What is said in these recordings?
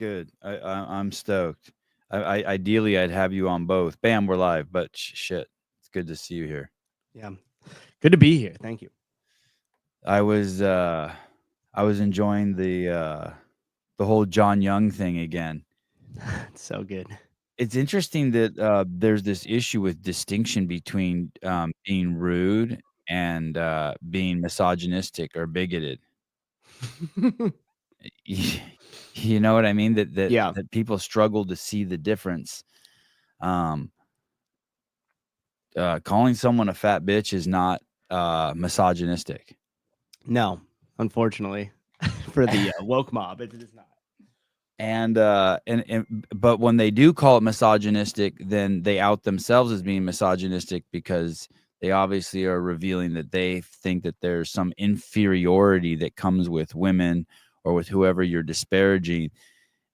Good. I'm stoked. Ideally, I'd have you on both. Bam, we're live. But shit, it's good to see you here. Yeah, good to be here. Thank you. I was enjoying the whole John Young thing again. It's so good. It's interesting that there's this issue with distinction between being rude and being misogynistic or bigoted. You know what I mean? Yeah. That people struggle to see the difference. Um, calling someone a fat bitch is not misogynistic. No, unfortunately, for the woke mob, it is not. And but when they do call it misogynistic, then they out themselves as being misogynistic because they obviously are revealing that they think that there's some inferiority that comes with women or with whoever you're disparaging,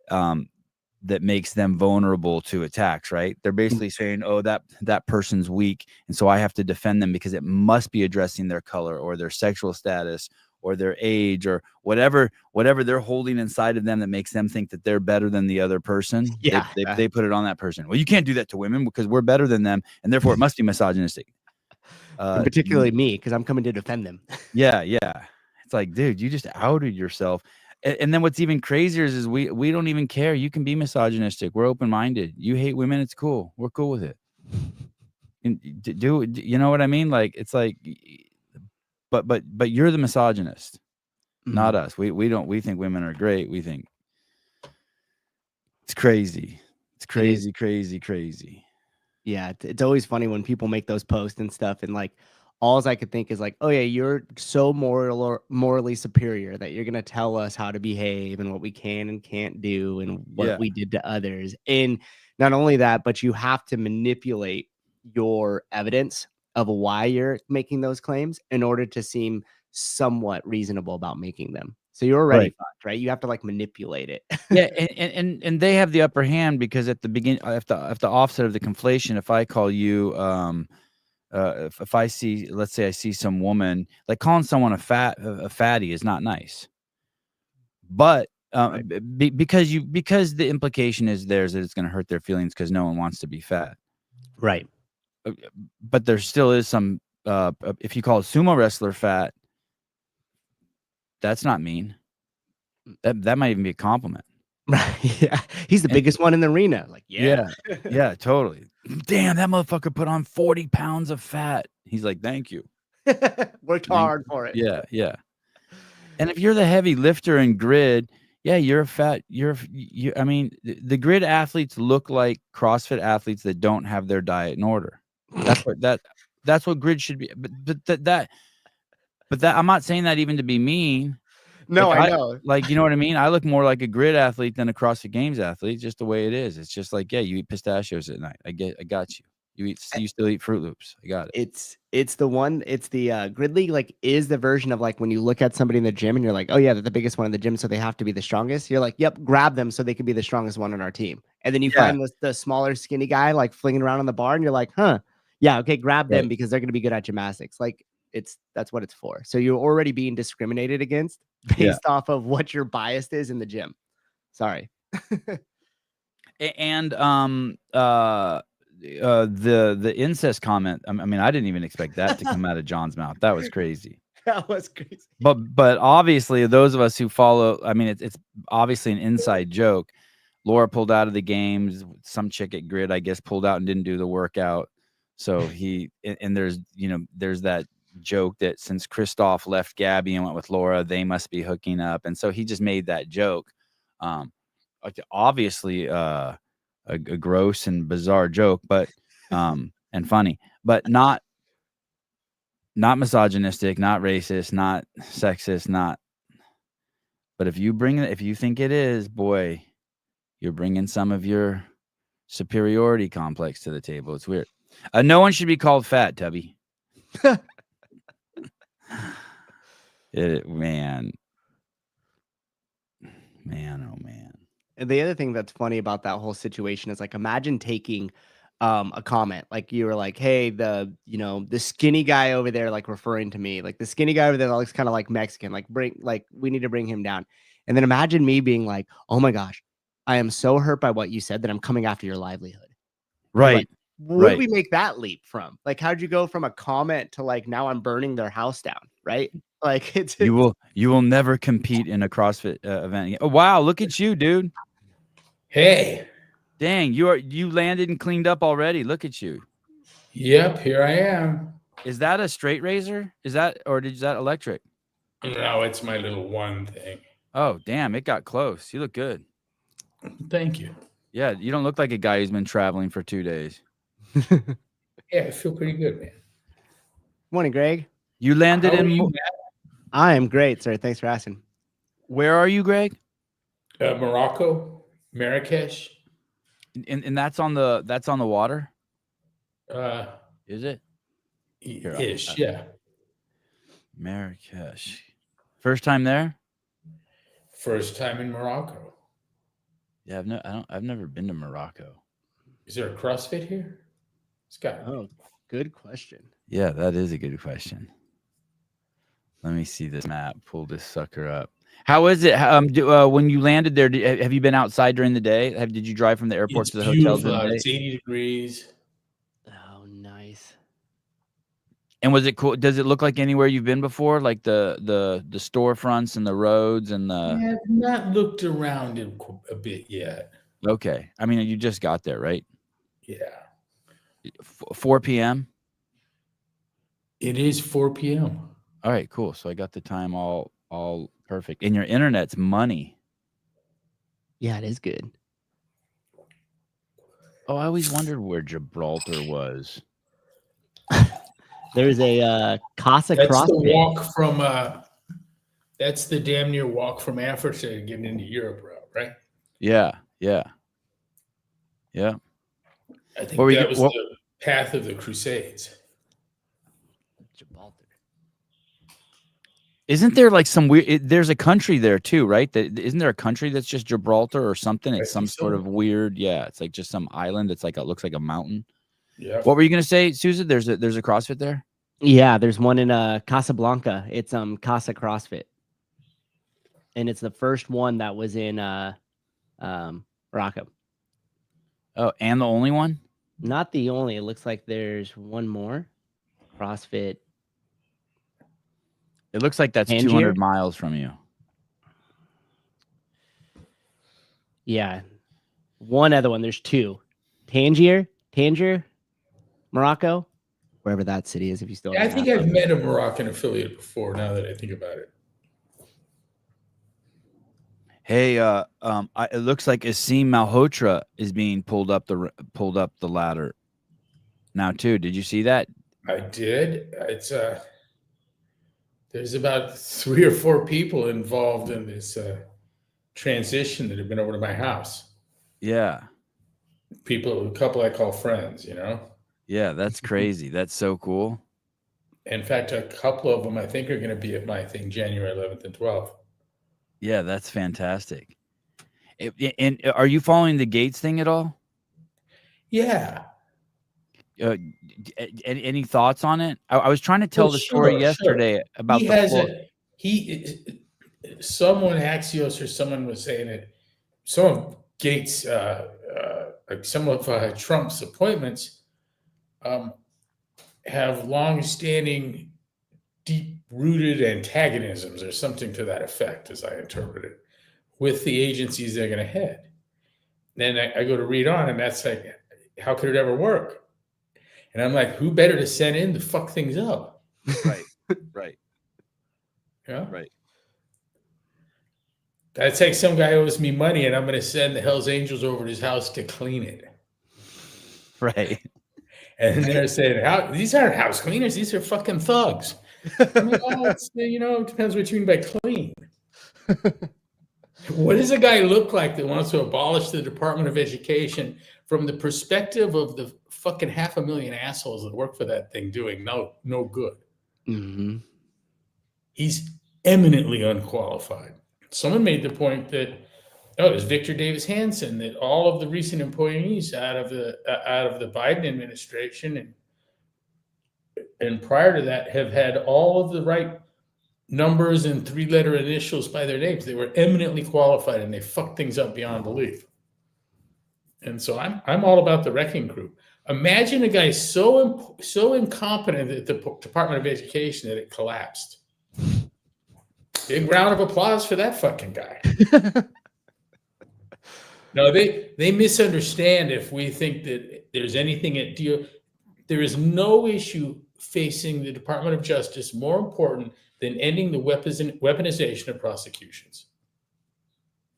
that makes them vulnerable to attacks, right? They're basically saying, oh, that person's weak, and so I have to defend them because it must be addressing their color or their sexual status or their age or whatever they're holding inside of them that makes them think that they're better than the other person. Yeah. They put it on that person. Well, you can't do that to women because we're better than them, and therefore it must be misogynistic. And particularly me, because I'm coming to defend them. Yeah. It's like, dude, you just outed yourself. And then what's even crazier is we don't even care. You can be misogynistic. We're open-minded. You hate women, it's cool. We're cool with it. And you know what I mean? Like, it's like, but you're the misogynist, not us. We think women are great. We think it's crazy. It's crazy, crazy. Yeah, it's always funny when people make those posts and stuff, and like, all I could think is like, oh yeah, you're so morally superior that you're gonna tell us how to behave and what we can and can't do and what we did to others. And not only that, but you have to manipulate your evidence of why you're making those claims in order to seem somewhat reasonable about making them. So you're already fucked, right? You have to like manipulate it. Yeah, and they have the upper hand because at the beginning, at the offset of the conflation, if I call you, if I see, let's say I see some woman, like calling someone a fatty is not nice, but Right. because the implication is theirs that it's going to hurt their feelings because no one wants to be fat, Right. but there still is some. If you call a sumo wrestler fat, that's not mean. That might even be a compliment. Right. Yeah. He's the biggest one in the arena. Like, yeah. Yeah, totally. Damn, that motherfucker put on 40 pounds of fat. He's like, thank you. Worked hard for it. Yeah. And if you're the heavy lifter in grid, yeah, you're a fat. I mean, the grid athletes look like CrossFit athletes that don't have their diet in order. That's what grid should be. But that I'm not saying that even to be mean. No, Like, I know. Like, you know what I mean? I look more like a grid athlete than a CrossFit Games athlete, just the way it is. It's just like, yeah, you eat pistachios at night. I got you. You still eat Fruit Loops. I got it. It's the grid league, like, is the version of like when you look at somebody in the gym and you're like, oh yeah, they're the biggest one in the gym, so they have to be the strongest. You're like, yep, grab them so they can be the strongest one on our team. And then you find the smaller, skinny guy like flinging around on the bar, and you're like, huh, yeah, okay, grab them because they're gonna be good at gymnastics. Like, that's what it's for. So you're already being discriminated against based off of what your bias is in the gym. Sorry. And the incest comment, I mean, I didn't even expect that to come out of John's mouth. That was crazy. That was crazy. But obviously, those of us who follow, I mean, it's obviously an inside joke. Laura pulled out of the games. Some chick at Grid, I guess, pulled out and didn't do the workout. So there's that joke that since Christoph left Gabby and went with Laura, they must be hooking up. And so he just made that joke. Obviously, a gross and bizarre joke, but and funny, but not misogynistic, not racist, not sexist, not. But if you think it is, boy, you're bringing some of your superiority complex to the table. It's weird. No one should be called fat, Tubby. Man, oh man. And the other thing that's funny about that whole situation is like, imagine taking a comment like you were like, hey, the skinny guy over there, like referring to me, like the skinny guy over there that looks kind of like Mexican, like we need to bring him down. And then imagine me being like, oh my gosh, I am so hurt by what you said that I'm coming after your livelihood. Right. Like, where did we make that leap from? Like, how'd you go from a comment to like now I'm burning their house down? Right? Like, You will never compete in a CrossFit event again. Oh, wow, look at you, dude. Hey. Dang, you landed and cleaned up already. Look at you. Yep, here I am. Is that a straight razor? Is that electric? No, it's my little one thing. Oh, damn, it got close. You look good. Thank you. Yeah, you don't look like a guy who's been traveling for 2 days. Yeah, I feel pretty good, man. Morning, Greg. You landed How are in. you, Matt? I am great, sir. Thanks for asking. Where are you, Greg? Morocco, Marrakesh. And that's on the water. Is it? Ish, yeah. Marrakesh. First time there? First time in Morocco. Yeah, I've never been to Morocco. Is there a CrossFit here? It's got. Oh, good question. Yeah, that is a good question. Let me see this map. Pull this sucker up. How is it? When you landed there, have you been outside during the day? Did you drive from the airport to the hotel? It's 80 degrees. Oh, nice. And was it cool? Does it look like anywhere you've been before? Like the storefronts and the roads and the. I have not looked around a bit yet. Okay, I mean you just got there, right? Yeah. 4 p.m. It is 4 p.m. All right, cool. So I got the time all perfect. And your internet's money. Yeah, it is good. Oh, I always wondered where Gibraltar was. There's a Casa That's CrossFit. the walk from. That's the damn near walk from Africa to getting into Europe route, right? Yeah. I think that was the path of the Crusades. Gibraltar. Isn't there like some weird? There's a country there too, right? Isn't there a country that's just Gibraltar or something? It's some sort of weird. Yeah, it's like just some island. It's like it looks like a mountain. Yeah. What were you gonna say, Susan? There's a CrossFit there. Yeah, there's one in Casablanca. It's Casa CrossFit, and it's the first one that was in Morocco. Oh, and the only one? Not the only. It looks like there's one more CrossFit. It looks like that's Tangier? 200 miles from you. Yeah, one other one. There's two. Tangier, Morocco, wherever that city is. If you still, I think I've met a Moroccan affiliate before. Now that I think about it. Hey, it looks like Asim Malhotra is being pulled up the ladder now too. Did you see that? I did. It's there's about 3 or 4 people involved in this transition that have been over to my house. Yeah. A couple I call friends, you know? Yeah, that's crazy. That's so cool. In fact, a couple of them I think are going to be at my thing January 11th and 12th. Yeah, that's fantastic. And are you following the Gaetz thing at all? Yeah. Any thoughts on it? I was trying to tell the story yesterday about someone Axios or someone was saying it. Some of Gaetz, like some of Trump's appointments, have long-standing, deep-rooted antagonisms or something to that effect, as I interpret it, with the agencies they're going to head. Then I go to read on, and that's like, how could it ever work? And I'm like, who better to send in to fuck things up? Right. Yeah. Right. That's like some guy owes me money, and I'm going to send the Hells Angels over to his house to clean it. Right. And they're saying, these aren't house cleaners; these are fucking thugs. I'm like, it depends what you mean by clean. What does a guy look like that wants to abolish the Department of Education from the perspective of the fucking 500,000 assholes that work for that thing doing no good? Mm-hmm. He's eminently unqualified. Someone made the point that, it was Victor Davis Hanson, that all of the recent employees out of the Biden administration and prior to that have had all of the right numbers and 3-letter initials by their names. They were eminently qualified, and they fucked things up beyond belief. And so I'm all about the wrecking crew. Imagine a guy so incompetent at the Department of Education that it collapsed. Big round of applause for that fucking guy. No, they misunderstand if we think that there's anything at deal. There is no issue facing the Department of Justice more important than ending the weaponization of prosecutions.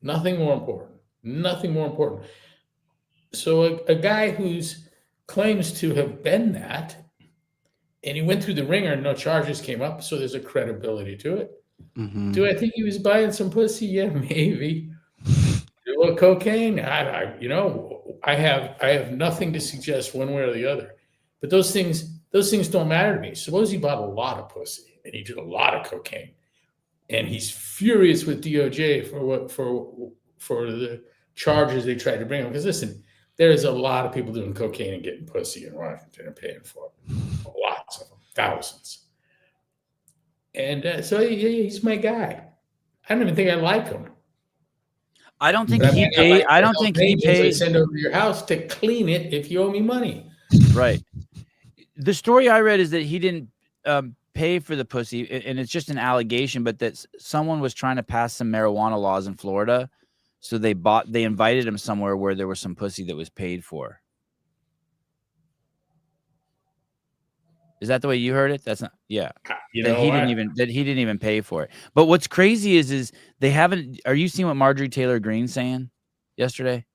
Nothing more important. Nothing more important. So a guy who's claims to have been that, and he went through the ringer and no charges came up, so there's a credibility to it. Mm-hmm. Do I think he was buying some pussy? Yeah, maybe. A little cocaine? I have nothing to suggest one way or the other. But those things don't matter to me. Suppose he bought a lot of pussy and he did a lot of cocaine, and he's furious with DOJ for the charges they tried to bring him. Because listen, there's a lot of people doing cocaine and getting pussy in Washington and paying for it. Lots of them, thousands. And so he's my guy. I don't even think I like him. I don't think he paid. I don't think he paid. I send over to your house to clean it if you owe me money. Right. The story I read is that he didn't pay for the pussy, and it's just an allegation, but that someone was trying to pass some marijuana laws in Florida, so they invited him somewhere where there was some pussy that was paid for. Is that the way you heard it? That's not. Yeah. He didn't even pay for it. But what's crazy is they haven't. Are you seeing what Marjorie Taylor Greene's saying yesterday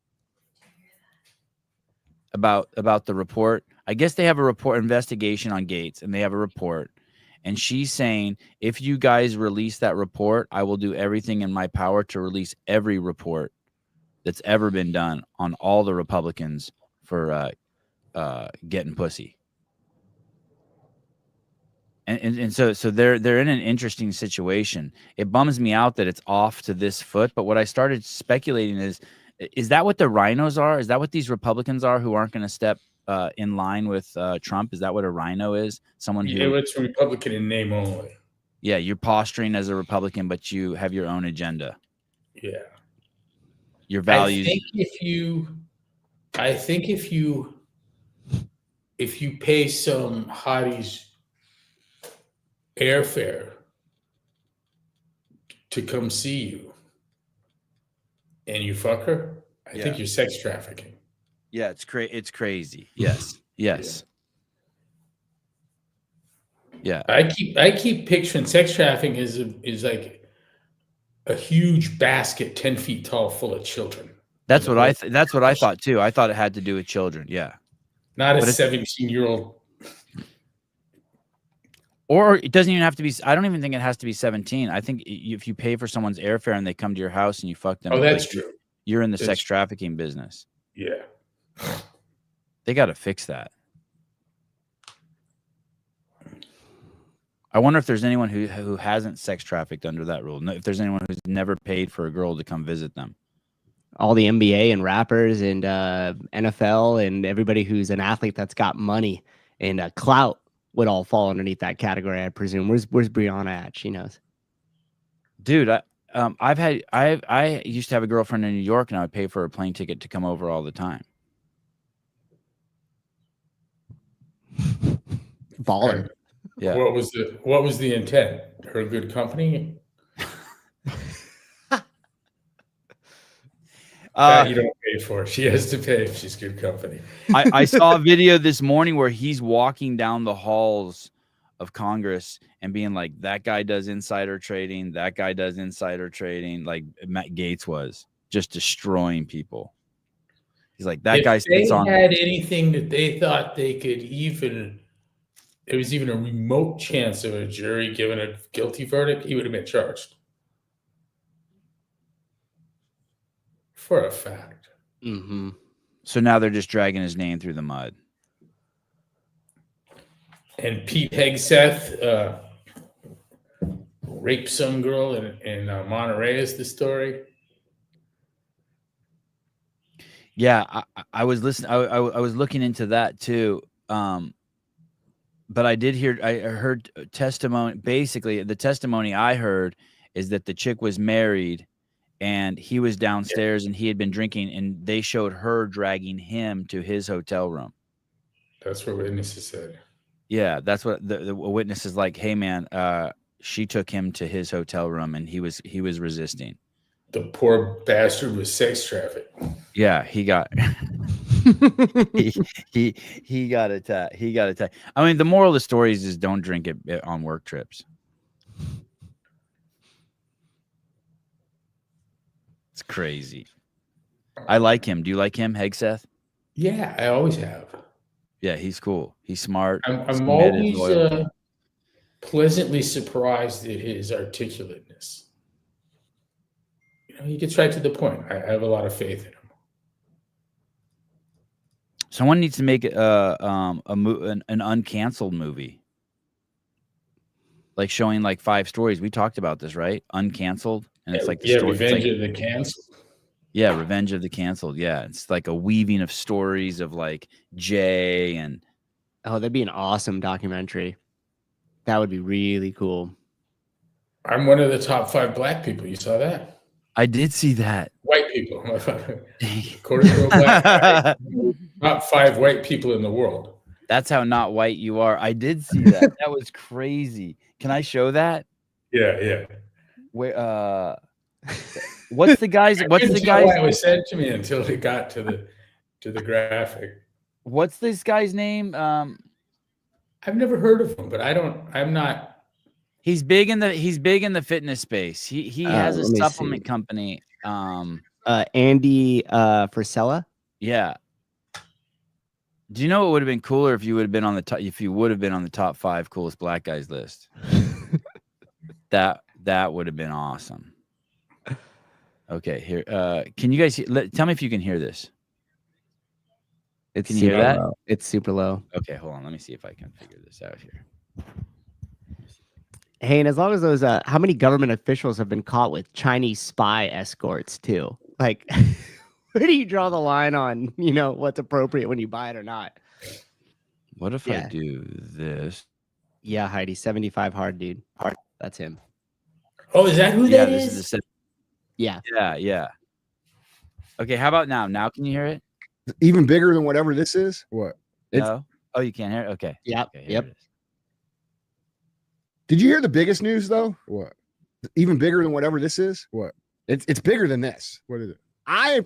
about the report? I guess they have a report investigation on Gaetz, and they have a report, and she's saying, if you guys release that report, I will do everything in my power to release every report that's ever been done on all the Republicans for getting pussy. And so they're in an interesting situation. It bums me out that it's off to this foot. But what I started speculating is that what the rhinos are? Is that what these Republicans are who aren't going to step in line with Trump? Is that what a rhino is? Someone who it's a Republican in name only. Yeah, you're posturing as a Republican, but you have your own agenda. Yeah, your values. I think if you pay some hotties airfare to come see you and you fuck her, I think you're sex trafficking. Yeah, it's crazy. Yes. Yeah. I keep picturing sex trafficking is like a huge basket 10 feet tall full of children. That's what I thought too. I thought it had to do with children. Yeah. Not a 17-year-old. Or it doesn't even have to be. I don't even think it has to be 17. I think if you pay for someone's airfare and they come to your house and you fuck them, that's true. You're in the sex trafficking business. Yeah, they got to fix that. I wonder if there's anyone who hasn't sex trafficked under that rule. If there's anyone who's never paid for a girl to come visit them. All the NBA and rappers and NFL and everybody who's an athlete that's got money and clout would all fall underneath that category, I presume. Where's Brianna at? She knows. Dude, I used to have a girlfriend in New York, and I would pay for a plane ticket to come over all the time. Baller. Yeah. What was the intent? Her good company? You don't pay for it. She has to pay if she's good company. I saw a video this morning where he's walking down the halls of Congress and being like, that guy does insider trading. That guy does insider trading. Like Matt Gaetz was just destroying people. He's like, that guy sits on. If they had anything that they thought they could there was even a remote chance of a jury giving a guilty verdict, he would have been charged. For a fact. Mm-hmm. So now they're just dragging his name through the mud. And Pete Hegseth raped some girl in Monterey is the story. Yeah, I was listening. I was looking into that too. But I heard testimony. Basically, the testimony I heard is that the chick was married and he was downstairs and he had been drinking, and they showed her dragging him to his hotel room. That's what witnesses said. Yeah, that's what the witness is like. Hey, man, she took him to his hotel room, and he was resisting. The poor bastard was sex trafficked. Yeah, he got he got attacked. He got attacked. I mean, the moral of the story is don't drink it on work trips. It's crazy. I like him. Do you like him, Hegseth? Yeah, I always have. Yeah, he's cool. He's smart. I'm always pleasantly surprised at his articulateness. You know, he gets right to the point. I have a lot of faith in him. Someone needs to make an uncanceled movie, like showing like 5 stories. We talked about this, right? Uncanceled, and it's like the story, Revenge of the Canceled. Yeah, Revenge of the Canceled. Yeah, it's like a weaving of stories of like Jay and. Oh, that'd be an awesome documentary. That would be really cool. I'm one of the top 5 black people. You saw that? I did see that. White people. According to a black guy, top 5 white people in the world. That's how not white you are. I did see that. That was crazy. Can I show that? Yeah. Where? What's the guy's? What's the guy's? It was said to me until it got to the graphic. What's this guy's name? I've never heard of him, but I'm not. He's big in the fitness space. He has a supplement company. Andy Frisella. Yeah. Do you know what would have been cooler if you would have been on the top? If you would have been on the top 5 coolest black guys list. that would have been awesome. Okay, here. Can you guys tell me if you can hear this? Can you hear that? Low. It's super low. Okay, hold on. Let me see if I can figure this out here. Hey, and as long as those, how many government officials have been caught with Chinese spy escorts too? Like, where do you draw the line on, what's appropriate when you buy it or not? What if I do this? Yeah, Heidi, 75 hard, dude. Hard. That's him. Oh, is that who that is? Yeah. Yeah. Okay, how about now? Now can you hear it? Even bigger than whatever this is? What? No? Oh, you can't hear it? Okay. Yep. Okay, yep. Did you hear the biggest news though? What? Even bigger than whatever this is? What? It's bigger than this. What is it? I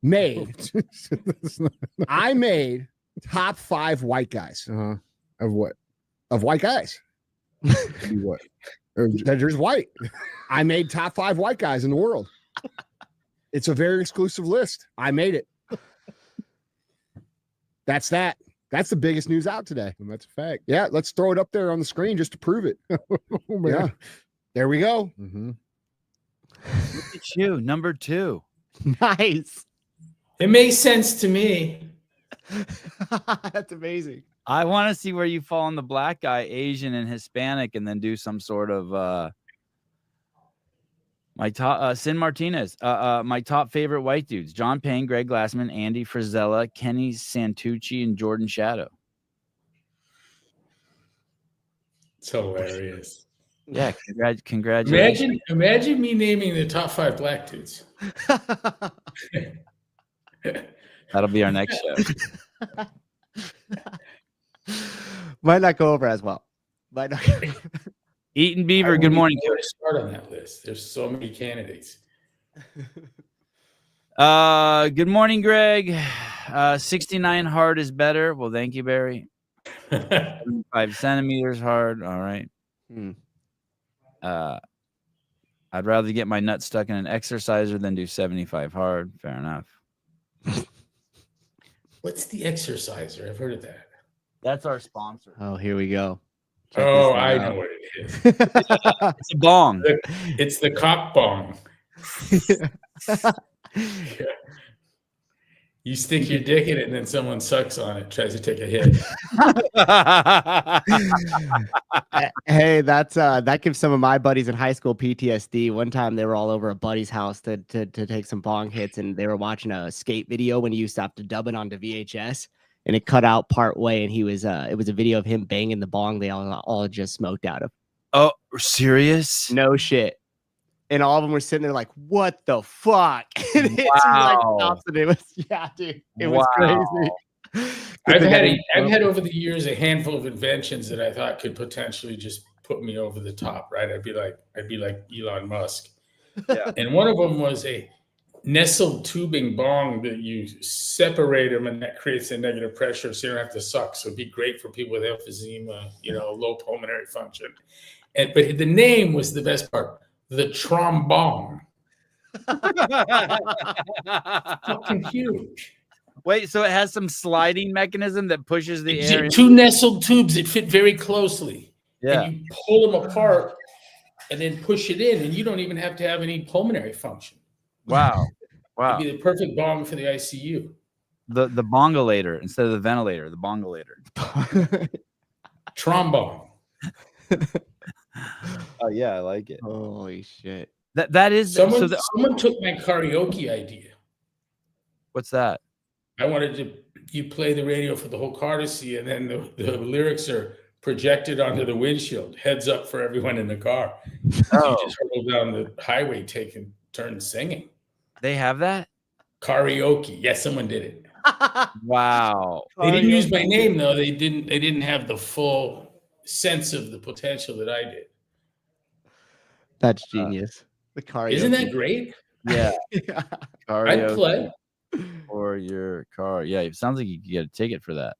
made top 5 white guys. Of what? Of white guys. Do what? There's white. I made top 5 white guys in the world. It's a very exclusive list. I made it. That's that. That's the biggest news out today. And that's a fact. Yeah, let's throw it up there on the screen just to prove it. Oh, man. Yeah. There we go. Mm-hmm. Look at you, number 2. Nice. It makes sense to me. That's amazing. I want to see where you fall on the black guy, Asian, and Hispanic, and then do some sort of my top Sin Martinez. My top favorite white dudes: John Payne, Greg Glassman, Andy Frisella, Kenny Santucci, and Jordan Shadow. It's hilarious. Yeah, congratulations. Imagine me naming the top 5 black dudes. That'll be our next show. Might not go over as well. Might not. Eaton Beaver, good morning. Where to start on that list? There's so many candidates. Good morning, Greg. 69 hard is better. Well, thank you, Barry. 5 centimeters hard. All right. I'd rather get my nuts stuck in an exerciser than do 75 hard. Fair enough. What's the exerciser? I've heard of that. That's our sponsor. Oh, here we go. I know what it is. It's a bong. It's the cock bong. You stick your dick in it and then someone sucks on it, tries to take a hit. Hey, that gives some of my buddies in high school PTSD. One time they were all over a buddy's house to take some bong hits, and they were watching a skate video when you used to have to dub it onto VHS, and it cut out part way, and he was it was a video of him banging the bong they all just smoked out of. Oh, serious? No shit. and all of them were sitting there like, "What the fuck?" And it seemed like stops, and it was, yeah, dude, it was crazy. I've had over the years a handful of inventions that I thought could potentially just put me over the top, right? I'd be like Elon Musk. Yeah. And one of them was a nestled tubing bong that you separate them, and that creates a negative pressure, so you don't have to suck. So it'd be great for people with emphysema, low pulmonary function. But the name was the best part. The trombone. Fucking huge. Wait, so it has some sliding mechanism that pushes the air? Two nestled tubes that fit very closely. Yeah. And you pull them apart and then push it in, and you don't even have to have any pulmonary function. Wow. It'd be the perfect bong for the ICU. The bongolator instead of the ventilator, the bongolator. Trombone. Oh yeah, I like it. Holy shit. That is someone took my karaoke idea. What's that? I wanted you play the radio for the whole car to see, and then the lyrics are projected onto the windshield, heads up for everyone in the car. Oh. You just roll down the highway taking turns singing. They have that? Karaoke. Yes, someone did it. Wow. They didn't use my name though. They didn't have the full sense of the potential that I did. That's genius. The karaoke. Isn't that great? Yeah. Yeah. I'd play. For your car. Yeah, it sounds like you could get a ticket for that.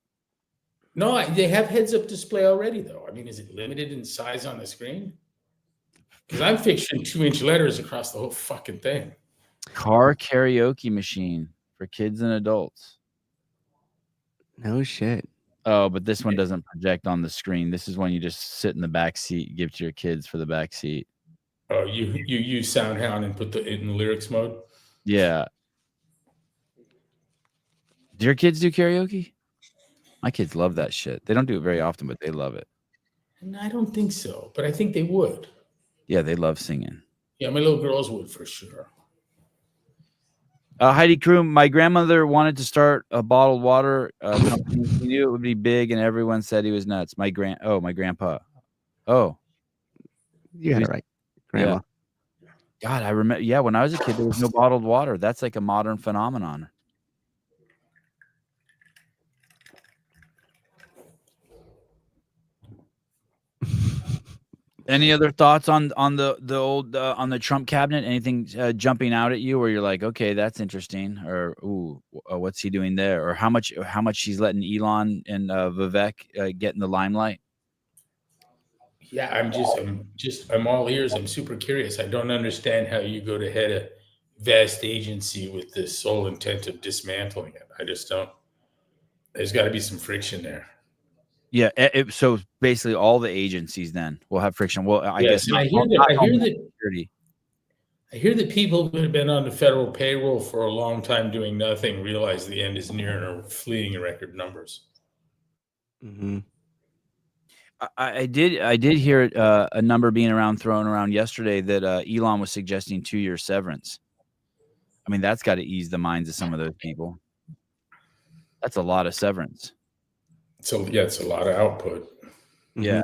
No, they have heads-up display already, though. I mean, is it limited in size on the screen? Because I'm fixturing 2-inch letters across the whole fucking thing. Car karaoke machine for kids and adults. No shit. Oh, but this one doesn't project on the screen. This is when you just sit in the back seat, give to your kids for the back seat. Oh, you use SoundHound and put it in lyrics mode? Yeah. Do your kids do karaoke? My kids love that shit. They don't do it very often, but they love it. And I don't think so, but I think they would. Yeah, they love singing. Yeah, my little girls would for sure. Heidi Kroom, my grandmother wanted to start a bottled water company. She knew it would be big, and everyone said he was nuts. My grandpa. Oh, You had it right, Grandma. Yeah. God, I remember. Yeah, when I was a kid, there was no bottled water. That's like a modern phenomenon. Any other thoughts on the old on the Trump cabinet? Anything jumping out at you where you're like, okay, that's interesting, or what's he doing there, or how much he's letting Elon and Vivek get in the limelight? Yeah, I'm all ears. I'm super curious. I don't understand how you go to head a vast agency with the sole intent of dismantling it. I just don't. There's got to be some friction there. Yeah, so basically all the agencies then will have friction. Well, I guess I hear that people who have been on the federal payroll for a long time doing nothing realize the end is near and are fleeing in record numbers. Mm-hmm. I did hear a number being thrown around yesterday that Elon was suggesting 2-year severance. I mean, that's got to ease the minds of some of those people. That's a lot of severance. So yeah, it's a lot of output. Yeah,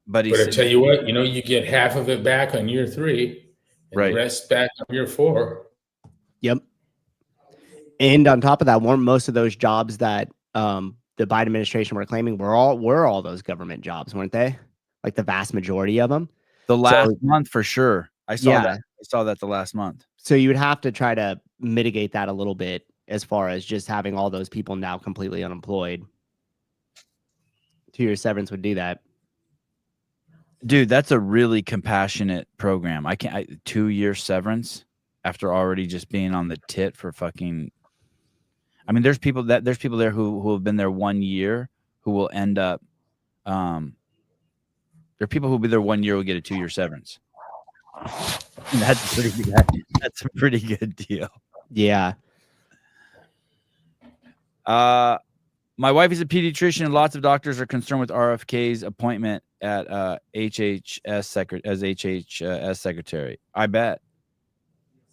but I tell you what, you get half of it back on year 3, and the rest back on year 4. Yep. And on top of that, weren't most of those jobs that the Biden administration were claiming were all those government jobs, weren't they? Like the vast majority of them. The last month for sure. I saw that. I saw that the last month. So you would have to try to mitigate that a little bit as far as just having all those people now completely unemployed. 2-year severance would do that. Dude, that's a really compassionate program. 2-year severance after already just being on the tit for fucking. I mean, there's people there who have been there 1 year who will end up. There are people who will be there 1 year who get a 2-year severance. That's a pretty good deal. Yeah. My wife is a pediatrician, and lots of doctors are concerned with RFK's appointment at HHS secretary. I bet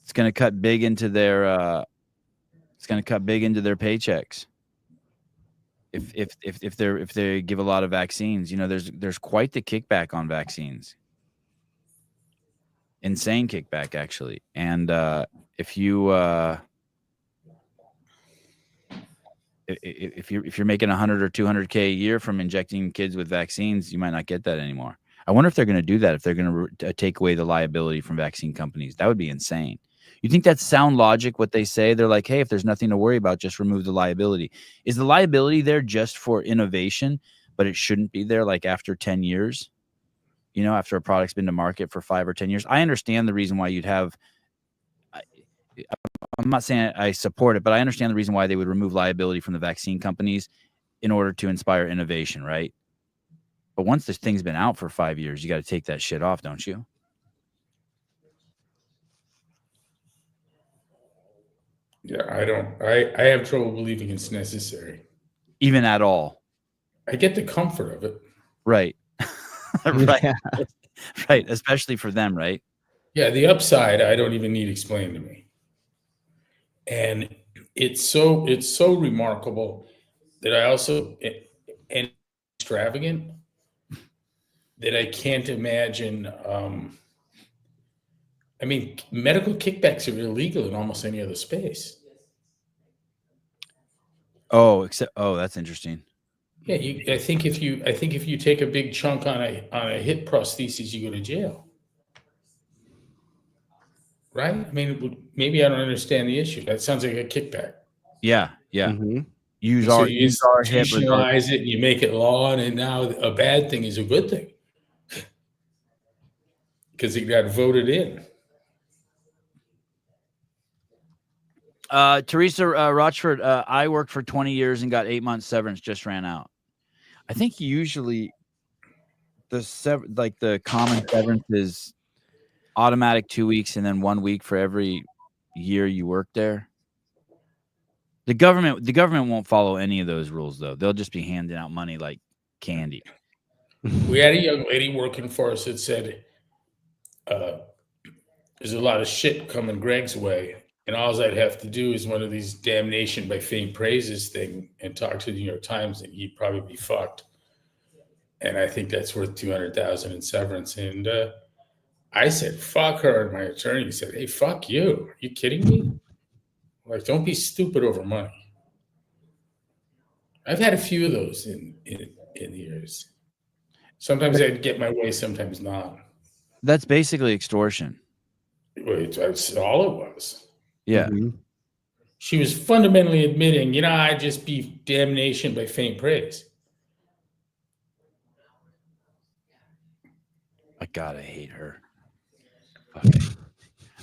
it's going to cut big into their paychecks. If they give a lot of vaccines, there's quite the kickback on vaccines. insane kickback actually. And if you if you're making 100 or 200K a year from injecting kids with vaccines, you might not get that anymore. I wonder if they're going to do that, if they're going to take away the liability from vaccine companies. That would be insane. You think that's sound logic, what they say? They're like, hey, if there's nothing to worry about, just remove the liability. Is the liability there just for innovation, but it shouldn't be there like after 10 years? You know, after a product's been to market for 5 or 10 years? I understand the reason why you'd have, I'm not saying I support it, but I understand the reason why they would remove liability from the vaccine companies in order to inspire innovation, right? But once this thing's been out for 5 years, you got to take that shit off, don't you? Yeah, I have trouble believing it's necessary. Even at all. I get the comfort of it. Right. Right. Yeah. Right. Especially for them, right? Yeah, the upside I don't even need explained to me. And it's so remarkable that I also and extravagant that I can't imagine. I mean, medical kickbacks are illegal in almost any other space. Oh, that's interesting. Yeah, I think if you take a big chunk on a hip prosthesis, you go to jail. Right? I mean, maybe I don't understand the issue. That sounds like a kickback. Yeah. Yeah. Mm-hmm. Use So our you hip. institutionalize it and you make it law, and now a bad thing is a good thing because it got voted in. Teresa Rochford, I worked for 20 years and got 8 months severance, just ran out. I think usually the common severance is automatic 2 weeks and then 1 week for every year you work there. The government won't follow any of those rules though. They'll just be handing out money like candy. We had a young lady working for us that said, there's a lot of shit coming Greg's way, and all I'd have to do is one of these damnation by faint praises thing and talk to the New York Times, and he'd probably be fucked. And I think that's worth $200,000 in severance. And I said, fuck her. And my attorney said, hey, fuck you. Are you kidding me? Like, don't be stupid over money. I've had a few of those in years. Sometimes I'd get my way, sometimes not. That's basically extortion. That's all it was. Yeah. Mm-hmm. She was fundamentally admitting, I'd just be damnation by faint praise. God, I hate her.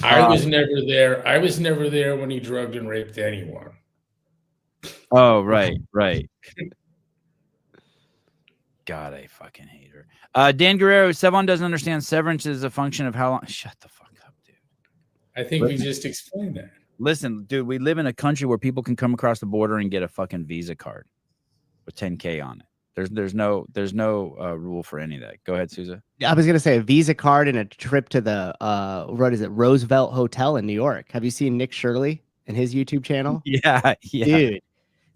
I was never there. I was never there when he drugged and raped anyone. Oh, right. God, I fucking hate her. Dan Guerrero, Sevon doesn't understand severance is a function of how long. Shut the fuck up, dude. I think we just explained that. Listen, dude, we live in a country where people can come across the border and get a fucking Visa card with 10K on it. There's no rule for any of that. Go ahead, Sousa. I was gonna say a Visa card and a trip to the what is it, Roosevelt Hotel in New York. Have you seen Nick Shirley and his YouTube channel? Yeah. Dude.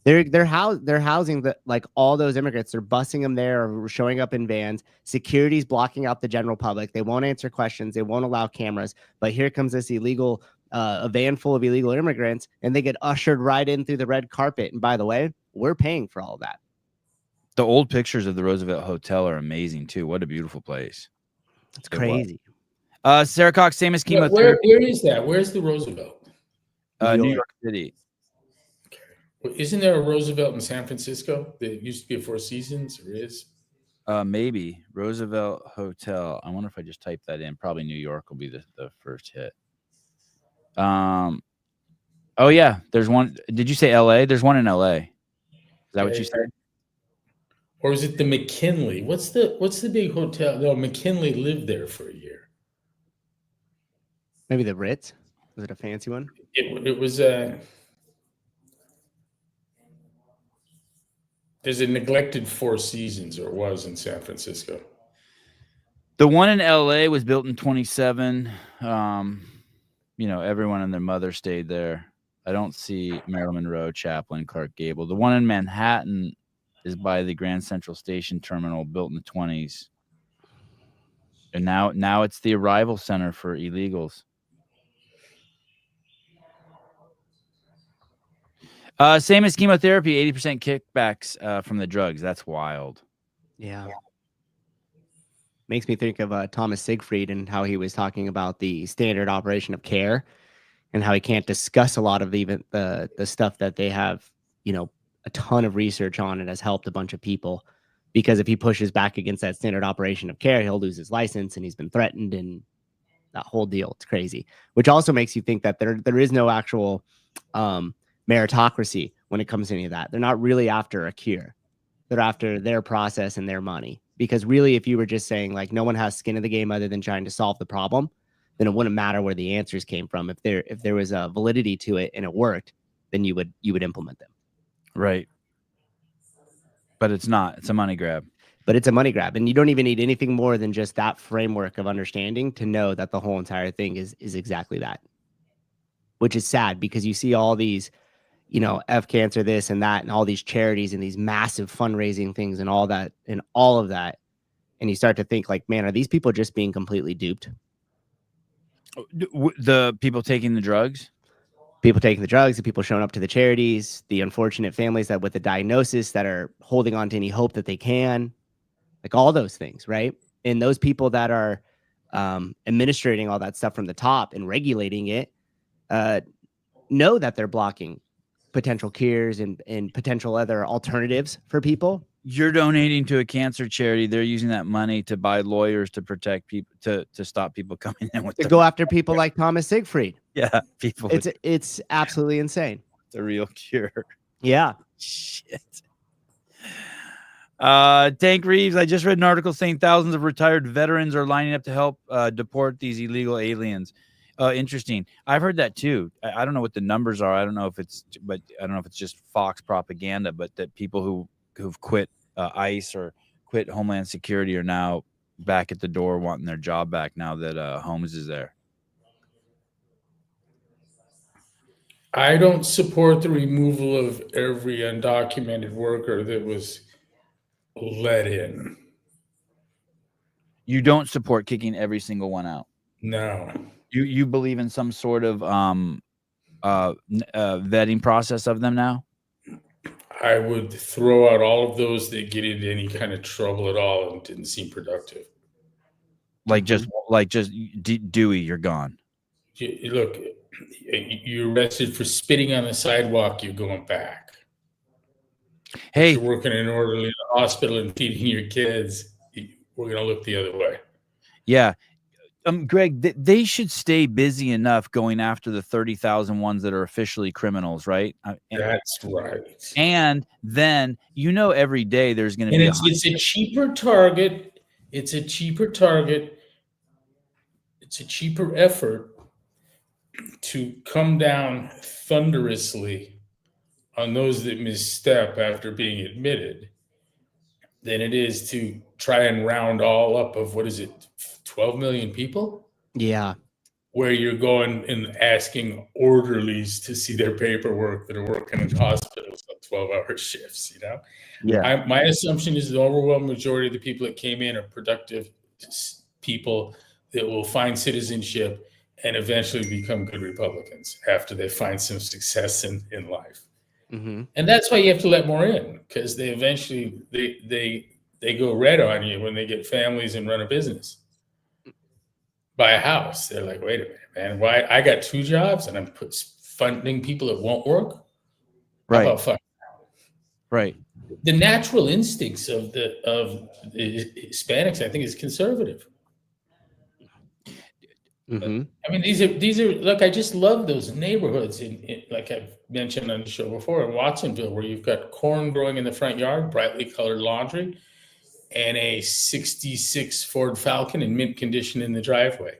They're housing like all those immigrants. They're busing them there or showing up in vans. Security's blocking out the general public. They won't answer questions. They won't allow cameras. But here comes this illegal, a van full of illegal immigrants, and they get ushered right in through the red carpet. And by the way, we're paying for all of that. The old pictures of the Roosevelt Hotel are amazing too. What a beautiful place. It's crazy. Sarah Cox, famous chemotherapy. Where is that? Where's the Roosevelt? New York City. Isn't there a Roosevelt in San Francisco that used to be a Four Seasons, or is? Maybe Roosevelt Hotel. I wonder if I just type that in. Probably New York will be the first hit. Oh yeah, there's one. Did you say LA? There's one in LA. Is that what you said? Or is it the McKinley? What's the big hotel? No, McKinley lived there for a year. Maybe the Ritz. Was it a fancy one? It was there's a neglected Four Seasons, or was, in San Francisco. The one in LA was built in 27. Everyone and their mother stayed there. I don't see Marilyn Monroe, Chaplin, Clark Gable. The one in Manhattan is by the Grand Central Station Terminal, built in the 20s. And now it's the arrival center for illegals. Same as chemotherapy, 80% kickbacks from the drugs. That's wild. Yeah. Makes me think of Thomas Siegfried and how he was talking about the standard operation of care and how he can't discuss a lot of even the stuff that they have, a ton of research on and has helped a bunch of people. Because if he pushes back against that standard operation of care, he'll lose his license, and he's been threatened, and that whole deal. It's crazy. Which also makes you think that there is no actual meritocracy when it comes to any of that. They're not really after a cure. They're after their process and their money. Because really, if you were just saying like no one has skin in the game other than trying to solve the problem, then it wouldn't matter where the answers came from. If there was a validity to it and it worked, then you would implement them. Right. But it's not. It's a money grab. But it's a money grab. And you don't even need anything more than just that framework of understanding to know that the whole entire thing is exactly that. Which is sad because you see all these, F cancer, this and that, and all these charities and these massive fundraising things and all that and all of that. And you start to think like, man, are these people just being completely duped? The people taking the drugs? People taking the drugs, the people showing up to the charities, the unfortunate families that with the diagnosis that are holding on to any hope that they can, like all those things, right? And those people that are administrating all that stuff from the top and regulating it know that they're blocking potential cures and potential other alternatives for people. You're donating to a cancer charity. They're using that money to buy lawyers to protect people, to stop people coming in with To go after people like Thomas Siegfried. Yeah, people. It's absolutely insane. The real cure. Yeah. Shit. Tank Reeves, I just read an article saying thousands of retired veterans are lining up to help deport these illegal aliens. Interesting. I've heard that too. I don't know what the numbers are. I don't know if it's just Fox propaganda, but that people who've quit ICE or quit Homeland Security are now back at the door wanting their job back now that Holmes is there. I don't support the removal of every undocumented worker that was let in. You don't support kicking every single one out. No. You believe in some sort of vetting process of them now? I would throw out all of those that get into any kind of trouble at all and didn't seem productive. Like just Dewey, you're gone. Look, you're arrested for spitting on the sidewalk, you're going back. Hey, if you're working in an orderly in a hospital and feeding your kids, we're going to look the other way. Yeah. Greg, they should stay busy enough going after the 30,000 ones that are officially criminals, right? That's right. And then, every day there's going to be it's a cheaper target. It's a cheaper target. It's a cheaper effort to come down thunderously on those that misstep after being admitted than it is to try and round all up of 12 million people? Yeah. Where you're going and asking orderlies to see their paperwork that are working in hospitals on 12-hour shifts, Yeah. My assumption is the overwhelming majority of the people that came in are productive people that will find citizenship and eventually become good Republicans after they find some success in life. Mm-hmm. And that's why you have to let more in, because they eventually they go red on you when they get families and run a business. Buy a house. They're like, wait a minute, man. Why? I got 2 jobs and I'm funding people that won't work. Right. How about fun? Right. The natural instincts of the Hispanics, I think, is conservative. Mm-hmm. I mean, these are look. I just love those neighborhoods in like I've mentioned on the show before in Watsonville, where you've got corn growing in the front yard, brightly colored laundry, and a '66 Ford Falcon in mint condition in the driveway.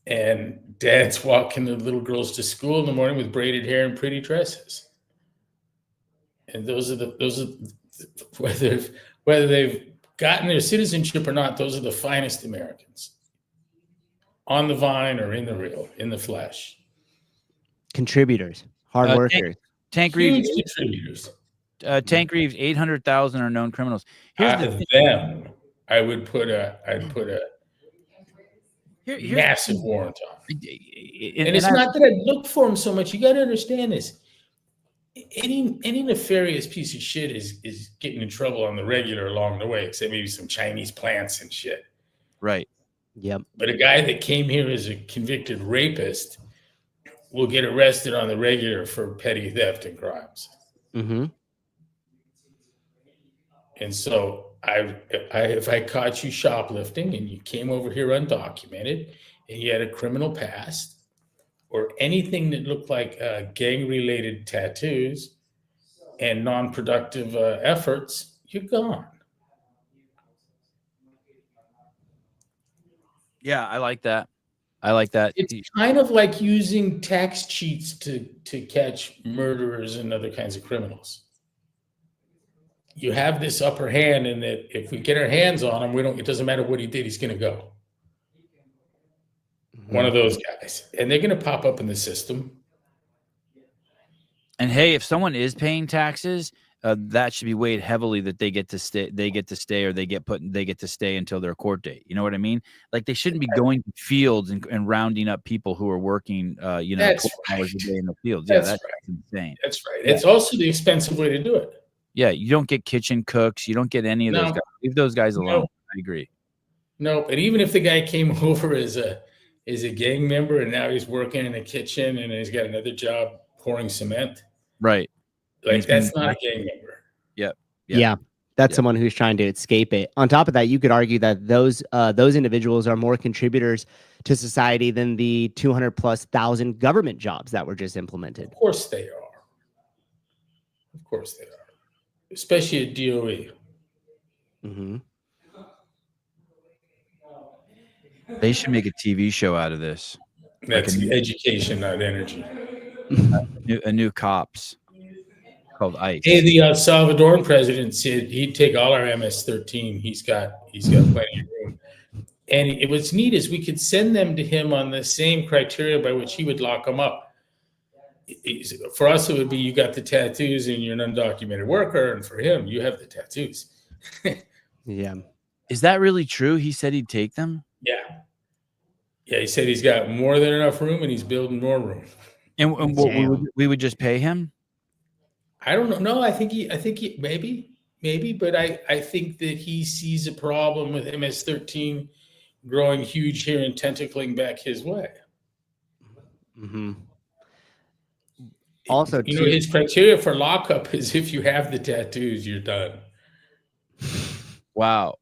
And dads walking the little girls to school in the morning with braided hair and pretty dresses. And those are whether they've gotten their citizenship or not, those are the finest Americans. On the vine or in the real, in the flesh. Contributors, hard workers. Tank Huge Reeves. contributors. Tank Reeves, 800,000 are known criminals. Here's the thing. Them. I'd put a Here's massive warrant on. And it's I- not that I look for him so much. You got to understand this. Any nefarious piece of shit is getting in trouble on the regular along the way, except maybe some Chinese plants and shit. right. Yep. But a guy that came here as a convicted rapist will get arrested on the regular for petty theft and crimes. Mm-hmm. And so if I caught you shoplifting and you came over here undocumented and you had a criminal past or anything that looked like gang-related tattoos and non-productive efforts, you're gone. Yeah, I like that. I like that. It's kind of like using tax cheats to catch murderers and other kinds of criminals. You have this upper hand in that if we get our hands on him, it doesn't matter what he did, he's going to go. One of those guys. And they're going to pop up in the system. And hey, if someone is paying taxes, that should be weighed heavily that they get to stay, or they get to stay until their court date. You know what I mean? Like they shouldn't be going to fields and rounding up people who are working, 12 hours a day in the fields. Yeah, that's insane. That's right. It's also the expensive way to do it. Yeah, you don't get kitchen cooks. You don't get any of those guys. Leave those guys alone. No. I agree. No, and even if the guy came over as a gang member and now he's working in the kitchen and he's got another job pouring cement. Right. Like that's not a gang member. Yep. Yeah. That's someone who's trying to escape it. On top of that, you could argue that those individuals are more contributors to society than the 200,000+ government jobs that were just implemented. Of course they are. Of course they are. Especially at DOE. Mm-hmm. They should make a TV show out of this. That's education, not energy. A new Cops called ICE. Hey, the Salvadoran president said he'd take all our MS-13. He's got plenty of room. And what's neat is we could send them to him on the same criteria by which he would lock them up. For us, it would be you got the tattoos and you're an undocumented worker, and for him, you have the tattoos. Yeah. Is that really true? He said he'd take them? Yeah. Yeah, he said he's got more than enough room and he's building more room. And what, we would just pay him? I don't know. No, I think he maybe, but I think that he sees a problem with MS-13 growing huge here and tentacling back his way. Mm-hmm. Also, his criteria for lockup is if you have the tattoos, you're done. Wow.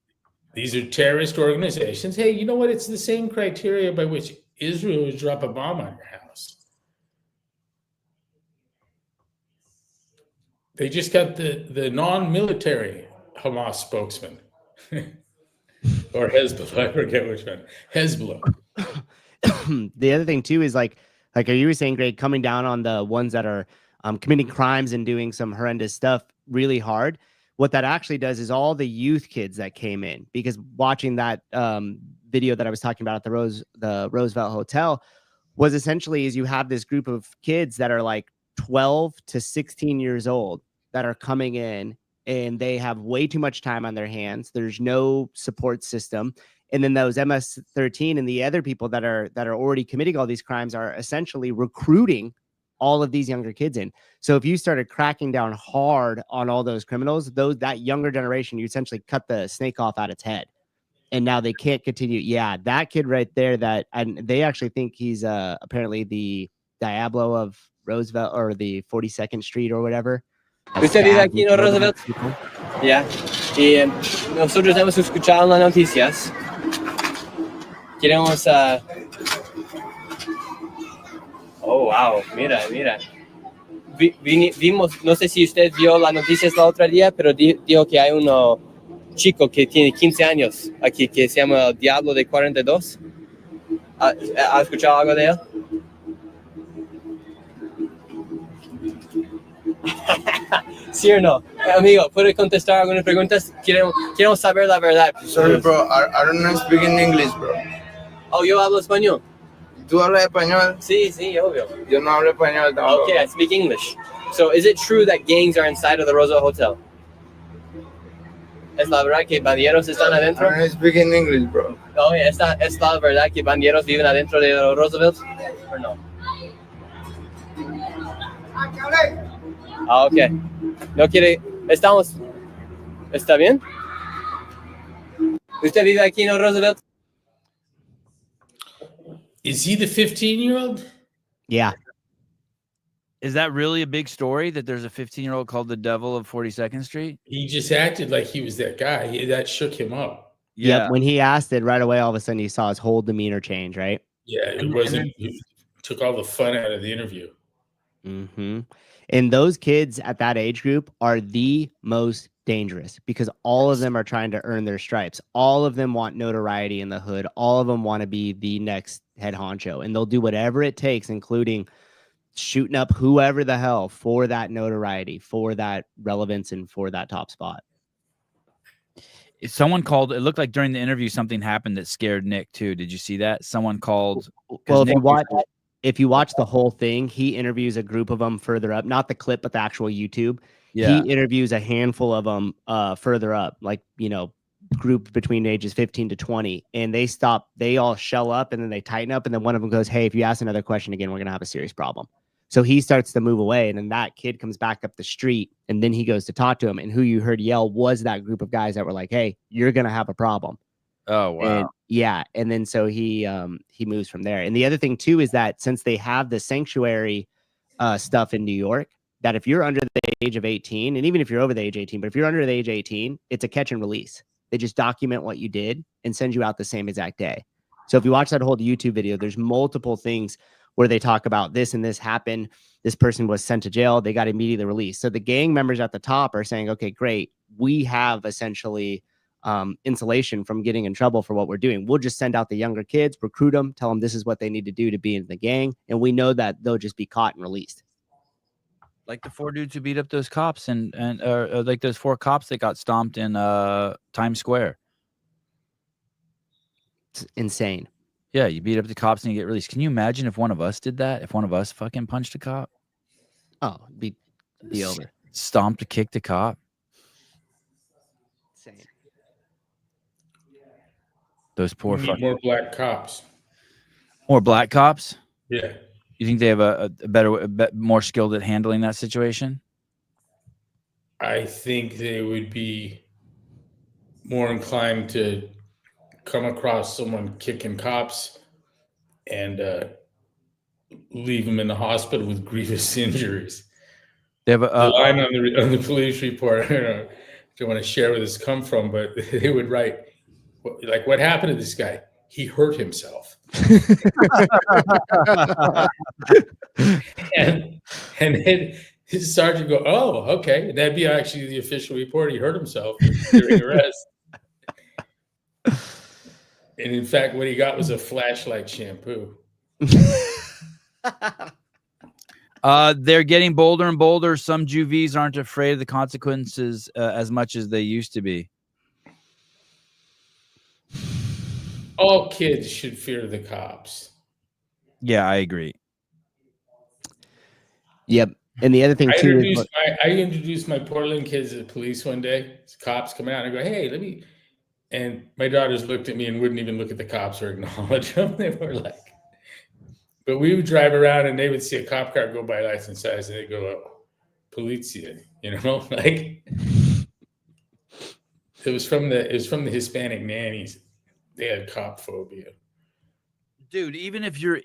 These are terrorist organizations. Hey, you know what? It's the same criteria by which Israel would drop a bomb on your house. They just got the non-military Hamas spokesman. Or Hezbollah, I forget which one. Hezbollah. The other thing too is like you were saying, Greg, coming down on the ones that are committing crimes and doing some horrendous stuff really hard. What that actually does is all the youth kids that came in, because watching that video that I was talking about at the Roosevelt Hotel was essentially is you have this group of kids that are like 12 to 16 years old that are coming in, and they have way too much time on their hands. There's no support system. And then those MS-13 and the other people that are already committing all these crimes are essentially recruiting all of these younger kids in. So if you started cracking down hard on all those criminals, that younger generation, you essentially cut the snake off at its head. And now they can't continue. Yeah, that kid right there, and they actually think he's apparently the Diablo of Roosevelt or the 42nd Street or whatever. ¿Usted vive aquí en Roosevelt? Ya. Y nosotros hemos escuchado las noticias. Queremos... Oh, wow. Mira. Vimos, no sé si usted vio las noticias la otra día, pero dijo que hay un chico que tiene 15 años aquí que se llama el Diablo de 42. ¿Ha escuchado algo de él? ¿Sí o no? Amigo, ¿puede contestar algunas preguntas? Queremos saber la verdad. Sorry, bro. I don't know speaking English, bro. Oh, yo hablo español. ¿Tú hablas español? Sí, obvio. Yo no hablo español tampoco. Okay, I speak English. So, is it true that gangs are inside of the Roosevelt Hotel? ¿Es la verdad que bandilleros están I adentro? don't speak in English, bro. No, ¿es la verdad que bandilleros viven adentro de los Roosevelt? ¿O no? Ah, ok. No quiere... ¿Está bien? ¿Usted vive aquí en el Roosevelt? Is he the 15-year-old? Yeah. Is that really a big story that there's a 15-year-old called the Devil of 42nd Street? He just acted like he was that guy. That shook him up. Yep. When he asked it right away, all of a sudden you saw his whole demeanor change, right? Yeah, it wasn't. It took all the fun out of the interview. Mm-hmm. And those kids at that age group are the most dangerous because all of them are trying to earn their stripes. All of them want notoriety in the hood. All of them want to be the next head honcho, and they'll do whatever it takes, including shooting up whoever the hell for that notoriety, for that relevance, and for that top spot. Someone called. It looked like during the interview something happened that scared Nick too. Did you see that? Someone called. Well, Nick, if you watch the whole thing, he interviews a group of them further up, not the clip, but the actual YouTube. Yeah. He interviews a handful of them further up, like, group between ages 15 to 20, and they all shell up and then they tighten up. And then one of them goes, "Hey, if you ask another question again, we're going to have a serious problem." So he starts to move away, and then that kid comes back up the street, and then he goes to talk to him. And who you heard yell was that group of guys that were like, "Hey, you're going to have a problem." Oh, wow. And yeah. And then so he moves from there. And the other thing too is that since they have the sanctuary stuff in New York, that if you're under the age of 18, and even if you're over the age 18, but if you're under the age 18, it's a catch and release. They just document what you did and send you out the same exact day. So if you watch that whole YouTube video, there's multiple things where they talk about this and this happened. This person was sent to jail. They got immediately released. So the gang members at the top are saying, okay, great. We have essentially insulation from getting in trouble for what we're doing. We'll just send out the younger kids, recruit them, tell them this is what they need to do to be in the gang. And we know that they'll just be caught and released. Like the 4 dudes who beat up those cops and like those 4 cops that got stomped in Times Square. It's insane. Yeah, you beat up the cops and you get released. Can you imagine if one of us did that? If one of us fucking punched a cop? Oh, be over. Stomped, kicked a cop. Insane. Those poor We need fucking more black cops. more black cops. Yeah. You think they have a better, more skilled at handling that situation? I think they would be more inclined to come across someone kicking cops and leave them in the hospital with grievous injuries. They have The line on the police report, I don't want to share where this come from, but they would write, like, what happened to this guy? He hurt himself. and then his sergeant go, oh, okay. And that'd be actually the official report. He hurt himself during arrest. And in fact, what he got was a flashlight shampoo. They're getting bolder and bolder. Some juvies aren't afraid of the consequences as much as they used to be. All kids should fear the cops. Yeah, I agree. Yep. And the other thing too is I introduced my Portland kids to the police one day. Cops come out and I go, hey, let me. And my daughters looked at me and wouldn't even look at the cops or acknowledge them. They were like, but we would drive around and they would see a cop car go by license size and they'd go, oh, Polizia, like it was from the Hispanic nannies. They had cop phobia. Dude, even if you're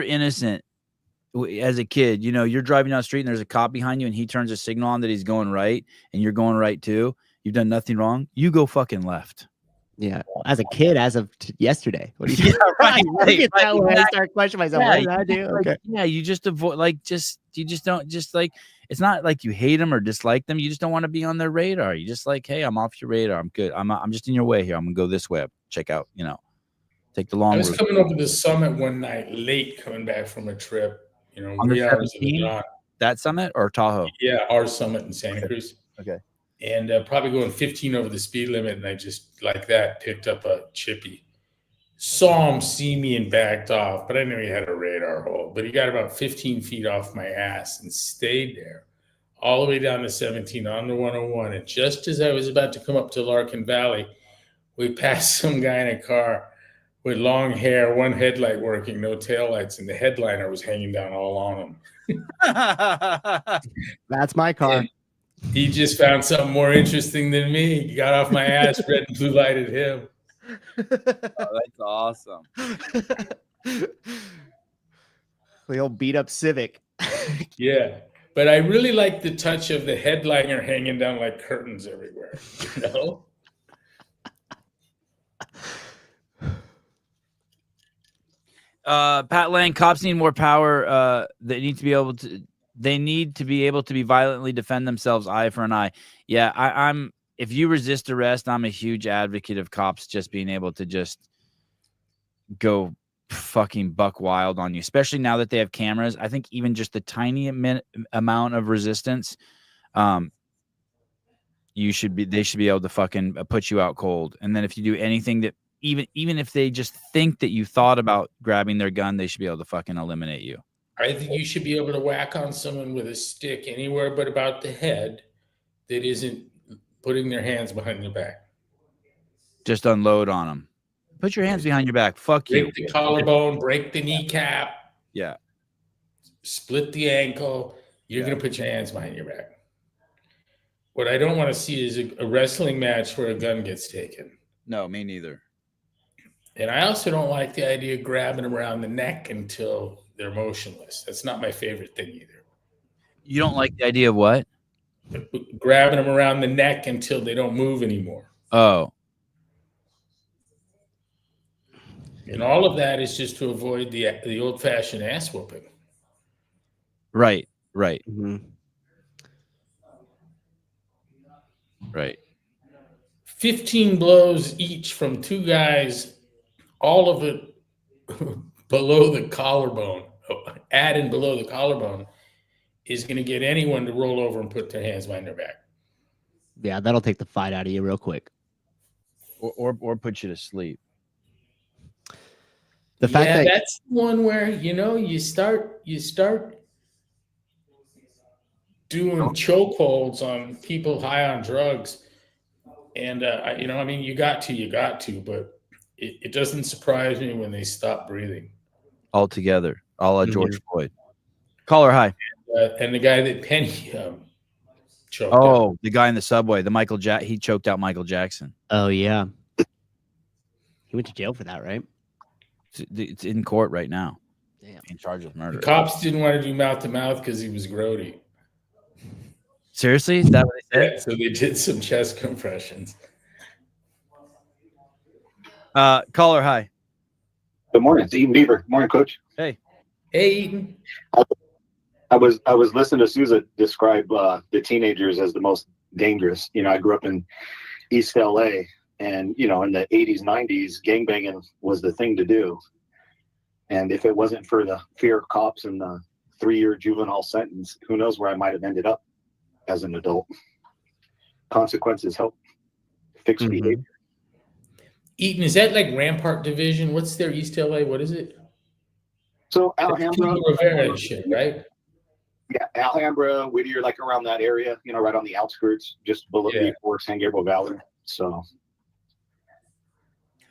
innocent as a kid, you're driving down the street and there's a cop behind you and he turns a signal on that he's going right and you're going right too. You've done nothing wrong. You go fucking left. Yeah. As a kid, as of yesterday. What do you right. I start questioning myself. Yeah, what did I do? Okay. Yeah, you just avoid you just don't it's not like you hate them or dislike them. You just don't want to be on their radar. You just like, hey, I'm off your radar. I'm good. I'm just in your way here. I'm gonna go this way. Check out, take the long I was route. coming over the summit one night late coming back from a trip, On 3 the hours of 17th? the drive. That summit or Tahoe? Yeah, our summit in Santa Cruz. Okay. And probably going 15 over the speed limit. And I just like that picked up a chippy. Saw him see me and backed off, but I knew he had a radar hole. But he got about 15 feet off my ass and stayed there. all the way down to 17 on the 101. And just as I was about to come up to Larkin Valley, we passed some guy in a car with long hair, one headlight working, no taillights, and the headliner was hanging down all on him. That's my car. And he just found something more interesting than me. He got off my ass, red and blue lighted him. Oh, that's awesome. The old beat up Civic. Yeah. But I really like the touch of the headliner hanging down like curtains everywhere. You know? Pat Lang, cops need more power. They need to be able to be violently defend themselves, eye for an eye. Yeah, I'm if you resist arrest, I'm a huge advocate of cops just being able to just go fucking buck wild on you, especially now that they have cameras. I think even just the tiny amount of resistance, they should be able to fucking put you out cold. And then if you do anything that even if they just think that you thought about grabbing their gun, they should be able to fucking eliminate you. I think you should be able to whack on someone with a stick anywhere but about the head that isn't putting their hands behind their back. Just unload on them. Put your hands behind your back. Fuck you. Break the collarbone, break the kneecap. Yeah. Split the ankle. You're going to put your hands behind your back. What I don't want to see is a wrestling match where a gun gets taken. No, me neither. And I also don't like the idea of grabbing them around the neck until they're motionless. That's not my favorite thing either. You don't like the idea of what? Grabbing them around the neck until they don't move anymore. Oh. And all of that is just to avoid the old-fashioned ass whooping. Right. Right. Mm-hmm. Right. 15 blows each from two guys, all of it below the collarbone, adding below the collarbone, is going to get anyone to roll over and put their hands behind their back. Yeah, that'll take the fight out of you real quick. Or put you to sleep. The fact that that's one where, you start doing chokeholds on people high on drugs. And, you got to, but it doesn't surprise me when they stop breathing. Altogether, a la George Floyd. Caller, hi. And the guy that Penny choked out. Oh, the guy in the subway, he choked out Michael Jackson. Oh, yeah. He went to jail for that, right? It's in court right now. Damn. In charge of murder. The cops didn't want to do mouth-to-mouth because he was grody. Seriously? Is that what they said? Yeah, so they did some chest compressions. Caller, hi. Good morning. It's Eaton Beaver. Good morning, Coach. Hey, Eaton. I was listening to Sousa describe the teenagers as the most dangerous. I grew up in East LA, and in the 80s, 90s, gangbanging was the thing to do. And if it wasn't for the fear of cops and the 3-year juvenile sentence, who knows where I might have ended up as an adult. Consequences help fix behavior. Eaton, is that like Rampart Division? What's their East LA? What is it? So Alhambra, Rivera and shit, right? Yeah, Alhambra, Whittier, like around that area, right on the outskirts, just below the Forks, San Gabriel Valley. So,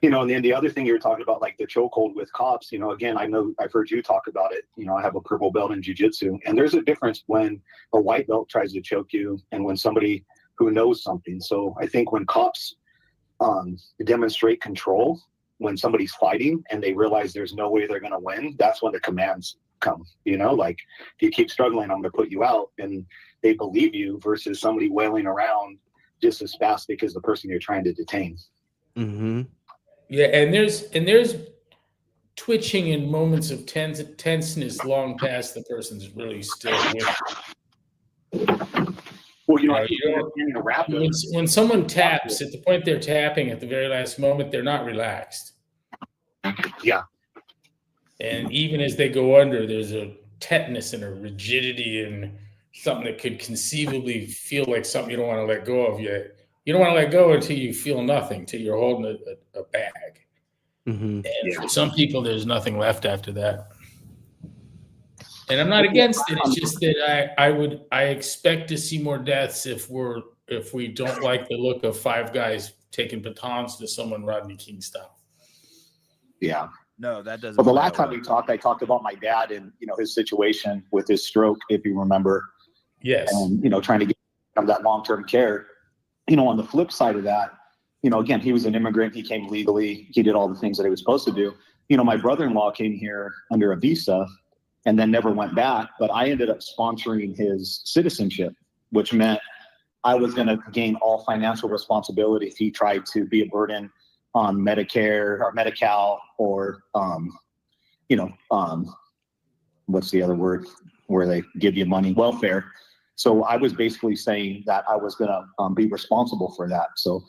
and then the other thing you're talking about, like the chokehold with cops, again, I know I've heard you talk about it. I have a purple belt in jiu-jitsu, and there's a difference when a white belt tries to choke you and when somebody who knows something. So I think when cops demonstrate control, when somebody's fighting and they realize there's no way they're going to win, that's when the commands come. Like if you keep struggling, I'm going to put you out, and they believe you versus somebody wailing around just as spastic as the person you're trying to detain. Mm-hmm. Yeah, and there's twitching in moments of tenseness long past the person's really still with. Well, when someone taps, at the point they're tapping, at the very last moment, they're not relaxed. Yeah. And even as they go under, there's a tetanus and a rigidity and something that could conceivably feel like something you don't want to let go of yet. You don't want to let go until you feel nothing, until you're holding a bag. Mm-hmm. And for some people, there's nothing left after that. And I'm not against it. It's just that I expect to see more deaths if we don't like the look of five guys taking batons to someone Rodney King style. Yeah. No, that doesn't. Well, the play last out time well. we talked, I talked about my dad and, his situation with his stroke, if you remember. Yes. And, trying to get that long-term care. On the flip side of that, again, he was an immigrant. He came legally. He did all the things that he was supposed to do. My brother-in-law came here under a visa and then never went back. But I ended up sponsoring his citizenship, which meant I was going to gain all financial responsibility if he tried to be a burden on Medicare or Medi-Cal or, what's the other word where they give you money? Welfare. So I was basically saying that I was going to be responsible for that. So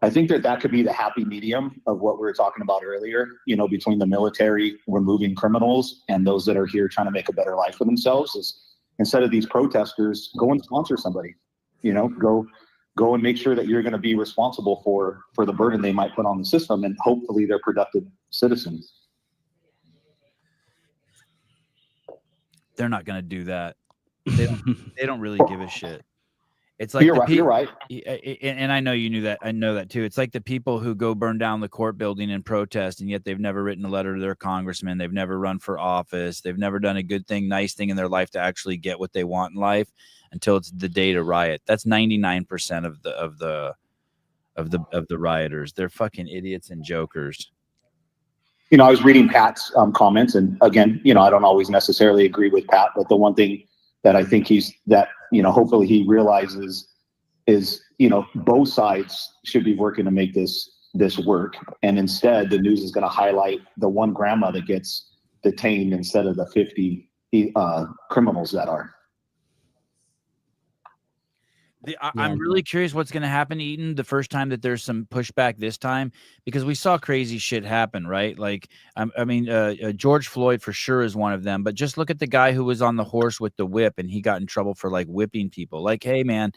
I think that could be the happy medium of what we were talking about earlier, between the military removing criminals and those that are here trying to make a better life for themselves. Is instead of these protesters, go and sponsor somebody, go and make sure that you're going to be responsible for the burden they might put on the system, and hopefully they're productive citizens. They're not going to do that. They don't really give a shit. It's like You're right. And I know you knew that. I know that too. It's like the people who go burn down the court building and protest, and yet they've never written a letter to their congressman. They've never run for office. They've never done a good thing, nice thing in their life to actually get what they want in life until it's the day to riot. That's 99% of the rioters. They're fucking idiots and jokers. I was reading Pat's comments, and again, I don't always necessarily agree with Pat, but the one thing that I think hopefully he realizes is, both sides should be working to make this work. And instead, the news is going to highlight the one grandma that gets detained instead of the 50 criminals that are. I'm really curious what's going to happen, Eaton, the first time that there's some pushback this time, because we saw crazy shit happen, right? Like, George Floyd for sure is one of them, but just look at the guy who was on the horse with the whip and he got in trouble for like whipping people. Like, hey, man,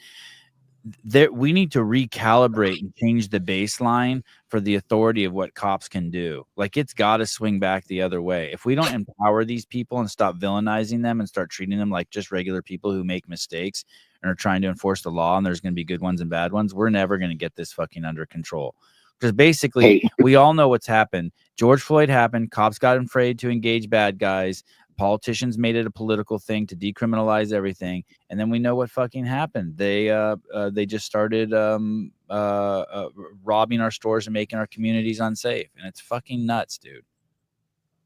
we need to recalibrate and change the baseline for the authority of what cops can do. Like, it's got to swing back the other way. If we don't empower these people and stop villainizing them and start treating them like just regular people who make mistakes and are trying to enforce the law, and there's going to be good ones and bad ones, we're never going to get this fucking under control. Because basically, we all know what's happened. George Floyd happened. Cops got afraid to engage bad guys. Politicians made it a political thing to decriminalize everything. And then we know what fucking happened. They just started robbing our stores and making our communities unsafe. And it's fucking nuts, dude.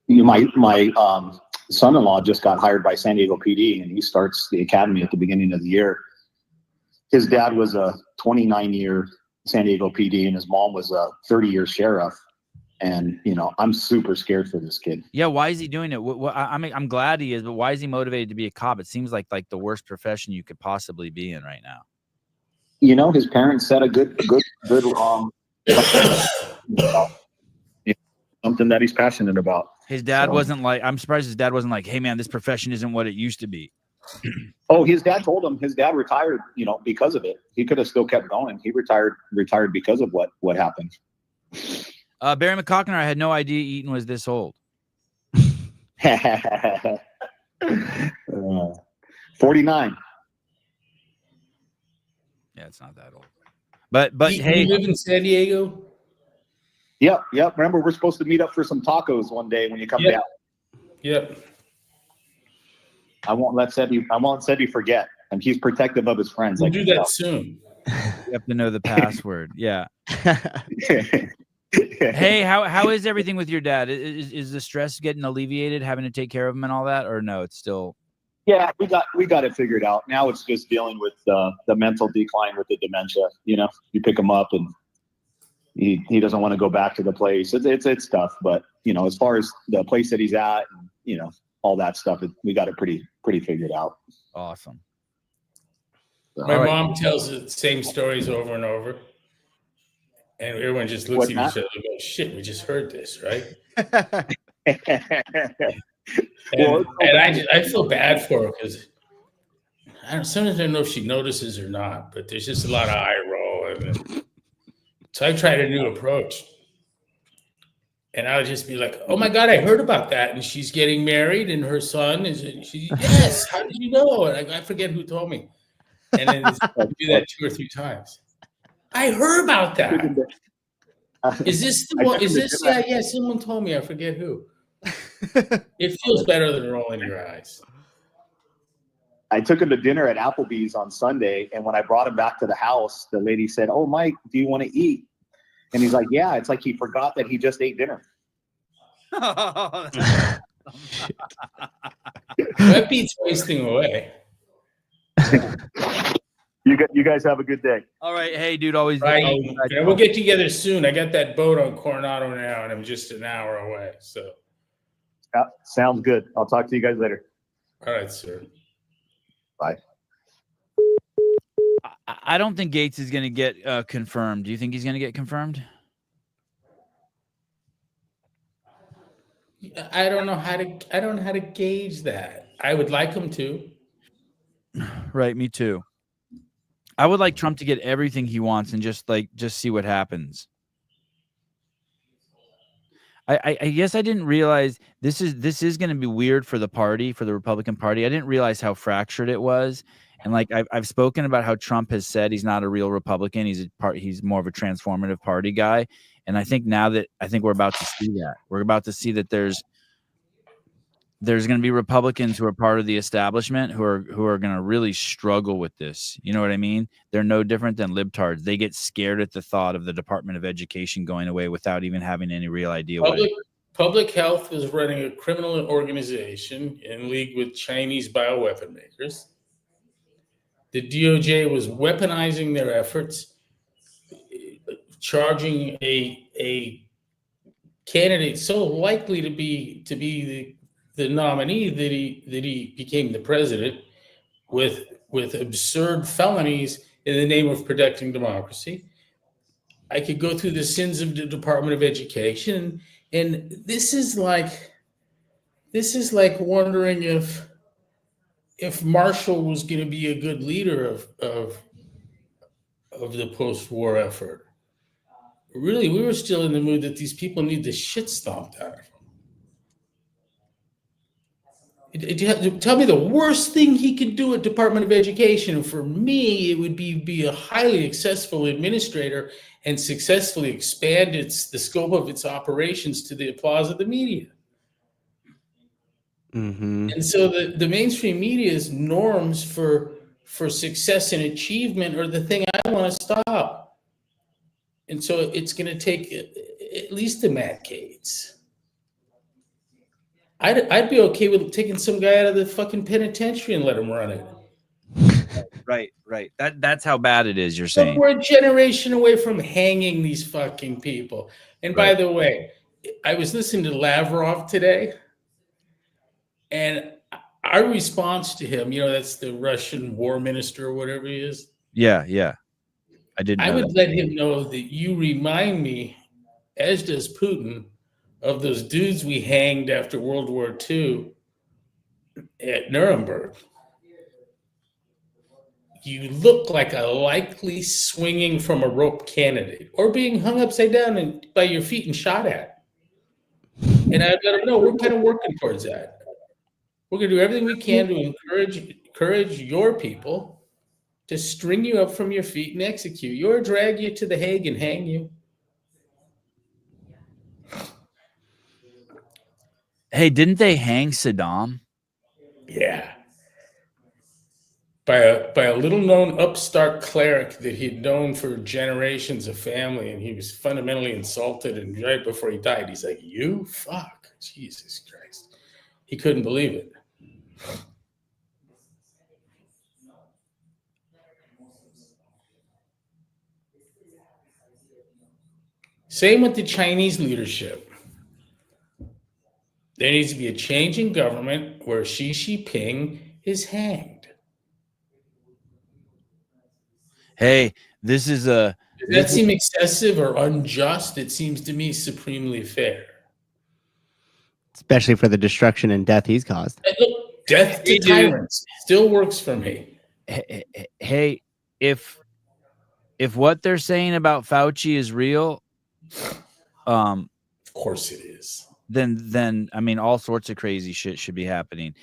My son-in-law just got hired by San Diego PD, and he starts the academy at the beginning of the year. His dad was a 29-year San Diego PD, and his mom was a 30-year sheriff. And, I'm super scared for this kid. Yeah. Why is he doing it? I'm glad he is, but why is he motivated to be a cop? It seems like the worst profession you could possibly be in right now. His parents set a good something that he's passionate about. His dad wasn't like, I'm surprised his dad wasn't like, hey man, this profession isn't what it used to be. Oh, his dad told him his dad retired, because of it. He could have still kept going. He retired because of what happened. Barry McCockner, I had no idea Eaton was this old. 49. Yeah, it's not that old. But hey, you live in San Diego? Yep. Remember, we're supposed to meet up for some tacos one day when you come down. Yep. I won't let Sebi forget, and he's protective of his friends. We'll do that soon. You have to know the password. Yeah. Hey, how is everything with your dad? Is the stress getting alleviated, having to take care of him and all that, or no? It's still. Yeah, we got it figured out. Now it's just dealing with the mental decline with the dementia. You pick him up and he doesn't want to go back to the place. It's tough, but as far as the place that he's at, all that stuff, we got it pretty figured out. Awesome. My mom tells the same stories over and over, and everyone just looks at each other and goes, "Shit, we just heard this, right?" And I feel bad for her because sometimes I don't know if she notices or not, but there's just a lot of eye roll. So I tried a new approach. And I would just be like, "Oh my God, I heard about that, and she's getting married, and her son is." Yes, how did you know? And I forget who told me. And then do that 2 or 3 times. I heard about that. Is this the one? Is this? Yeah. Someone told me. I forget who. It feels better than rolling your eyes. I took him to dinner at Applebee's on Sunday, and when I brought him back to the house, the lady said, "Oh, Mike, do you want to eat?" And he's like, "Yeah." It's like he forgot that he just ate dinner. That beats wasting away. You guys have a good day. All right. Hey, dude, always. Right. always Yeah, we'll get together soon. I got that boat on Coronado now, and I'm just an hour away. So, Sounds good. I'll talk to you guys later. all right, sir. Bye. I don't think Gaetz is going to get confirmed. Do you think he's going to get confirmed? I don't know how to gauge that. I would like him to. Right. Me too. I would like Trump to get everything he wants and just see what happens. I guess I didn't realize this is going to be weird for the party, for the Republican Party. I didn't realize how fractured it was. And like I've spoken about how Trump has said he's not a real Republican. He's more of a transformative party guy. And I think now that we're about to see that. We're about to see that there's going to be Republicans who are part of the establishment who are going to really struggle with this. You know what I mean? They're no different than libtards. They get scared at the thought of the Department of Education going away without even having any real idea what it is. Public Health was running a criminal organization in league with Chinese bioweapon makers. The DOJ was weaponizing their efforts, charging a candidate so likely to be the nominee that he became the president with absurd felonies in the name of protecting democracy. I could go through the sins of the Department of Education, and this is like wondering if Marshall was going to be a good leader of the post-war effort. Really, we were still in the mood that these people need the shit stomped out of them. Tell me the worst thing he could do at Department of Education. And for me, it would be a highly successful administrator and successfully expand the scope of its operations to the applause of the media. Mm-hmm. And so the mainstream media's norms for success and achievement are the thing I want to stop. And so it's going to take at least a Matt Gaetz. I'd be okay with taking some guy out of the fucking penitentiary and let him run it. Right. That's how bad it is, you're saying. We're a generation away from hanging these fucking people. And by the way, I was listening to Lavrov today, and our response to him, that's the Russian war minister or whatever he is. Yeah. I would let him know that you remind me, as does Putin, of those dudes we hanged after World War II at Nuremberg. You look like a likely swinging from a rope candidate or being hung upside down and by your feet and shot at. And I let them know we're kind of working towards that. We're going to do everything we can to encourage your people to string you up from your feet and execute you or drag you to the Hague and hang you. Hey, didn't they hang Saddam? Yeah. By a little-known upstart cleric that he'd known for generations of family, and he was fundamentally insulted, and right before he died, he's like, "You? Fuck. Jesus Christ." He couldn't believe it. Same with the Chinese leadership. There needs to be a change in government where Xi Jinping is hanged. Hey, does that seem excessive or unjust? It seems to me supremely fair. Especially for the destruction and death he's caused. Look, death to tyrants still works for me. Hey, if what they're saying about Fauci is real, of course it is. then I mean, all sorts of crazy shit should be happening.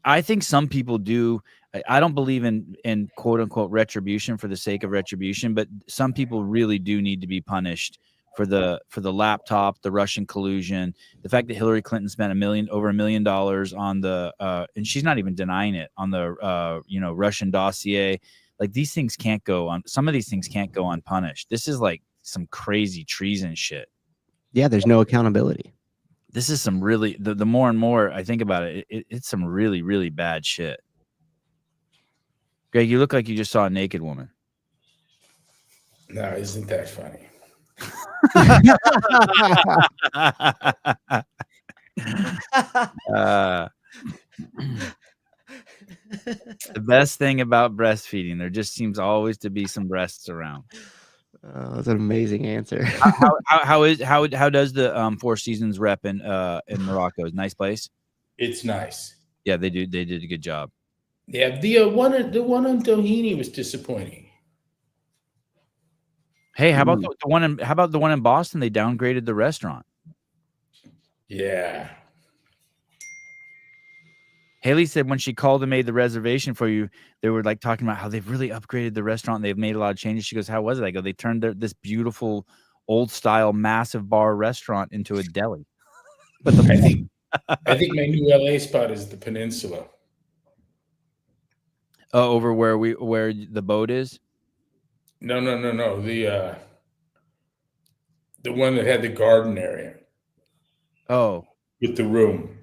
I think some people do. I don't believe in quote unquote retribution for the sake of retribution, but some people really do need to be punished for the laptop, the Russian collusion, the fact that Hillary Clinton spent over $1 million on the and she's not even denying it, on the Russian dossier. Like, these things can't go on. Some of these things can't go unpunished. This is like some crazy treason shit. Yeah, there's no accountability. This is some really, the more and more I think about it, it's some really, really bad shit. Greg, you look like you just saw a naked woman. No, isn't that funny? The best thing about breastfeeding, there just seems always to be some breasts around. That's an amazing answer. How does the Four Seasons rep in Morocco? Nice place. It's nice. Yeah, they did a good job. Yeah, the one on Doheny was disappointing. Hey, how about the one in Boston? They downgraded the restaurant. Yeah. Haley said when she called and made the reservation for you, they were like talking about how they've really upgraded the restaurant and they've made a lot of changes. She goes, "How was it?" I go, "They turned this beautiful old style massive bar restaurant into a deli." But I think my new LA spot is the Peninsula. Over where the boat is? No. The one that had the garden area. Oh. With the room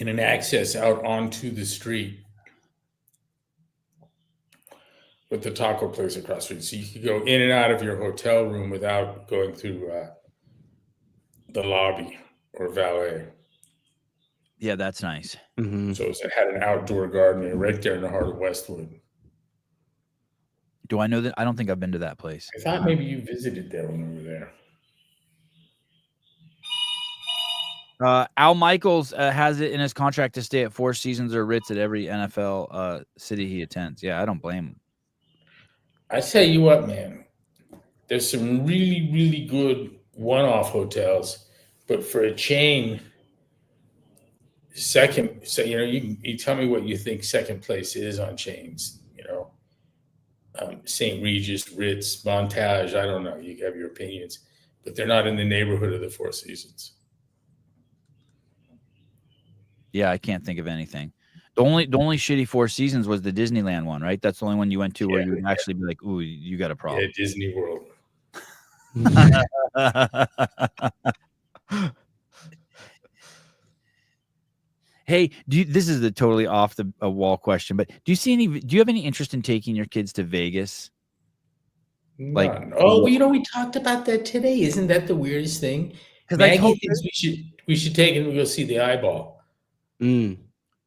and an access out onto the street with the taco place across the street. So you could go in and out of your hotel room without going through the lobby or valet. Yeah, that's nice. Mm-hmm. So it had an outdoor garden right there in the heart of Westwood. Do I know that? I don't think I've been to that place. I thought maybe you visited there when we were there. Al Michaels has it in his contract to stay at Four Seasons or Ritz at every NFL city he attends. Yeah, I don't blame him. I tell you what, man, there's some really, really good one-off hotels, but for a chain, second, so you tell me what you think second place is on chains. St. Regis, Ritz, Montage. I don't know. You have your opinions, but they're not in the neighborhood of the Four Seasons. Yeah, I can't think of anything. The only shitty Four Seasons was the Disneyland one, right? That's the only one you went to where you would actually be like, "Ooh, you got a problem." Yeah, Disney World. Hey, this is a totally off the wall question, but do you have any interest in taking your kids to Vegas? None. We talked about that today. Isn't that the weirdest thing? Maggie thinks we should take him and go see the eyeball.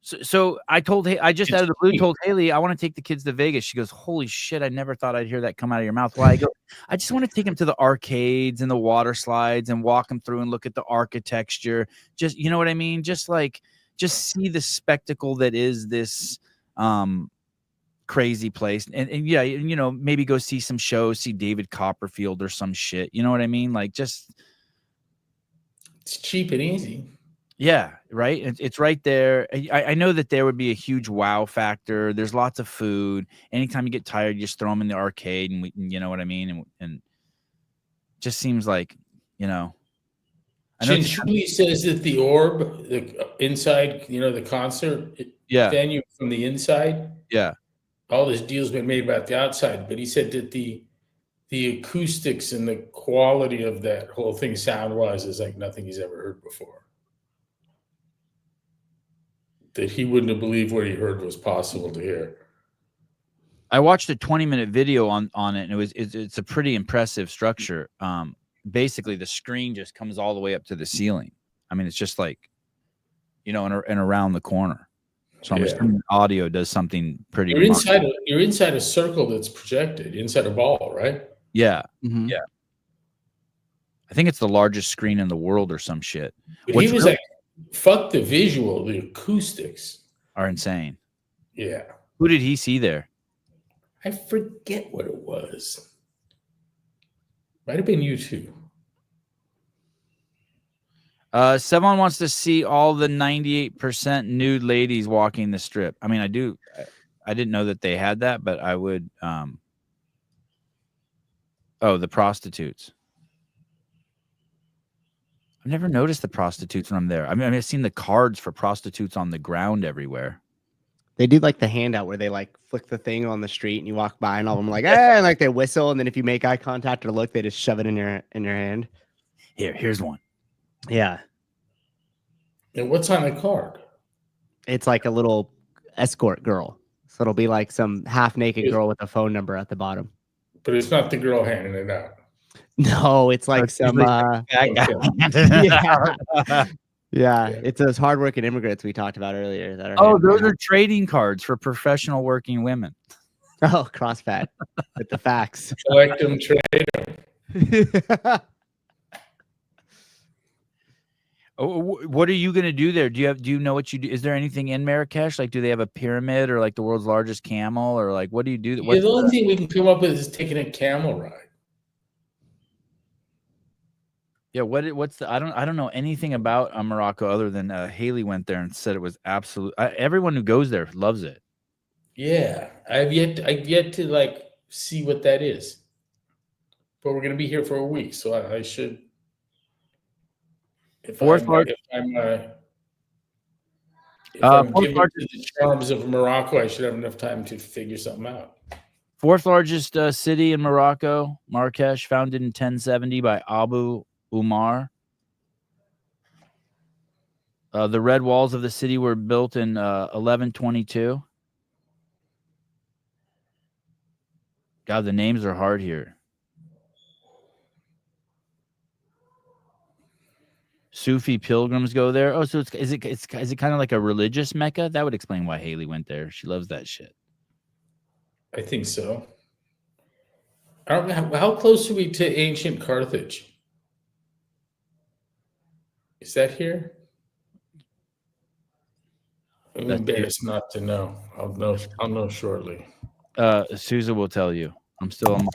So I told I just out of the blue told Haley I want to take the kids to Vegas. She goes, "Holy shit! I never thought I'd hear that come out of your mouth." Well, I go, I just want to take them to the arcades and the water slides and walk them through and look at the architecture. Just, you know what I mean? Just see the spectacle that is this crazy place, and yeah, maybe go see some shows, see David Copperfield or some shit. You know what I mean? Like, just it's cheap and easy. Yeah, right. It's right there. I know that there would be a huge wow factor. There's lots of food. Anytime you get tired, you just throw them in the arcade, and you know what I mean. And just seems like, I know. Chinchulli says that the Orb, the inside, the concert venue from the inside. Yeah. All this deal's been made about the outside, but he said that the acoustics and the quality of that whole thing sound-wise is like nothing he's ever heard before. That he wouldn't have believed what he heard was possible to hear. I watched a 20-minute video on it, and it's a pretty impressive structure. Basically, the screen just comes all the way up to the ceiling. I mean, it's just like, and around the corner. So I'm assuming audio does something pretty. You're inside a circle that's projected inside a ball, right? Yeah, Mm-hmm. yeah. I think it's the largest screen in the world or some shit. But he was like, "Fuck the visual, the acoustics are insane." Yeah. Who did he see there? I forget what it was. Might have been you too. Someone wants to see all the 98% nude ladies walking the strip. I mean, I do. I didn't know that they had that, but I would. Oh, the prostitutes. I've never noticed the prostitutes when I'm there. I mean, I've seen the cards for prostitutes on the ground everywhere. They do like the handout where they like flick the thing on the street and you walk by and all of them are like, and like they whistle, and then if you make eye contact or look, they just shove it in your hand. Here's one. Yeah. And what's on the card? It's like a little escort girl. So it'll be like some half naked girl with a phone number at the bottom. But it's not the girl handing it out. No, it's like some yeah, it's those hardworking immigrants we talked about earlier that are those are trading cards for professional working women. Oh, CrossFit with the facts. Collect them, trade them. What are you going to do there? Do you know what you do? Is there anything in Marrakesh? Like, do they have a pyramid or like the world's largest camel, or like what do you do? Yeah, the only thing we can come up with is taking a camel ride. Yeah, what's the? I don't know anything about Morocco other than Haley went there and said it was absolute. Everyone who goes there loves it. Yeah, I've yet to like see what that is. But we're gonna be here for a week, so I should. If I'm giving to the charms of Morocco, I should have enough time to figure something out. Fourth largest city in Morocco, Marrakesh, founded in 1070 by Abu Umar. The red walls of the city were built in 1122. God, the names are hard here. Sufi pilgrims go there. Oh, so is it kind of like a religious Mecca? That would explain why Haley went there. She loves that shit. I think so. How close are we to ancient Carthage? Is that here? I'm embarrassed not to know. I'll know shortly. Sousa will tell you. I'm still on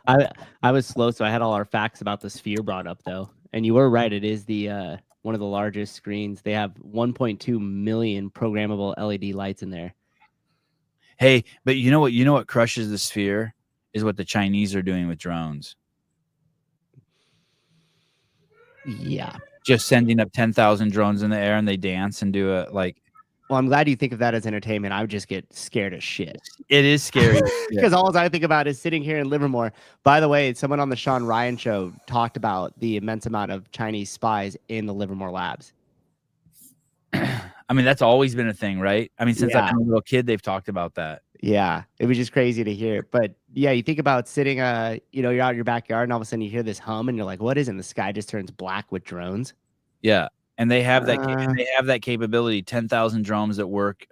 my I was slow, so I had all our facts about the sphere brought up though. And you were right, it is the one of the largest screens. They have 1.2 million programmable LED lights in there. Hey, but you know what crushes the sphere is what the Chinese are doing with drones. Yeah. Just sending up 10,000 drones in the air and they dance and do it like. Well, I'm glad you think of that as entertainment. I would just get scared as shit. It is scary. Because all I think about is sitting here in Livermore. By the way, someone on the Sean Ryan show talked about the immense amount of Chinese spies in the Livermore labs. I mean, that's always been a thing, right? I mean, since I've been a little kid, they've talked about that. Yeah, it was just crazy to hear. But yeah, you think about sitting, you're out in your backyard and all of a sudden you hear this hum and you're like, what is it? And the sky just turns black with drones. Yeah. And they have that. They have that capability. 10,000 drones that work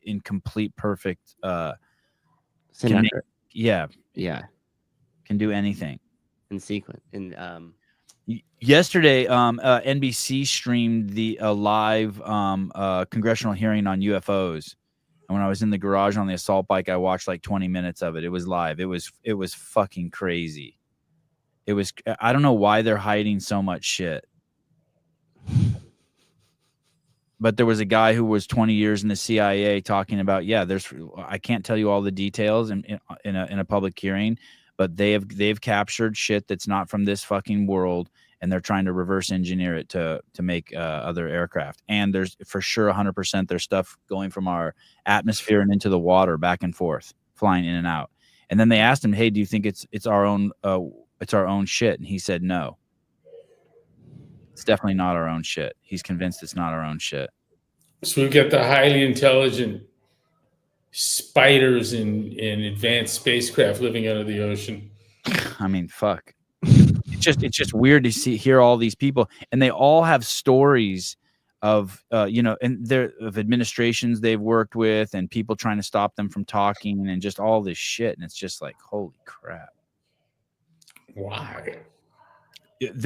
in complete perfect. Can do anything in sequence. And yesterday, NBC streamed the live congressional hearing on UFOs. And when I was in the garage on the assault bike, I watched like 20 minutes of it. It was live. It was fucking crazy. It was. I don't know why they're hiding so much shit. But there was a guy who was 20 years in the CIA talking about, I can't tell you all the details in a public hearing, but they've captured shit that's not from this fucking world, and they're trying to reverse engineer it to make other aircraft. And there's for sure 100% there's stuff going from our atmosphere and into the water back and forth, flying in and out. And then they asked him, "Hey, do you think it's our own shit?" And he said no. It's definitely not our own shit. He's convinced it's not our own shit. So we've got the highly intelligent spiders in advanced spacecraft living out of the ocean. I mean, fuck. It's just weird to hear all these people, and they all have stories of and of administrations they've worked with, and people trying to stop them from talking, and just all this shit. And it's just like, holy crap. Why?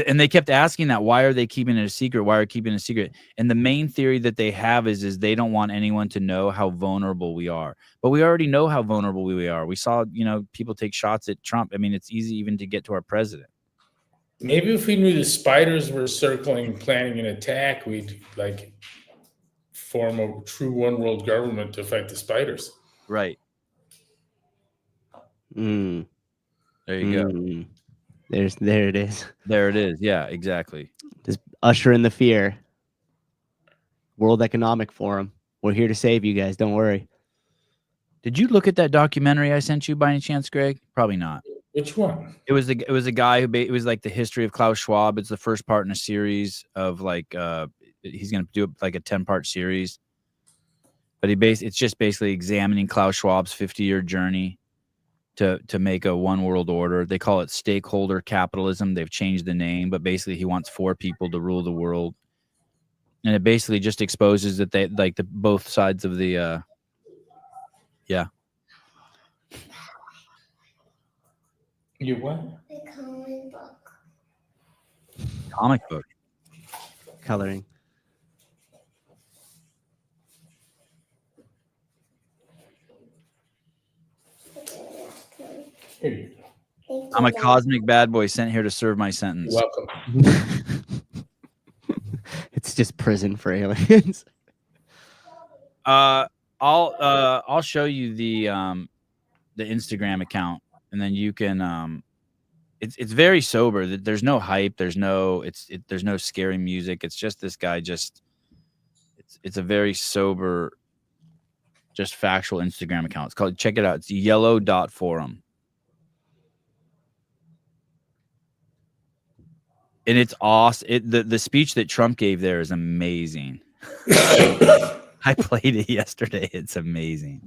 And they kept asking that, why are they keeping it a secret? Why are they keeping it a secret? And the main theory that they have is they don't want anyone to know how vulnerable we are. But we already know how vulnerable we are. We saw, people take shots at Trump. I mean, it's easy even to get to our president. Maybe if we knew the spiders were circling, planning an attack, we'd like form a true one world government to fight the spiders. Right. Mm, There you go. mm. There it is. There it is. Yeah, exactly. Just usher in the fear. World Economic Forum. We're here to save you guys. Don't worry. Did you look at that documentary I sent you by any chance, Greg? Probably not. Which one? It was a guy who it was like the history of Klaus Schwab. It's the first part in a series of like he's gonna do like a 10-part series. But it's just basically examining Klaus Schwab's 50-year journey to make a one world order. They call it stakeholder capitalism. They've changed the name, but basically he wants 4 people to rule the world. And it basically just exposes that they like both sides of the yeah. You what? The comic book. Comic book. Coloring. Here you go. I'm a cosmic bad boy sent here to serve my sentence. You're welcome. It's just prison for aliens. I'll show you the Instagram account, and then you can it's very sober. There's no hype, there's no scary music. It's just this guy it's a very sober, just factual Instagram account. It's called, check it out, it's yellow.forum. And it's awesome. The speech that Trump gave there is amazing. I played it yesterday. It's amazing.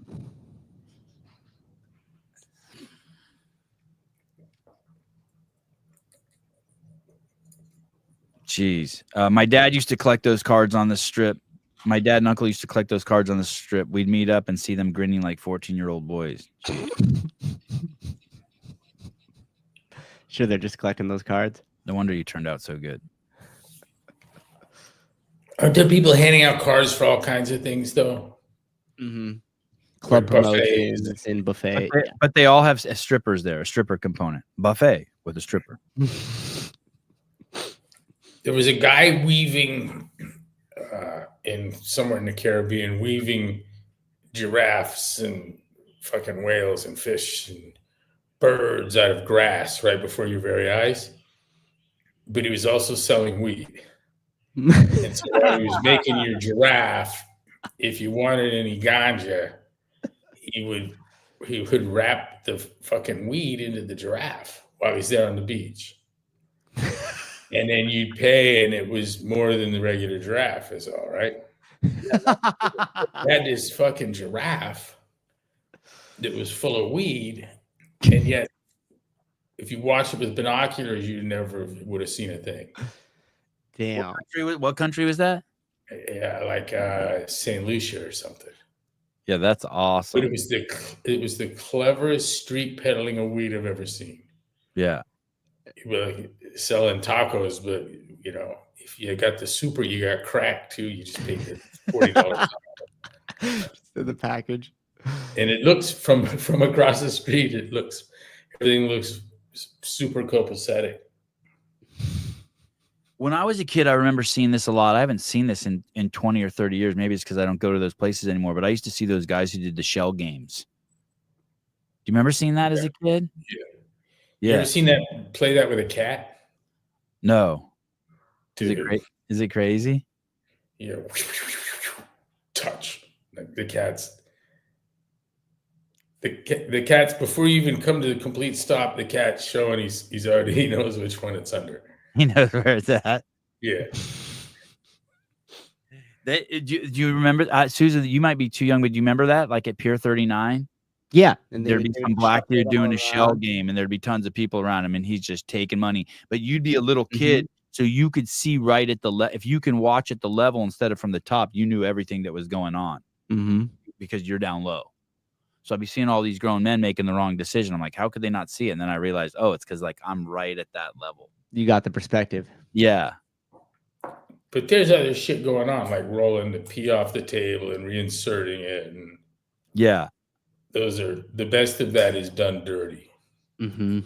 Jeez. My dad used to collect those cards on the strip. My dad and uncle used to collect those cards on the strip. We'd meet up and see them grinning like 14-year-old boys. Sure, they're just collecting those cards. No wonder you turned out so good. Aren't there people handing out cards for all kinds of things, though? Mm-hmm. Club Like promotions buffets. and buffet. But they all have strippers there, a stripper component. Buffet with a stripper. There was a guy weaving somewhere in the Caribbean, weaving giraffes and fucking whales and fish and birds out of grass right before your very eyes. But he was also selling weed. And so while he was making your giraffe, if you wanted any ganja, he would wrap the fucking weed into the giraffe while he's there on the beach. And then you'd pay, and it was more than the regular giraffe, is all right. Had this fucking giraffe that was full of weed, and yet if you watched it with binoculars, you never would have seen a thing. Damn. What country was that? Yeah, like St. Lucia or something. Yeah, that's awesome. But it was the cleverest street peddling of weed I've ever seen. Yeah. Like selling tacos, but you know, if you got the super, you got crack too. You just paid the $40. The package. And it looks from across the street, everything looks super copacetic. When I was a kid, I remember seeing this a lot. I haven't seen this in 20 or 30 years. Maybe it's because I don't go to those places anymore. But I used to see those guys who did the shell games. Do you remember seeing that as a kid? Yeah. Yeah. You ever seen that? Play that with a cat? No. Dude. Is it crazy? Yeah. Touch. Like the cats. The cat's, before you even come to the complete stop, the cat's showing he knows which one it's under. He knows where it's at. Yeah. Do you remember, Susan, you might be too young, but do you remember that? Like at Pier 39? Yeah. And There'd be some black dude doing a shell game, and there'd be tons of people around him, and he's just taking money. But you'd be a little kid, so you could see right at the if you can watch at the level instead of from the top, you knew everything that was going on because you're down low. So I'd be seeing all these grown men making the wrong decision. I'm like, how could they not see it? And then I realized, oh, it's because like I'm right at that level. You got the perspective. Yeah. But there's other shit going on, like rolling the pee off the table and reinserting it. And yeah. Those are the best of that is done dirty. The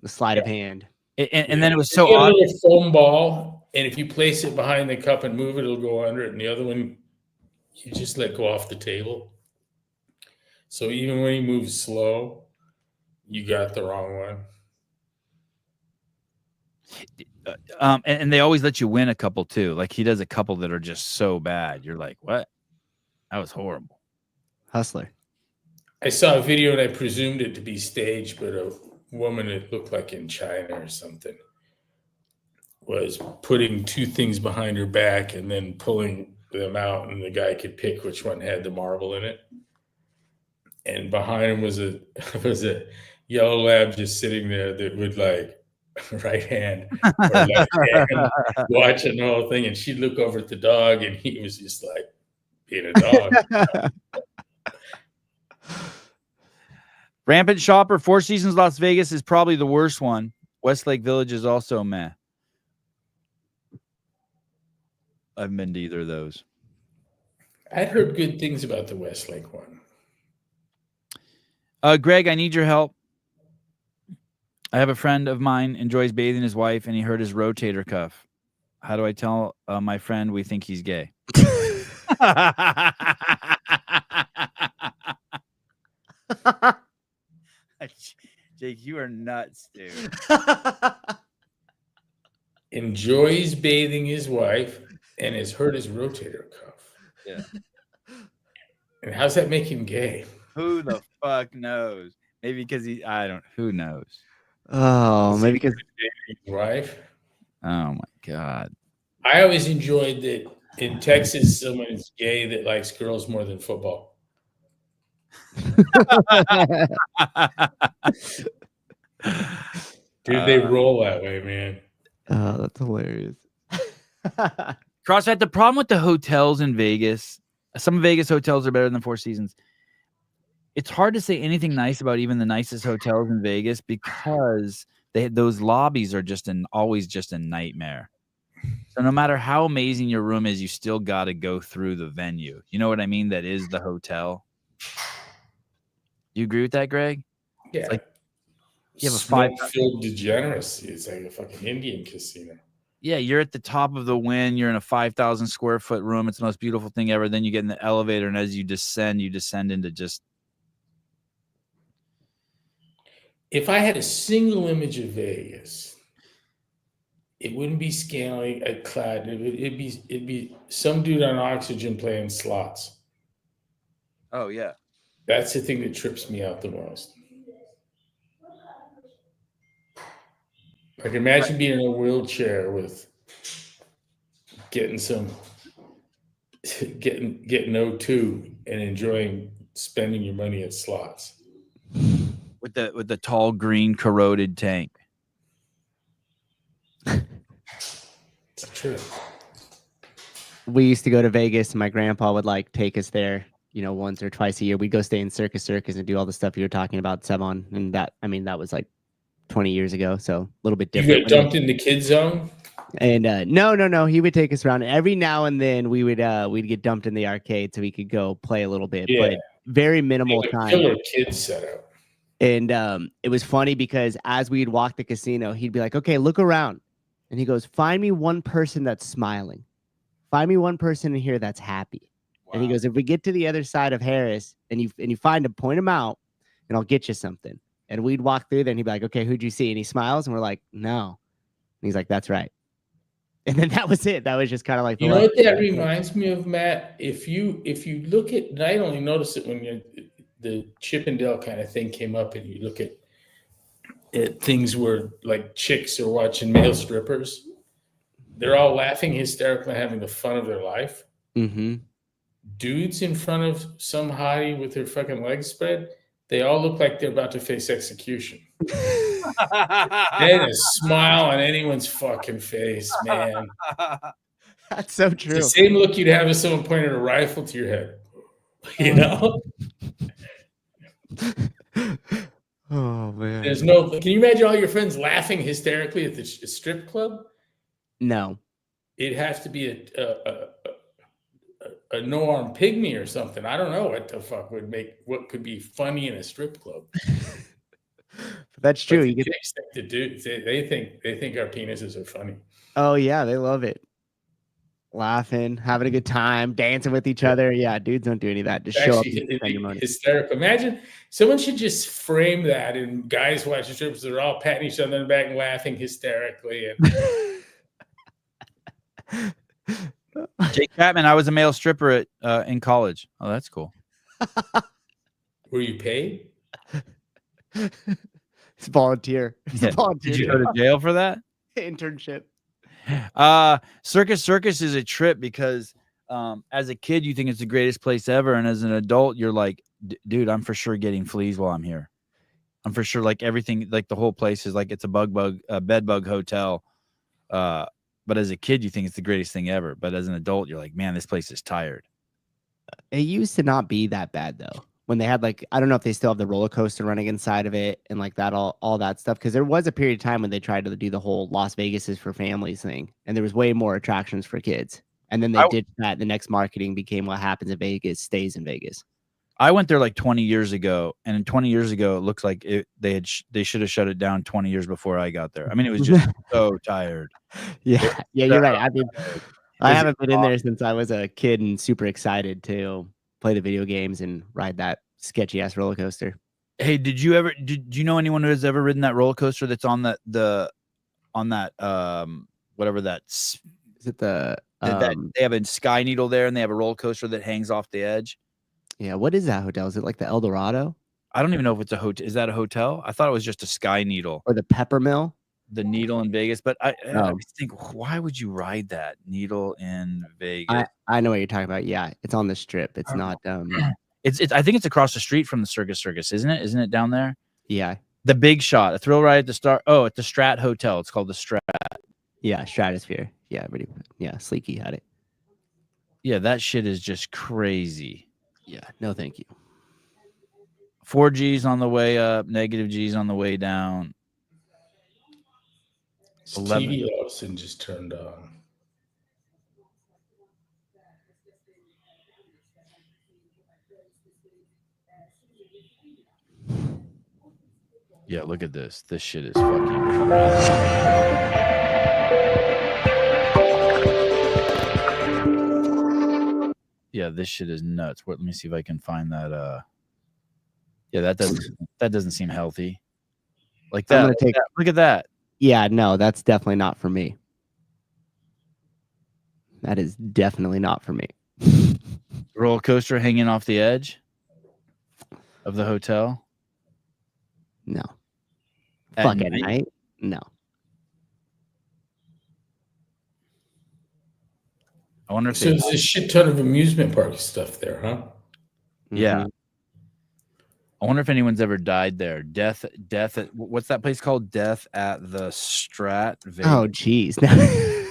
sleight of hand. And then it was so You get a odd. little foam ball, and if you place it behind the cup and move it, it'll go under it. And the other one, you just let go off the table. So even when he moves slow, you got the wrong one. And they always let you win a couple too. Like he does a couple that are just so bad. You're like, what? That was horrible. Hustler. I saw a video and I presumed it to be staged, but a woman, it looked like in China or something, was putting two things behind her back and then pulling them out, and the guy could pick which one had the marble in it. And behind him was a yellow lab just sitting there that would like right hand or left hand watching the whole thing, and she'd look over at the dog, and he was just like being a dog. Rampant Shopper, Four Seasons Las Vegas is probably the worst one. Westlake Village is also meh. I haven't been to either of those. I'd heard good things about the Westlake one. Greg, I need your help. I have a friend of mine enjoys bathing his wife, and he hurt his rotator cuff. How do I tell my friend we think he's gay? Jake, you are nuts, dude. Enjoys bathing his wife and has hurt his rotator cuff. Yeah. And how's that make him gay? Who the fuck knows? Maybe because who knows? Oh, maybe because His wife. Oh my God. I always enjoyed that in Texas, someone is gay that likes girls more than football. Dude, they roll that way, man. oh, that's hilarious. Crossfit, the problem with the hotels in Vegas, some Vegas hotels are better than Four Seasons. It's hard to say anything nice about even the nicest hotels in Vegas because those lobbies are always just a nightmare. So no matter how amazing your room is, you still got to go through the venue. You know what I mean? That is the hotel. You agree with that, Greg? Yeah. It's like you have a smoke-filled degeneracy. It's like a fucking Indian casino. Yeah, you're at the top of the Wynn. You're in a 5,000 square foot room. It's the most beautiful thing ever. Then you get in the elevator, and as you descend into just. If I had a single image of Vegas, it wouldn't be scantily clad. It'd be some dude on oxygen playing slots. Oh yeah, that's the thing that trips me out the most. Like imagine being in a wheelchair with getting O2 and enjoying spending your money at slots. With the tall green corroded tank. It's true. We used to go to Vegas, and my grandpa would like take us there, once or twice a year. We'd go stay in Circus and do all the stuff you were talking about, Sevon. And that was like 20 years ago, so a little bit different. You get dumped in the kid zone? And no, he would take us around. Every now and then we'd get dumped in the arcade so we could go play a little bit, but very minimal time. Killer kid setup. And it was funny because as we'd walk the casino, he'd be like, "Okay, look around," and he goes, "Find me one person that's smiling. Find me one person in here that's happy." Wow. And he goes, "If we get to the other side of Harris and you find him, point him out, and I'll get you something." And we'd walk through there and he'd be like, "Okay, who'd you see?" And he smiles and we're like, "No." And he's like, "That's right." And then that was it. That was just kind of like, you know what that reminds me of, Matt? If you look at, and I only noticed it when the Chippendale kind of thing came up, and you look at things where like chicks are watching male strippers, they're all laughing hysterically, having the fun of their life. Mm-hmm. Dudes in front of some hottie with their fucking legs spread, they all look like they're about to face execution. There's a smile on anyone's fucking face, man. That's so true. It's the same look you'd have if someone pointed a rifle to your head. You know? Oh man. There's no. Can you imagine all your friends laughing hysterically at the strip club? No. It'd have to be a no-arm pygmy or something. I don't know what the fuck what could be funny in a strip club. That's true. You But get, the dudes, they think our penises are funny. oh yeah, they love it. Laughing, having a good time, dancing with each other. Yeah, dudes don't do any of that. Just show up Actually, and spend your money. hysterical. Imagine someone should just frame that, and guys watching strips, they're all patting each other on the back and laughing hysterically. And Jake Chapman, I was a male stripper in college. Oh, that's cool. were you paid? It's volunteer. It's Yeah. a volunteer Did you go to jail for that? internship. Circus is a trip because as a kid you think it's the greatest place ever, and as an adult you're like, dude, I'm for sure getting fleas while I'm here. I'm for sure, like, everything, like the whole place is like it's a bed bug hotel. But as a kid you think it's the greatest thing ever, but as an adult you're like, man, this place is tired. It used to not be that bad though. When they had, like, I don't know if they still have the roller coaster running inside of it and like that, all that stuff. Because there was a period of time when they tried to do the whole Las Vegas is for families thing, and there was way more attractions for kids. And then they did that. The next marketing became what happens in Vegas stays in Vegas. I went there like 20 years ago, and in 20 years ago it looks like they should have shut it down 20 years before I got there. I mean, it was just so tired. Yeah, you're right. I mean, I haven't been in there since I was a kid and super excited to play the video games and ride that sketchy ass roller coaster. Hey, did you know anyone who has ever ridden that roller coaster that's on that whatever that's, Is it the that they have a Sky Needle there, and they have a roller coaster that hangs off the edge? yeah, what is that hotel? Is it like the El Dorado I don't even know if it's a hotel. Is that a hotel? I thought it was just a Sky Needle, or the Peppermill? the Needle in Vegas. But I Oh. just think, why would you ride that Needle in Vegas? I know what you're talking about. Yeah, it's on the strip. It's not It's I think it's across the street from the Circus, isn't it? Isn't it down there? yeah. The Big Shot, a thrill ride at the Star. Oh, at the Strat Hotel. It's called the Strat. Yeah, Stratosphere. Yeah, Sleeky had it. Yeah, that shit is just crazy. Yeah, no thank you. 4 G's on the way up, negative G's on the way down. TV all of a sudden just turned on. Yeah, look at this. This shit is fucking. Yeah, this shit is nuts. Let me see if I can find that. Yeah, that doesn't seem healthy. Like that. Look at that. Yeah, no, that's definitely not for me. That is definitely not for me. Roller coaster hanging off the edge of the hotel. No. At Fuck at night? night? No. I wonder if So there's a shit ton of amusement park stuff there, huh? Yeah. Mhm. I wonder if anyone's ever died there. Death at, what's that place called? Death at the Strat Vegas. Oh, geez. There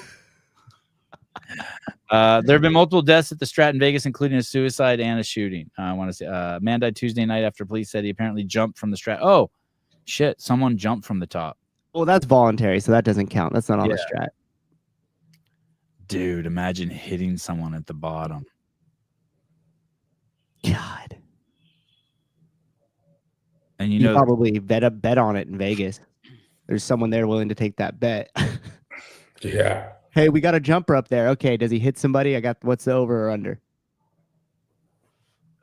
have been multiple deaths at the Strat in Vegas, including a suicide and a shooting. I want to say a man died Tuesday night after police said he apparently jumped from the Strat. Oh, shit. Someone jumped from the top. Well, that's voluntary, so that doesn't count. That's not on the Strat. Dude, imagine hitting someone at the bottom. God. And you know, probably bet on it in Vegas. There's someone there willing to take that bet. Yeah. Hey, we got a jumper up there. Okay, does he hit somebody? I got what's the over or under?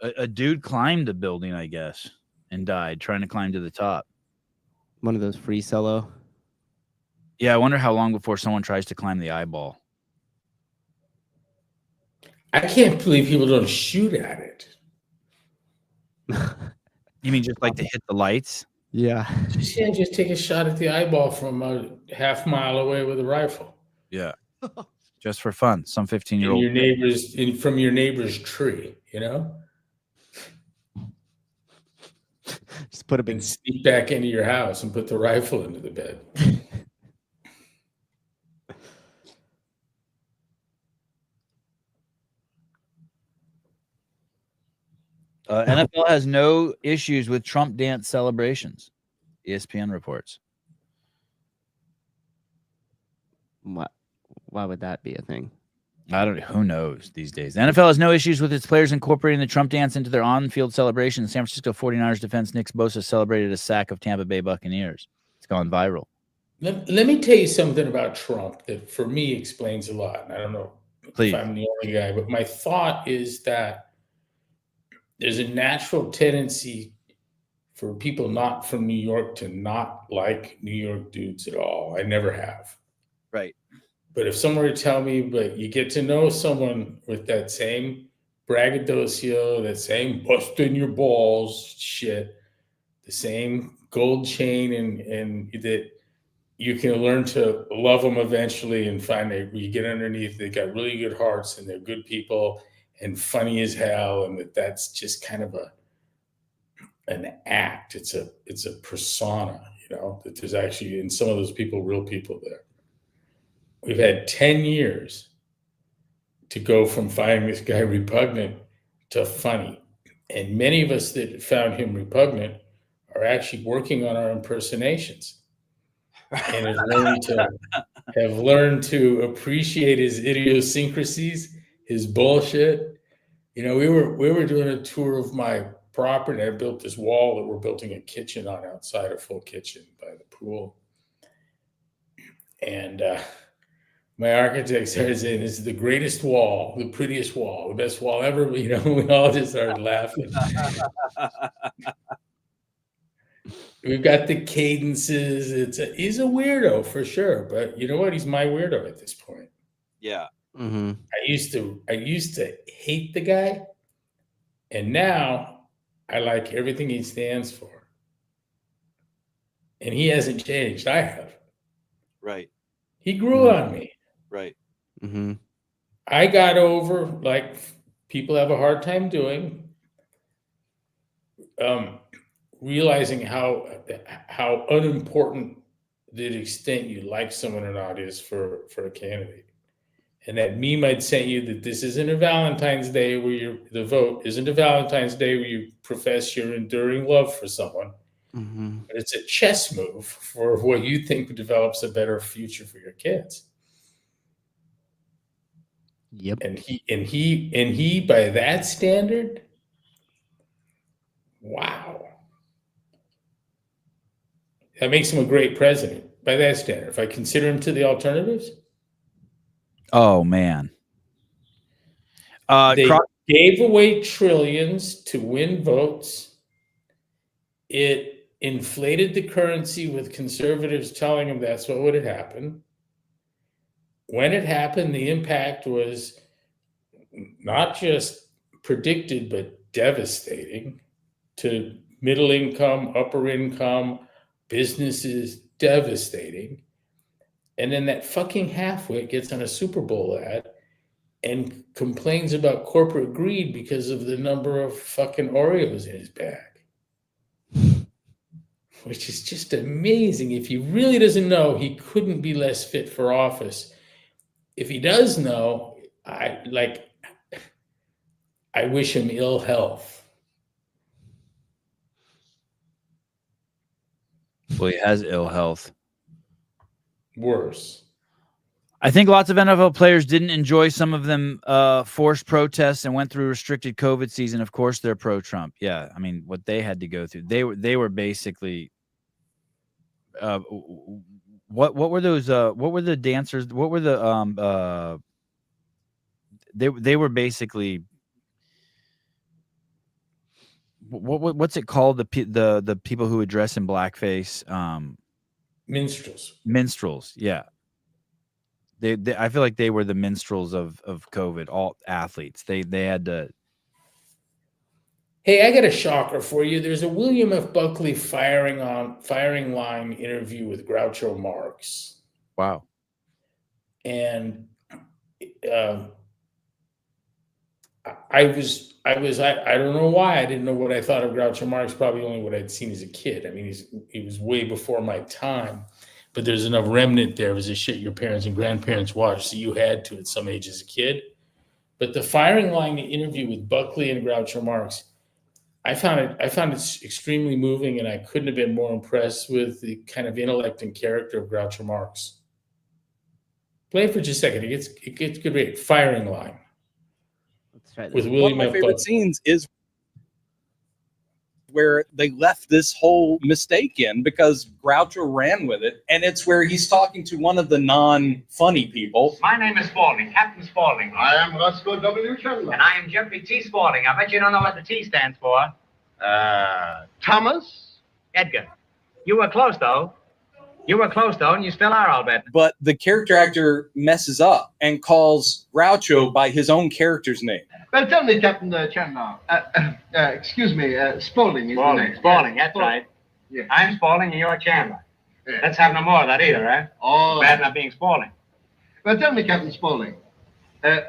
a dude climbed a building, I guess, and died trying to climb to the top. One of those free solo. Yeah, I wonder how long before someone tries to climb the eyeball. I can't believe people don't shoot at it. You mean just like to hit the lights? Yeah. Just take a shot at the eyeball from a half mile away with a rifle. Yeah. Just for fun. Some 15-year-old. From your neighbor's tree, you know? Just put a big and sneak back into your house and put the rifle into the bed. NFL has no issues with Trump dance celebrations. ESPN reports. What? Why would that be a thing? Who knows these days. The NFL has no issues with its players incorporating the Trump dance into their on-field celebration. The San Francisco 49ers defense Nick Bosa celebrated a sack of Tampa Bay Buccaneers. It's gone viral. Let me tell you something about Trump that for me explains a lot. And I don't know Please. if I'm the only guy, but my thought is that there's a natural tendency for people not from New York to not like New York dudes at all. I never have. Right. But if someone were to tell me, but you get to know someone with that same braggadocio, that same busting your balls shit, the same gold chain, and that you can learn to love them eventually and find that you get underneath, they got really good hearts and they're good people and funny as hell, and that's just kind of an act. It's a persona, that there's actually in some of those people real people there. We've had 10 years to go from finding this guy repugnant to funny. And many of us that found him repugnant are actually working on our impersonations and have learned to appreciate his idiosyncrasies, his bullshit. We were doing a tour of my property. I built this wall that we're building a kitchen on outside, a full kitchen by the pool. And my architect started saying, "This is the greatest wall, the prettiest wall, the best wall ever." We all just started laughing. We've got the cadences. He's a weirdo for sure, but you know what? He's my weirdo at this point. Yeah. Mm-hmm. I used to hate the guy, and now I like everything he stands for. And he hasn't changed. I have. Right. He grew on me. Right. Mm-hmm. I got over, like people have a hard time doing, realizing how unimportant the extent you like someone or not is for a candidate. And that meme I'd sent you, that this isn't a Valentine's Day where the vote isn't a Valentine's Day where you profess your enduring love for someone. Mm-hmm. But it's a chess move for what you think develops a better future for your kids. Yep. And he by that standard, wow. That makes him a great president by that standard. If I consider him to the alternatives. Oh man. They gave away trillions to win votes. It inflated the currency with conservatives telling them that's what would happen. When it happened, the impact was not just predicted, but devastating to middle income, upper income, businesses, devastating. And then that fucking halfwit gets on a Super Bowl ad and complains about corporate greed because of the number of fucking Oreos in his bag. Which is just amazing. If he really doesn't know, he couldn't be less fit for office. If he does know, I wish him ill health. Well, he has ill health. Worse. I think lots of NFL players didn't enjoy some of them forced protests and went through restricted COVID season. Of course, they're pro-Trump. Yeah, I mean, what they had to go through, they were basically. What were those? What were the dancers? What were the They were basically. What's it called? The people who would dress in blackface. Minstrels. Minstrels, yeah. They I feel like they were the minstrels of COVID. All athletes. They had to. Hey, I got a shocker for you. There's a William F. Buckley firing line interview with Groucho Marx. Wow. And I don't know why I didn't know what I thought of Groucho Marx. Probably only what I'd seen as a kid. I mean, he was way before my time, but there's enough remnant there. It was the shit your parents and grandparents watched, so you had to at some age as a kid. But the firing line interview with Buckley and Groucho Marx, I found it extremely moving, and I couldn't have been more impressed with the kind of intellect and character of Groucho Marx. Play it for just a second. It gets good rate. Firing line Let's try this. with One William of my F. favorite Buckley. scenes is where they left this whole mistake in because Groucho ran with it, and it's where he's talking to one of the non-funny people. My name is Spaulding, Captain Spaulding. I am Roscoe W. Chandler. And I am Jeffrey T. Spaulding. I bet you don't know what the T stands for. Thomas? Edgar. You were close, though. You were close, though, and you still are, I'll bet. But the character actor messes up and calls Groucho by his own character's name. Well, tell me, Captain Chandler. Excuse me, Spaulding is the Spaulding, name. Spaulding, that's right. Yeah. I'm Spaulding and you're Chandler. Yeah. Let's have no more of that either, eh? Oh. Bad not being Spaulding. Well, tell me, Captain Spaulding.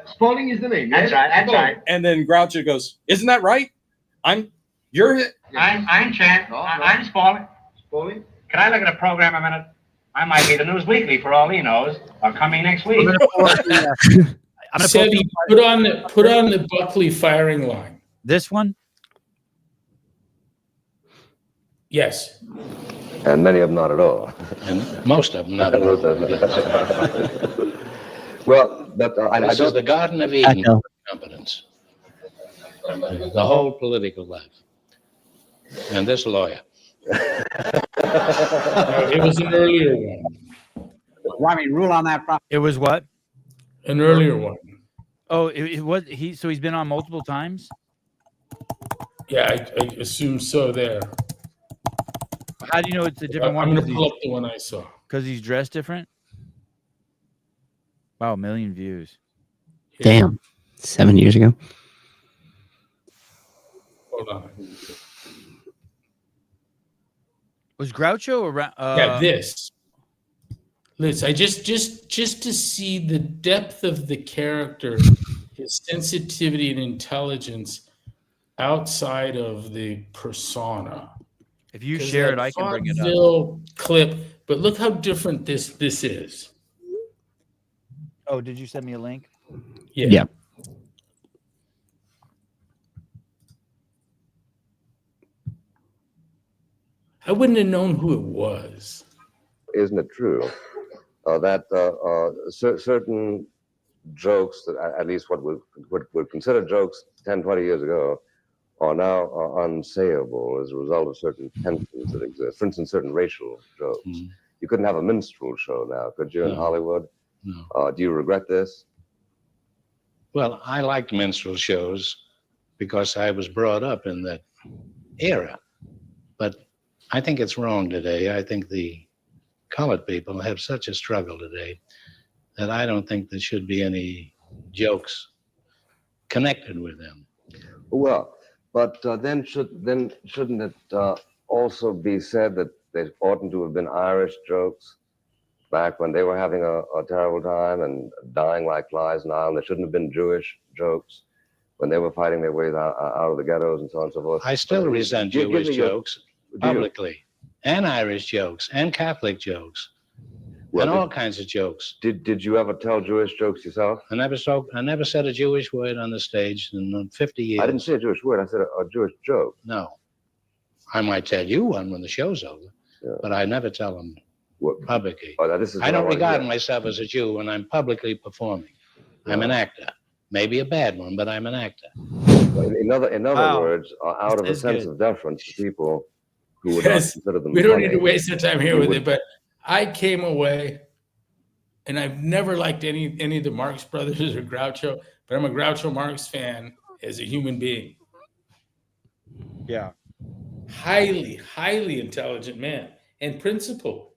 Spaulding is the name. That's yes? right, that's Spaulding. right. And then Groucho goes, "Isn't that right? You're I'm Chan. No, no. I'm Spaulding. Spaulding? Can I look at the program a minute? I might be the News Weekly for all he knows. Or coming next week. I'm gonna Sevi, put on the Buckley firing line. this one. Yes. And many of them not at all. And most of them not at all. Well, but I This is don't. the Garden of Eden Echo. of competence. The whole political life. And this lawyer. No, it was an earlier one. Well, I mean, rule on that. It was what? An earlier one. Oh, it was he. So he's been on multiple times. Yeah, I assume so there. How do you know it's a different I'm one? going to pull up the one I saw. Because he's dressed different. Wow, 1 million views. Damn. 7 years ago. Hold on. Was Groucho around? Yeah, this. Listen, I just to see the depth of the character, his sensitivity and intelligence outside of the persona. If you share it, I can bring it up. Vaudeville clip, but look how different this is. Oh, did you send me a link? Yeah. I wouldn't have known who it was. Isn't it true that certain jokes that at least what we consider jokes 10, 20 years ago are now unsayable as a result of certain tensions that exist. For instance, certain racial jokes. Mhm. You couldn't have a minstrel show now, could you, in No. Hollywood? No. Do you regret this? Well, I liked minstrel shows because I was brought up in that era. But I think it's wrong today. I think the colored people have such a struggle today that I don't think there should be any jokes connected with them. Well, but then shouldn't it also be said that there oughtn't to have been Irish jokes back when they were having a terrible time and dying like flies now, and there shouldn't have been Jewish jokes when they were fighting their way out of the ghettos and so on and so forth? I still resent Give me Jewish your- jokes publicly, and Irish jokes, and Catholic jokes, Well, and all kinds of jokes. Did you ever tell Jewish jokes yourself? I never said a Jewish word on the stage in 50 years. I didn't say a Jewish word. I said a Jewish joke. No. I might tell you one when the show's over, but I never tell them publicly. Oh, now this is I what don't wanna regard hear. myself as a Jew when I'm publicly performing. I'm an actor. Maybe a bad one, but I'm an actor. In other Wow. words, out of a This is sense good. of deference to people who would Yes, not consider them we don't funny, need to waste our time here you with would- it, but I came away and I've never liked any of the Marx brothers or Groucho, but I'm a Groucho Marx fan as a human being. Yeah. Highly intelligent man and principled.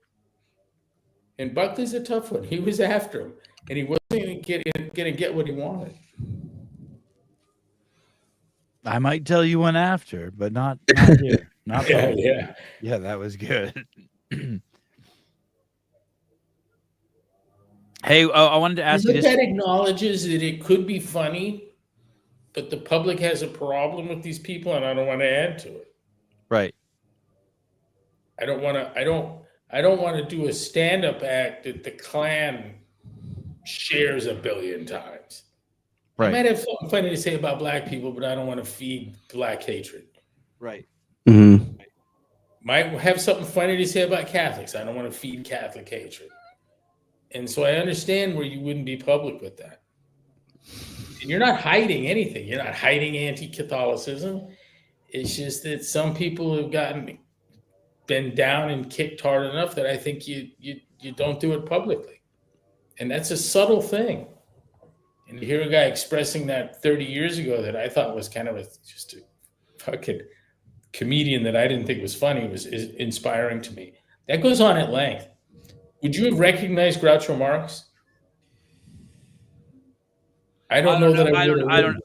And Buckley's a tough one. He was after him, and he wasn't gonna get what he wanted. I might tell you one after, but not here. Not Yeah, public. yeah. Yeah, that was good. Hey, I wanted to ask you Look, this. that acknowledges that it could be funny, but the public has a problem with these people, and I don't want to add to it. Right. I don't want to do a stand-up act that the Klan shares 1 billion times. I Right. might have something funny to say about black people, but I don't want to feed black hatred. Right. Mm-hmm. Might have something funny to say about Catholics. I don't want to feed Catholic hatred. And so I understand where you wouldn't be public with that. And you're not hiding anything. You're not hiding anti-Catholicism. It's just that some people have been down and kicked hard enough that I think you don't do it publicly. And that's a subtle thing. And to hear a guy expressing that 30 years ago that I thought was kind of just a fucking comedian that I didn't think was funny is inspiring to me. That goes on at length. Would you have recognized Groucho Marx? I don't know.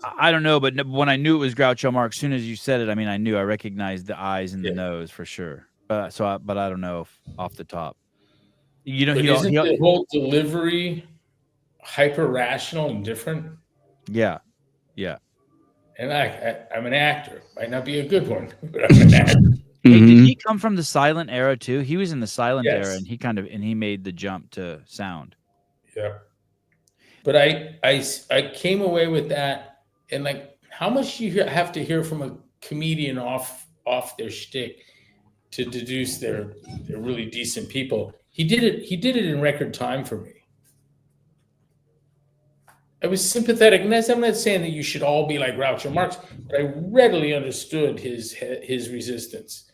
I don't know, but when I knew it was Groucho Marx, as soon as you said it, I mean, I recognized the eyes and the nose for sure. But I don't know off the top. You know, isn't the whole delivery hyper rational and different? Yeah. And I'm an actor. Might not be a good one, but I'm an actor. Hey, did he come from the silent era too? He was in the silent Yes. era, and he made the jump to sound. Yeah. But I came away with that, and like, how much do you have to hear from a comedian off their shtick to deduce they're really decent people? He did it in record time for me. I was sympathetic, and I'm not saying that you should all be like Groucho Marx, but I readily understood his resistance.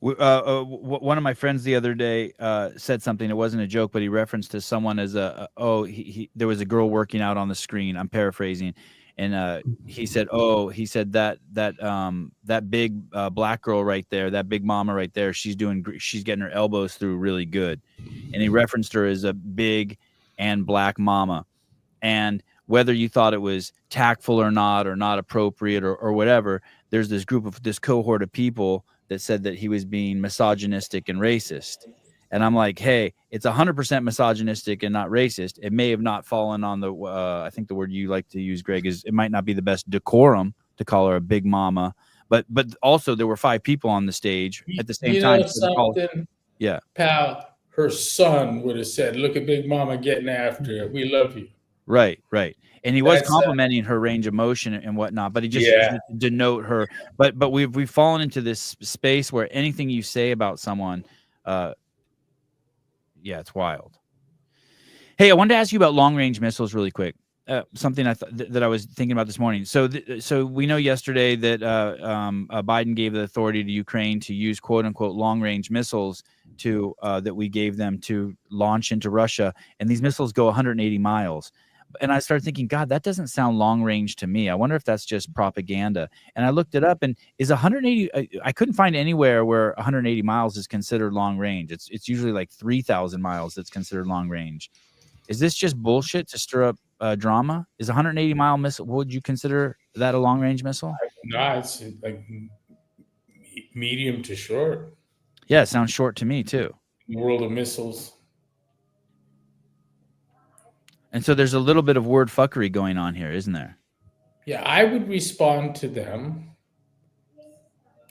One of my friends the other day said something. It wasn't a joke, but he referenced to someone as there was a girl working out on the screen. I'm paraphrasing, and he said that big black girl right there, that big mama right there, she's getting her elbows through really good, and he referenced her as a big and black mama, and whether you thought it was tactful or not appropriate or whatever, there's this cohort of people that said that he was being misogynistic and racist. And I'm like, hey, it's 100% misogynistic and not racist. It may have not fallen on the, I think the word you like to use, Greg, is it might not be the best decorum to call her a big mama. But also there were 5 people on the stage at the same time. Yeah. Pal, her son would have said, look at Big Mama getting after it. We love you. Right. And he was complimenting her range of motion and whatnot, but he just denote her. But we've fallen into this space where anything you say about someone, it's wild. Hey, I wanted to ask you about long range missiles really quick. Something that I was thinking about this morning. So we know yesterday that Biden gave the authority to Ukraine to use quote unquote long range missiles that we gave them to launch into Russia, and these missiles go 180 miles. And I started thinking, God, that doesn't sound long range to me. I wonder if that's just propaganda. And I looked it up, and is 180? I couldn't find anywhere where 180 miles is considered long range. It's usually like 3,000 miles that's considered long range. Is this just bullshit to stir up drama? Is 180 mile missile? Would you consider that a long range missile? No, it's like medium to short. Yeah, it sounds short to me too. World of missiles. And so there's a little bit of word fuckery going on here, isn't there? Yeah, I would respond to them.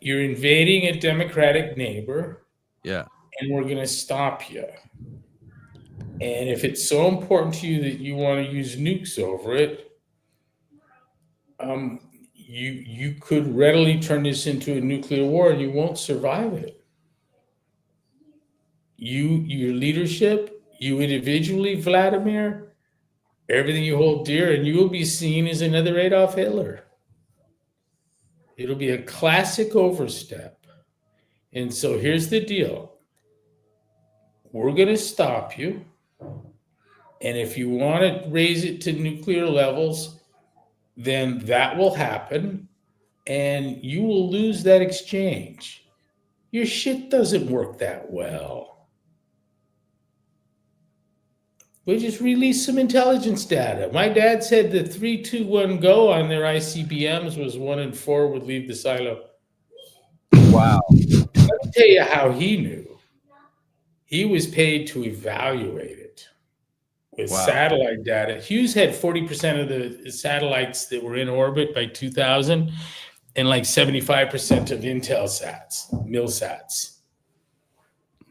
You're invading a democratic neighbor. Yeah. And we're going to stop you. And if it's so important to you that you want to use nukes over it, you could readily turn this into a nuclear war and you won't survive it. Your leadership, you individually, Vladimir, everything you hold dear, and you will be seen as another Adolf Hitler. It'll be a classic overstep. And so here's the deal. We're going to stop you. And if you want to raise it to nuclear levels, then that will happen. And you will lose that exchange. Your shit doesn't work that well. We just released some intelligence data. My dad said the 3, 2, 1 go on their ICBMs was 1 in 4 would leave the silo. Wow. Let me tell you how he knew. He was paid to evaluate it with satellite data. Hughes had 40% of the satellites that were in orbit by 2000 and like 75% of Intelsats, Milsats.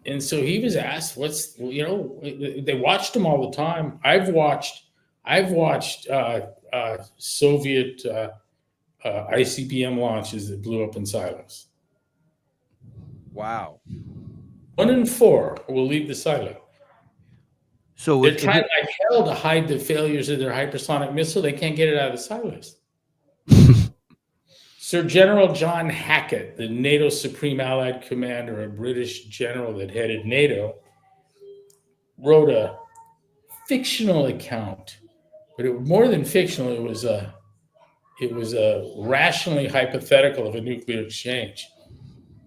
And so he was asked, they watched him all the time. I've watched Soviet ICBM launches that blew up in silos. Wow. 1 in 4 will leave the silo. So they're trying like hell to hide the failures of their hypersonic missile. They can't get it out of the silos. Sir General John Hackett, the NATO Supreme Allied Commander, a British general that headed NATO, wrote a fictional account, but it was more than fictional. It was a rationally hypothetical of a nuclear exchange.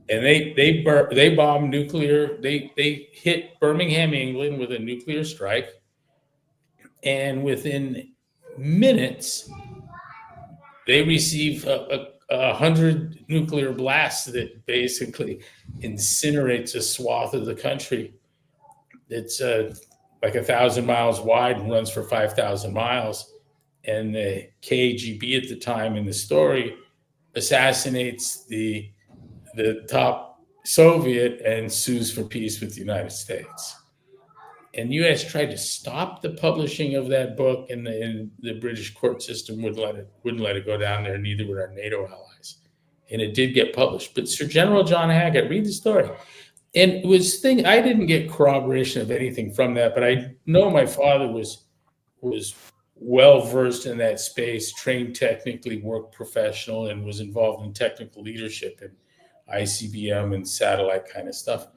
And they bombed nuclear. They hit Birmingham, England, with a nuclear strike, and within minutes, they received 100 nuclear blasts that basically incinerates a swath of the country. It's like 1,000 miles wide and runs for 5,000 miles. And the KGB at the time in the story assassinates the top Soviet and sues for peace with the United States. And the U.S. tried to stop the publishing of that book, and the British court system wouldn't let it go down there. Neither would our NATO allies, and it did get published. But Sir General John Hackett, read the story, and it was I didn't get corroboration of anything from that, but I know my father was well versed in that space, trained technically, worked professional, and was involved in technical leadership and ICBM and satellite kind of stuff.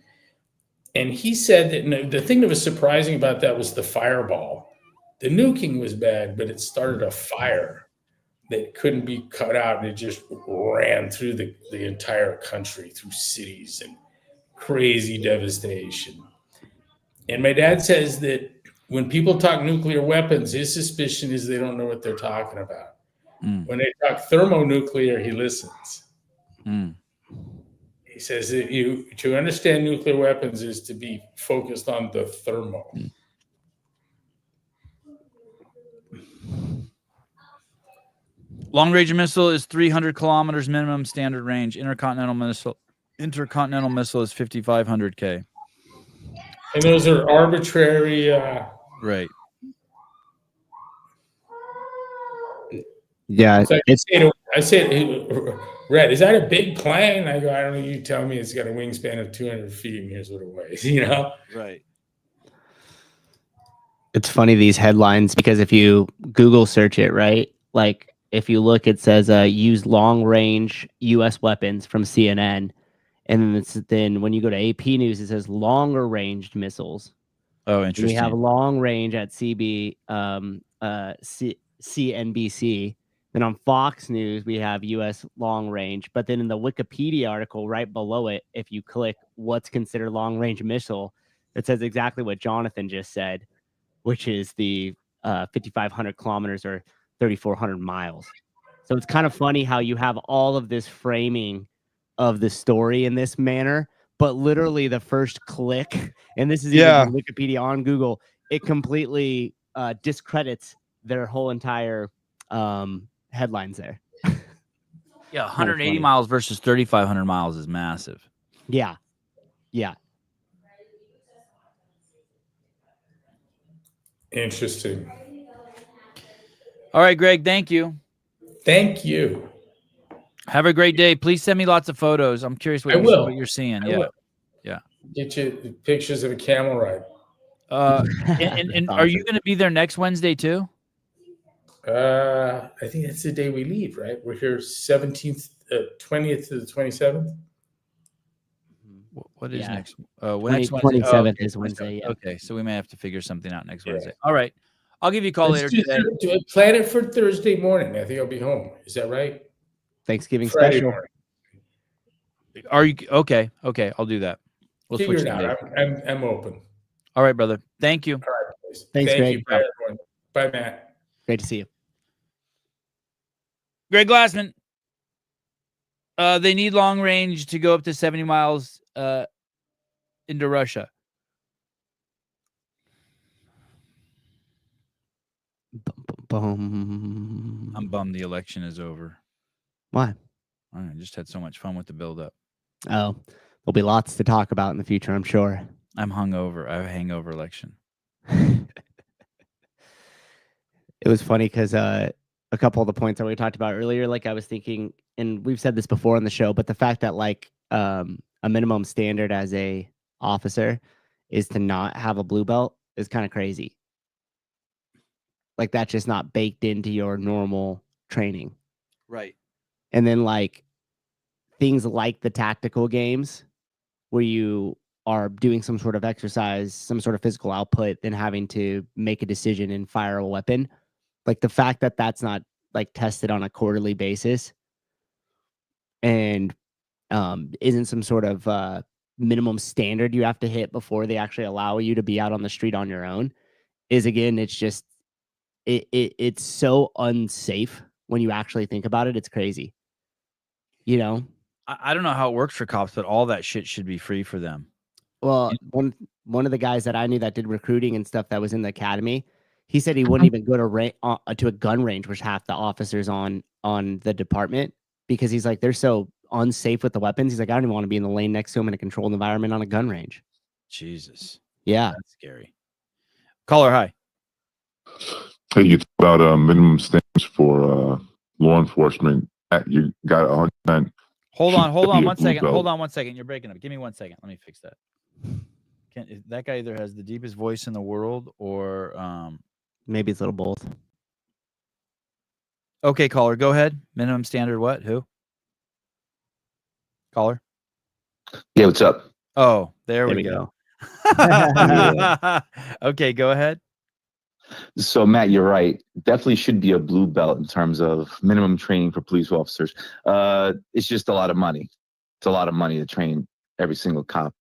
And he said that the thing that was surprising about that was the fireball. The nuking was bad, but it started a fire that couldn't be cut out, and it just ran through the entire country, through cities, and crazy devastation. And my dad says that when people talk nuclear weapons, his suspicion is they don't know what they're talking about. When they talk thermonuclear, he listens. He says that to understand nuclear weapons is to be focused on the thermo. Long-range missile is 300 kilometers minimum standard range. Intercontinental missile is 5,500 K. And those are arbitrary. Right. Yeah, I say, Red, is that a big plane? I go, I don't know. You tell me it's got a wingspan of 200 feet, and here's what it weighs. You know, right? It's funny, these headlines, because if you Google search it, right, like if you look, it says use long range U.S. weapons from CNN, and then when you go to AP News, it says longer ranged missiles. Oh, interesting. We have long range at CNBC. Then on Fox News, we have U.S. long range. But then in the Wikipedia article right below it, if you click what's considered long range missile, it says exactly what Jonathan just said, which is the 5,500 kilometers or 3,400 miles. So it's kind of funny how you have all of this framing of the story in this manner, but literally the first click, and this is even Wikipedia on Google, it completely discredits their whole entire headlines there. Yeah, 180 miles versus 3,500 miles is massive. Yeah. Interesting. All right, Greg, thank you. Thank you. Have a great day. Please send me lots of photos. I'm curious what you're seeing. Yeah. Get you pictures of a camel ride. And are you going to be there next Wednesday too? I think that's the day we leave, right? We're here 17th, 20th to the 27th. What is next? Next 27th is Wednesday. Yeah. Okay, so we may have to figure something out next Wednesday. All right. I'll give you a call later today. Plan it for Thursday morning. I think I'll be home. Is that right? Thanksgiving Friday special. morning. Are you okay? Okay, I'll do that. We'll Figure switch it out. I'm open. All right, brother. Thank you. All right, please. Thanks, Thank Greg. you. Bye, everyone. Bye, Matt. Great to see you. Greg Glassman. They need long range to go up to 70 miles into Russia. I'm bummed the election is over. Why? I just had so much fun with the build-up. Oh, there'll be lots to talk about in the future, I'm sure. I'm hungover. I have a hangover election. It was funny because a couple of the points that we talked about earlier, like I was thinking, and we've said this before on the show, but the fact that like a minimum standard as a officer is to not have a blue belt is kind of crazy. Like that's just not baked into your normal training. Right. And then like things like the tactical games where you are doing some sort of exercise, some sort of physical output, then having to make a decision and fire a weapon. Like the fact that that's not like tested on a quarterly basis and isn't some sort of minimum standard you have to hit before they actually allow you to be out on the street on your own is, again, it's just it's so unsafe when you actually think about it. It's crazy. You know? I don't know how it works for cops, but all that shit should be free for them. Well, one of the guys that I knew that did recruiting and stuff that was in the academy, he said he wouldn't even go to a gun range, which half the officers on the department, because he's like, they're so unsafe with the weapons. He's like, I don't even want to be in the lane next to him in a controlled environment on a gun range. Jesus. Yeah. That's scary. Caller, hi. Hey, you talk about minimum standards for law enforcement. You got 100%. Hold on be a one blue second. belt. Hold on 1 second. You're breaking up. Give me 1 second. Let me fix that. That guy either has the deepest voice in the world or maybe it's a little both. Okay, caller, go ahead. Minimum standard what? Who? Caller? Yeah, what's up? Oh, there we go. Okay, go ahead. So, Matt, you're right. Definitely should be a blue belt in terms of minimum training for police officers. It's just a lot of money. It's a lot of money to train every single cop.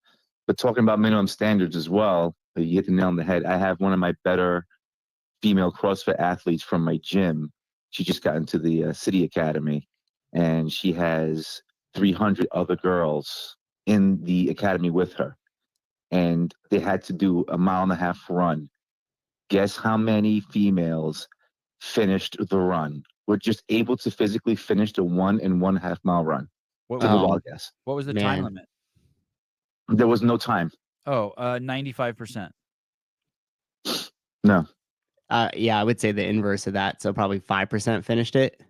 But talking about minimum standards as well, you hit the nail on the head. I have one of my better female CrossFit athletes from my gym. She just got into the City Academy, and she has 300 other girls in the academy with her. And they had to do a 1.5 mile run. Guess how many females finished the run? Were just able to physically finish the 1 1/2 mile run. What Take a was- wild guess. What was the time limit? There was no time. Oh, 95%. No. Yeah, I would say the inverse of that. So probably 5% finished it.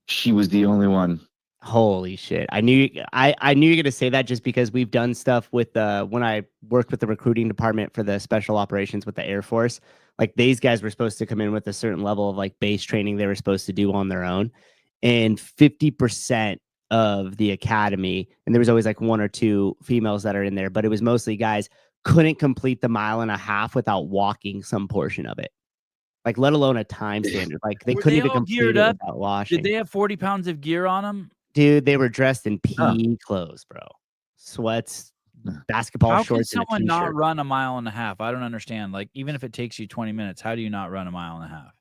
She was the only one. Holy shit. I knew you're going to say that just because we've done stuff with when I worked with the recruiting department for the special operations with the Air Force. Like these guys were supposed to come in with a certain level of like base training they were supposed to do on their own. And 50% of the academy, and there was always like 1 or 2 females that are in there, but it was mostly guys, couldn't complete the 1.5 miles without walking some portion of it. Like let alone a time standard. Like they Were couldn't they even all complete geared it up? without washing. Did they have 40 pounds of gear on them? Dude, they were dressed in PE clothes, bro. Sweats, basketball How can shorts, and a someone not t-shirt. run a 1.5 miles? I don't understand. Like, even if it takes you 20 minutes, how do you not run a 1.5 miles?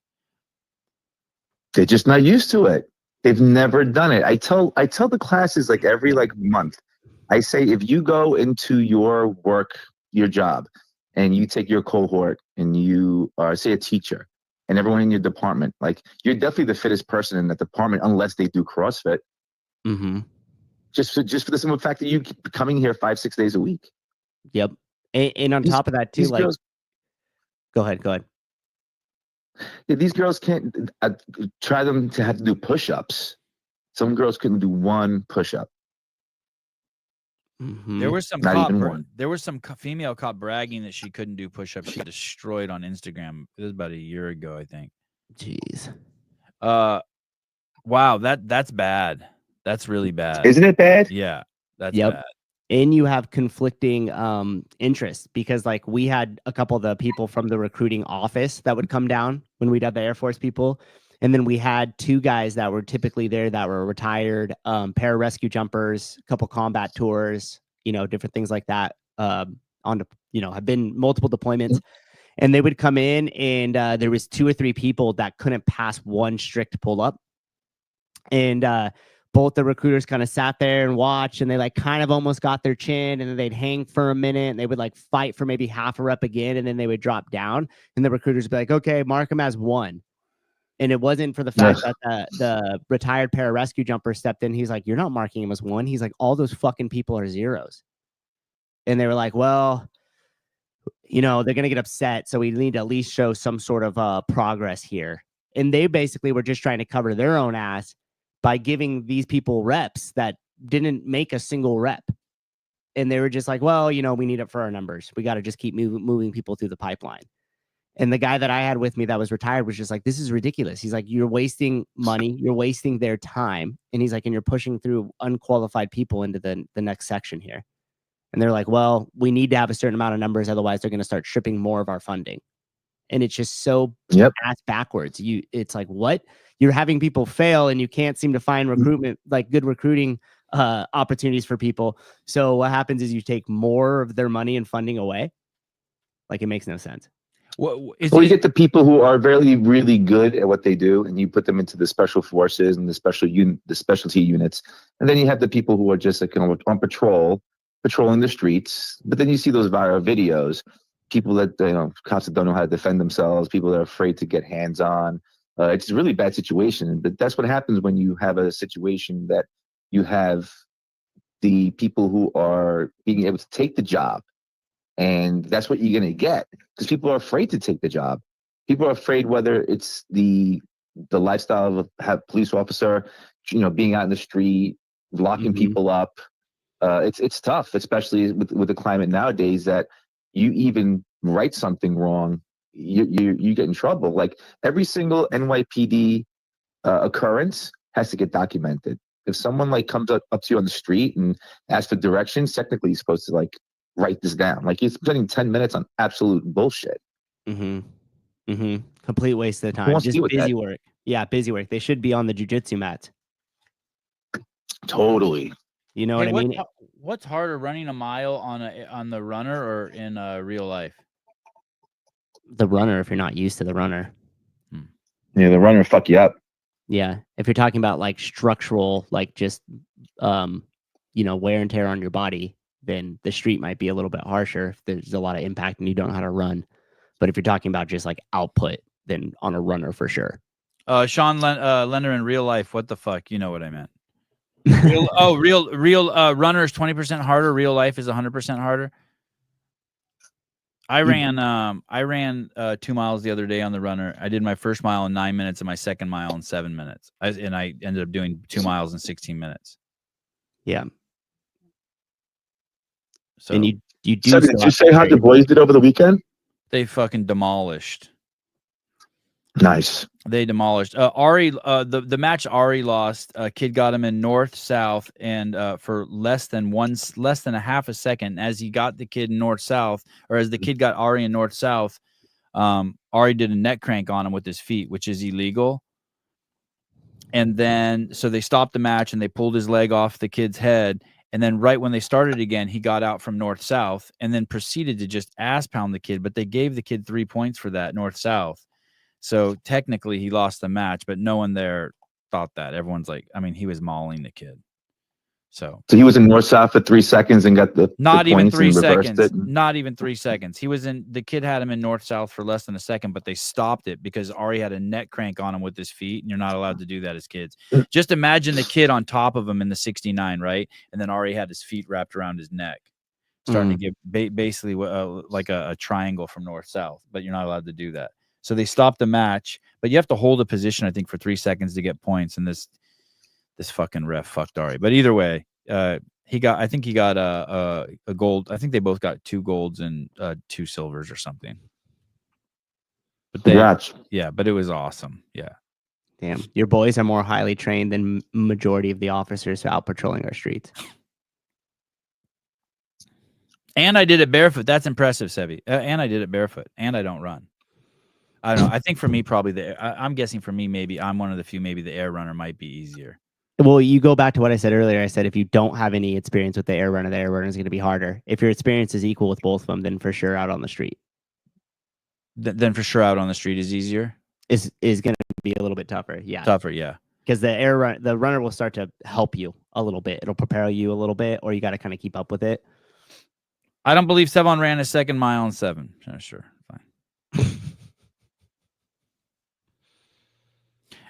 They're just not used to it. They've never done it. I tell the classes like every month. I say if you go into your job, and you take your cohort, and you are say a teacher, and everyone in your department, like you're definitely the fittest person in that department, unless they do CrossFit. Mm-hmm. Just for the simple fact that you keep coming here 5-6 days a week. Yep. And on top of that too, like, girls, go ahead. Yeah, these girls can't try them to have to do push-ups. Some girls couldn't do 1 push-up. Mm-hmm. There was some Not even one. There was some female cop bragging that she couldn't do push-ups. She destroyed on Instagram. It was about a year ago, I think. Jeez. Wow, that's bad. That's really bad. Isn't it bad? Yeah, that's Yep. bad. And you have conflicting interests because like we had a couple of the people from the recruiting office that would come down when we'd have the Air Force people. And then we had 2 guys that were typically there that were retired, pararescue jumpers, a couple combat tours, different things like that. Have been multiple deployments. And they would come in and there was 2 or 3 people that couldn't pass 1 strict pull-up. And both the recruiters kind of sat there and watched, and they like kind of almost got their chin, and then they'd hang for a minute, and they would like fight for maybe half a rep again, and then they would drop down, and the recruiters would be like, okay, mark him as 1. And it wasn't for the fact that the retired pararescue jumper stepped in. He's like, you're not marking him as 1. He's like, all those fucking people are 0s. And they were like, well, they're going to get upset, so we need to at least show some sort of progress here. And they basically were just trying to cover their own ass by giving these people reps that didn't make a single rep. And they were just like, well, you know, we need it for our numbers. We got to just keep moving people through the pipeline. And the guy that I had with me that was retired was just like, this is ridiculous. He's like, you're wasting money. You're wasting their time. And he's like, and you're pushing through unqualified people into the next section here. And they're like, well, we need to have a certain amount of numbers. Otherwise, they're going to start stripping more of our funding. And it's just so ass backwards. It's like, what? You're having people fail and you can't seem to find recruitment, like good recruiting opportunities for people. So what happens is you take more of their money and funding away. Like, it makes no sense. Well, you get the people who are really good at what they do, and you put them into the special forces and the specialty units, and then you have the people who are just like, you know, on patrolling the streets. But then you see those viral videos, people that, you know, cops that don't know how to defend themselves, people that are afraid to get hands on. It's a really bad situation, but that's what happens when you have a situation that you have the people who are being able to take the job. And that's what you're going to get, because people are afraid to take the job. People are afraid, whether it's the lifestyle of a police officer, you know, being out in the street, locking people up. It's tough, especially with the climate nowadays, that you even write something wrong, you get in trouble. Like, every single NYPD occurrence has to get documented. If someone like comes up to you on the street and asks for directions, technically you're supposed to like write this down. Like, you're spending 10 minutes on absolute bullshit. Complete waste of time. Just busy work. Yeah, busy work. They should be on the jujitsu mats. Totally. You know what I mean? What's harder, running a mile on the runner or in real life? The runner, if you're not used to the runner. Yeah, the runner fuck you up. Yeah, if you're talking about like structural, like just you know, wear and tear on your body, then the street might be a little bit harsher if there's a lot of impact and you don't know how to run. But if you're talking about just like output, then on a runner for sure. Sean Lender, in real life, what the fuck? You know what I meant. Real runner is 20% harder. Real life is 100% harder. I ran 2 miles the other day on the runner. I did my first mile in 9 minutes and my second mile in 7 minutes. I ended up doing 2 miles in 16 minutes. Yeah. So, and you do. So did you say how the boys did over the weekend? They fucking demolished. Nice. They demolished. Ari, the match Ari lost. Kid got him in north south, and for less than a half a second, as he got the kid in north south, or as the kid got Ari in north south, Ari did a neck crank on him with his feet, which is illegal. And then so they stopped the match and they pulled his leg off the kid's head. And then right when they started again, he got out from north south and then proceeded to just ass pound the kid. But they gave the kid 3 points for that north south. So technically he lost the match, but no one there thought that. Everyone's like, I mean, he was mauling the kid. So he was in north south for 3 seconds and got the not the even points 3 and reversed seconds. it. Not even 3 seconds. He was in. The kid had him in north south for less than a second, but they stopped it because Ari had a neck crank on him with his feet, and you're not allowed to do that as kids. Just imagine the kid on top of him in the 69, right? And then Ari had his feet wrapped around his neck, starting to get basically like a triangle from north south. But you're not allowed to do that. So they stopped the match, but you have to hold a position, I think, for 3 seconds to get points. And this fucking ref fucked Ari. But either way, I think he got a gold. I think they both got 2 golds and 2 silvers or something. But Congrats. Yeah, but it was awesome. Yeah. Damn, your boys are more highly trained than majority of the officers out patrolling our streets. And I did it barefoot. That's impressive, Sevi. And I did it barefoot. And I don't run. I don't know. I think for me, probably I'm guessing for me, maybe I'm one of the few. Maybe the air runner might be easier. Well, you go back to what I said earlier. I said if you don't have any experience with the air runner is going to be harder. If your experience is equal with both of them, then for sure out on the street. Then for sure out on the street is easier. Is going to be a little bit tougher. Yeah. Tougher, yeah. Because the runner will start to help you a little bit. It'll prepare you a little bit, or you got to kind of keep up with it. I don't believe Sevon ran his second mile in 7. Sure, fine.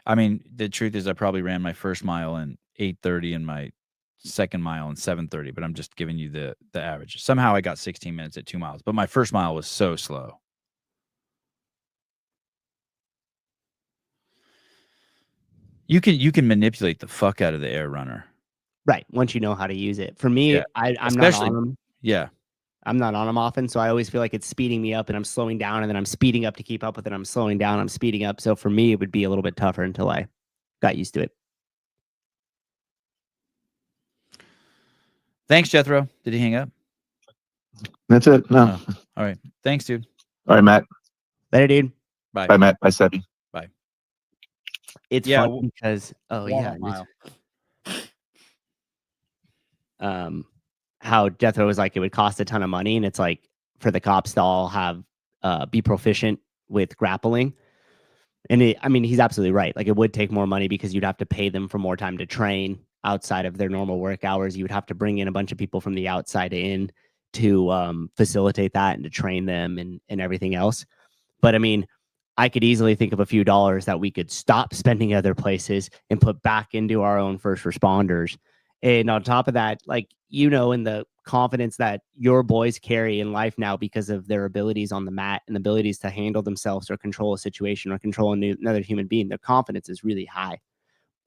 I mean, the truth is I probably ran my first mile in 8:30 and my second mile in 7:30, but I'm just giving you the average. Somehow I got 16 minutes at 2 miles, but my first mile was so slow. You can manipulate the fuck out of the air runner. Right. Once you know how to use it. For me, Yeah. I'm Especially, not on them. yeah. I'm not on them often, so I always feel like it's speeding me up and I'm slowing down and then I'm speeding up to keep up with it. I'm slowing down, I'm speeding up. So for me, it would be a little bit tougher until I got used to it. Thanks, Jethro. Did he hang up? That's it. No. Oh, all right. Thanks, dude. All right, Matt. Later, dude. Bye. Bye, Matt. Bye, Sebby. Bye. It's Yeah, fun because Walmart mile. How Jethro was like, it would cost a ton of money, and it's like for the cops to all have be proficient with grappling. And I mean, he's absolutely right. Like, it would take more money because you'd have to pay them for more time to train outside of their normal work hours. You would have to bring in a bunch of people from the outside in to facilitate that and to train them and everything else. But I mean, I could easily think of a few dollars that we could stop spending other places and put back into our own first responders. And on top of that, like, in the confidence that your boys carry in life now because of their abilities on the mat and abilities to handle themselves or control a situation or control another human being, their confidence is really high.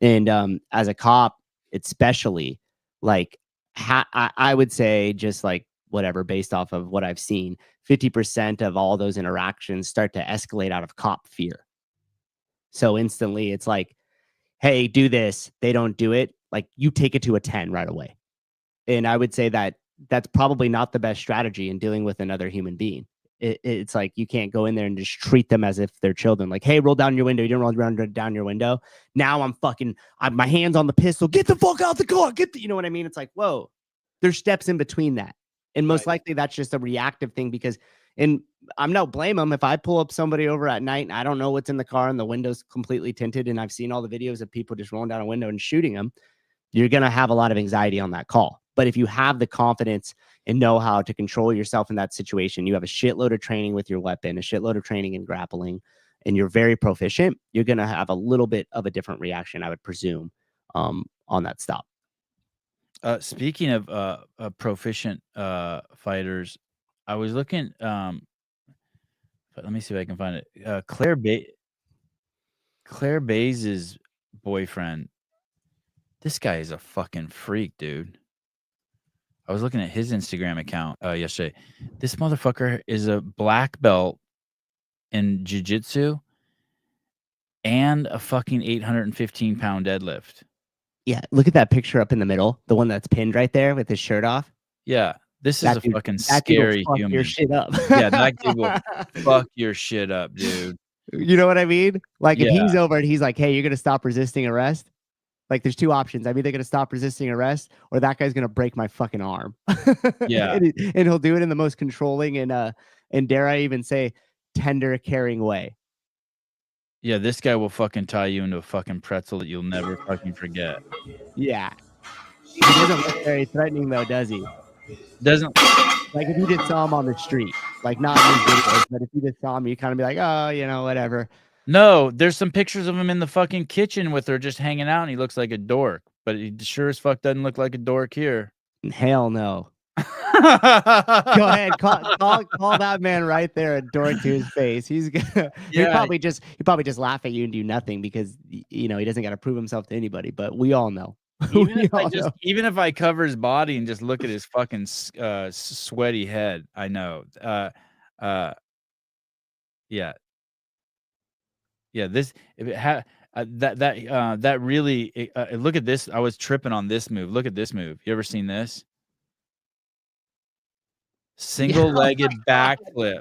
And as a cop, especially, like, I would say, just like whatever, based off of what I've seen, 50% of all those interactions start to escalate out of cop fear. So instantly it's like, hey, do this. They don't do it. Like, you take it to a 10 right away. And I would say that that's probably not the best strategy in dealing with another human being. It's like, you can't go in there and just treat them as if they're children. Like, hey, roll down your window. You didn't roll down your window. Now my hand's on the pistol. Get the fuck out the car. You know what I mean? It's like, whoa, there's steps in between that. And most likely that's just a reactive thing because, and I'm not blame them. If I pull up somebody over at night and I don't know what's in the car and the window's completely tinted and I've seen all the videos of people just rolling down a window and shooting them, you're going to have a lot of anxiety on that call. But if you have the confidence and know how to control yourself in that situation, you have a shitload of training with your weapon, a shitload of training in grappling, and you're very proficient, you're going to have a little bit of a different reaction, I would presume, on that stop. Speaking of proficient fighters, I was looking. Let me see if I can find it. Claire Bays' boyfriend. This guy is a fucking freak, dude. I was looking at his Instagram account yesterday. This motherfucker is a black belt in jiu-jitsu and a fucking 815-pound deadlift. Yeah, look at that picture up in the middle, the one that's pinned right there with his shirt off. Yeah, this is a fucking scary human. Your shit up. Yeah, that dude will fuck your shit up, dude. You know what I mean? Like, if Yeah. he's over and he's like, hey, you're going to stop resisting arrest. Like, there's two options. I'm either going to stop resisting arrest or that guy's going to break my fucking arm. Yeah. and he'll do it in the most controlling and dare I even say, tender, caring way. Yeah, this guy will fucking tie you into a fucking pretzel that you'll never fucking forget. Yeah. He doesn't look very threatening, though, does he? Doesn't. Like, if you just saw him on the street, like, not in these videos, but if you just saw him, you kind of be like, oh, whatever. No, there's some pictures of him in the fucking kitchen with her just hanging out, and he looks like a dork. But he sure as fuck doesn't look like a dork here. Hell no. Go ahead, call that man right there a dork to his face. He's gonna he'd probably just laugh at you and do nothing because he doesn't got to prove himself to anybody. But we all know. Even if I cover his body and just look at his fucking sweaty head, I know. Yeah. This that really look at this. I was tripping on this move. Look at this move. You ever seen this? Single-legged backflip.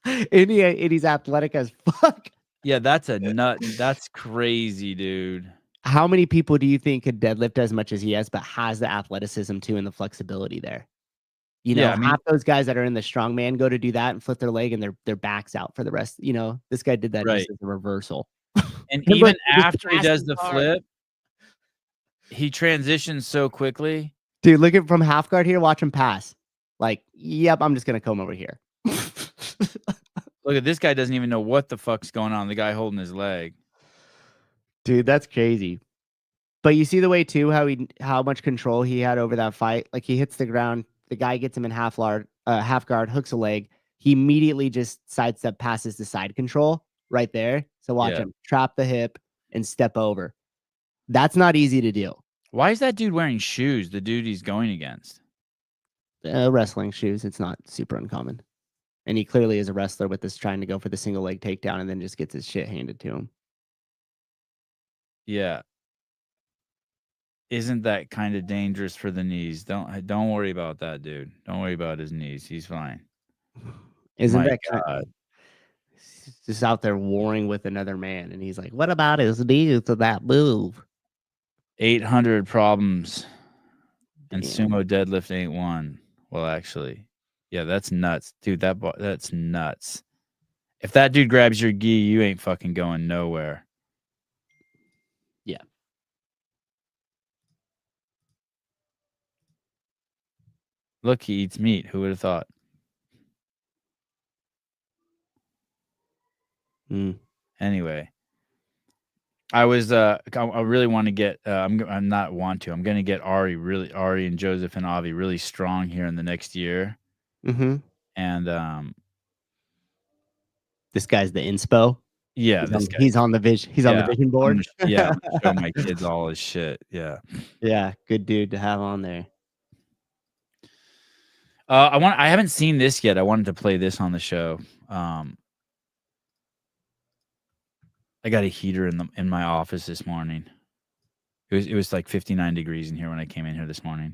And he's athletic as fuck. Yeah, that's a nut. That's crazy, dude. How many people do you think could deadlift as much as he has, but has the athleticism too and the flexibility there? Half those guys that are in the strongman go to do that and flip their leg and their back's out for the rest. This guy did that just as a reversal. And even after he does the flip, he transitions so quickly. Dude, look at from half guard here. Watch him pass. Like, yep, I'm just gonna come over here. Look at this guy doesn't even know what the fuck's going on. The guy holding his leg. Dude, that's crazy. But you see the way too how much control he had over that fight. Like, he hits the ground, the guy gets him in half guard, hooks a leg. He immediately just sidestep passes the side control right there. So watch him trap the hip and step over. That's not easy to do. Why is that dude wearing shoes? The dude he's going against. Wrestling shoes. It's not super uncommon. And he clearly is a wrestler with this trying to go for the single leg takedown and then just gets his shit handed to him. Yeah. Isn't that kind of dangerous for the knees? Don't worry about that, dude. Don't worry about his knees. He's fine. Isn't My that God. He's just out there warring with another man, and he's like, "What about his knees to that move?" 800 problems, and Damn. sumo deadlift ain't one. Well, actually, yeah, that's nuts, dude. That's nuts. If that dude grabs your gi, you ain't fucking going nowhere. Yeah. Look, he eats meat. Who would have thought? Anyway, I was I really want to get I'm going to get Ari and Joseph and Avi really strong here in the next year. Mm-hmm. And this guy's the inspo. Yeah, he's on the vision. He's on the vision board. I'm gonna show my kids all his shit. Yeah. Yeah, good dude to have on there. I haven't seen this yet. I wanted to play this on the show. I got a heater in my office this morning. It was like 59 degrees in here when I came in here this morning.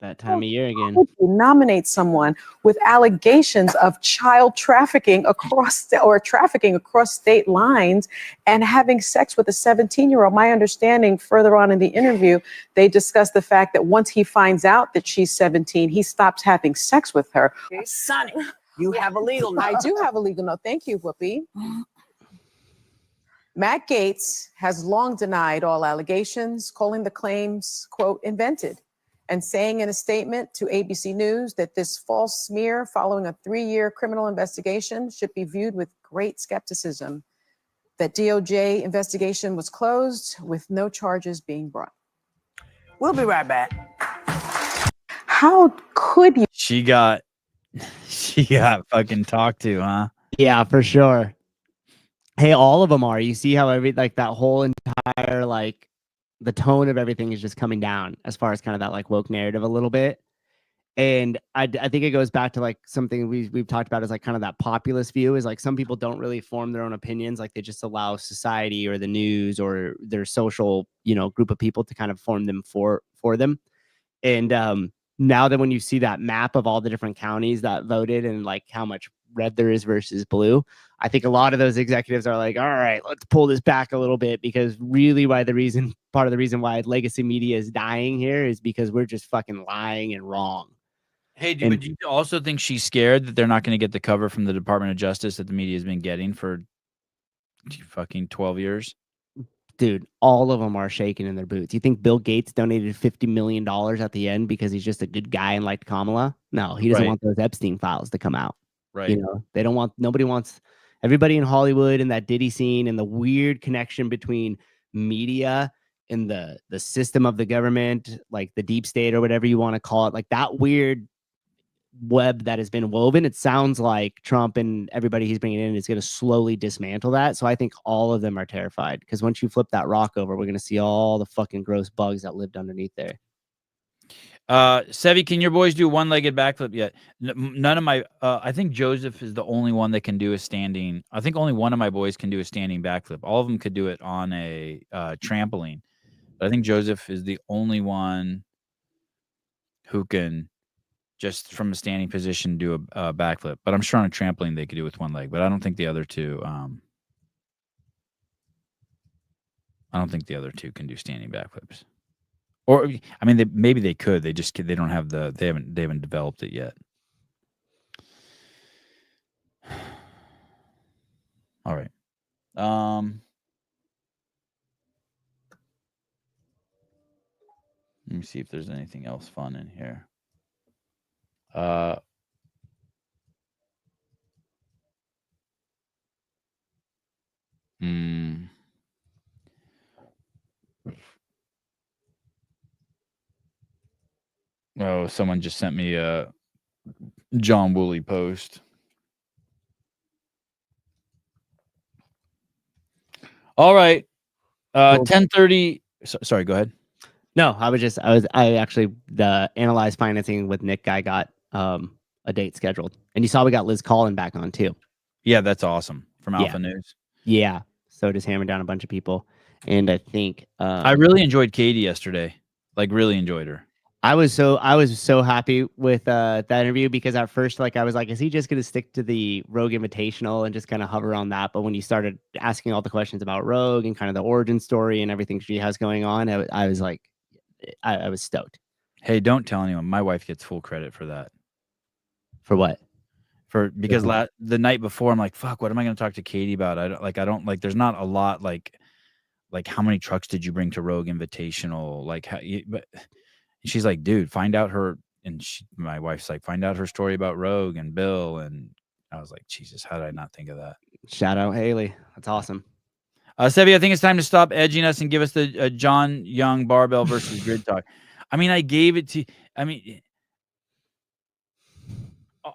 That time of year again. Could you nominate someone with allegations of child trafficking trafficking across state lines and having sex with a 17-year-old? My understanding further on in the interview, they discussed the fact that once he finds out that she's 17, he stops having sex with her. Sonny, you have a legal note. I do have a legal note. Thank you, Whoopi. Matt Gaetz has long denied all allegations, calling the claims, quote, invented, and saying in a statement to ABC News that this false smear following a 3-year criminal investigation should be viewed with great skepticism, that DOJ investigation was closed with no charges being brought. We'll be right back. How could you? She got fucking talked to, huh? Yeah, for sure. Hey, all of them are. You see how that whole entire the tone of everything is just coming down as far as kind of that woke narrative a little bit. And I think it goes back to something we've talked about is kind of that populist view is some people don't really form their own opinions. They just allow society or the news or their social, group of people to kind of form them for them. And now that when you see that map of all the different counties that voted and how much red there is versus blue, I think a lot of those executives are all right, let's pull this back a little bit, because really part of the reason why legacy media is dying here is because we're just fucking lying and wrong. Hey, but do you also think she's scared that they're not going to get the cover from the Department of Justice that the media has been getting for fucking 12 years? Dude, all of them are shaking in their boots. You think Bill Gates donated $50 million at the end because he's just a good guy and liked Kamala? No, he doesn't want those Epstein files to come out. Right. They don't want, nobody wants, everybody in Hollywood and that Diddy scene and the weird connection between media and the system of the government, the deep state or whatever you want to call it, that weird web that has been woven. It sounds like Trump and everybody he's bringing in is going to slowly dismantle that. So I think all of them are terrified, because once you flip that rock over, we're going to see all the fucking gross bugs that lived underneath there. Sevi, can your boys do one-legged backflip yet? None of my I think Joseph is the only one that can do a standing. I think only one of my boys can do a standing backflip. All of them could do it on a trampoline, but I think Joseph is the only one who can just from a standing position do a backflip. But I'm sure on a trampoline they could do it with one leg, but I don't think the other two can do standing backflips. Or I mean, maybe they could. They don't have they haven't developed it yet. All right. Let me see if there's anything else fun in here. Oh, someone just sent me a John Woolley post. All right. 10:30. Sorry, go ahead. No, I actually the analyzed financing with Nick guy got a date scheduled, and you saw we got Liz Collin back on too. Yeah, that's awesome from Yeah. Alpha News. Yeah, so just hammered down a bunch of people, and I think I really enjoyed Katie yesterday. Like, really enjoyed her. I was so happy with that interview because at first, like, I was like, is he just going to stick to the Rogue Invitational and just kind of hover on that? But when you started asking all the questions about Rogue and kind of the origin story and everything she has going on, I was like, I was stoked. Hey, don't tell anyone. My wife gets full credit for that. For what? Because the night before, I'm like, fuck, what am I going to talk to Katie about? I don't like, there's not a lot like how many trucks did you bring to Rogue Invitational? Like, but she's like, dude, find out her, and my wife's like, find out her story about Rogue and Bill. And I was like, Jesus, how did I not think of that? Shout out Haley. That's awesome. Sevi, I think it's time to stop edging us and give us the John Young barbell versus grid talk. I mean, I gave it to, I mean,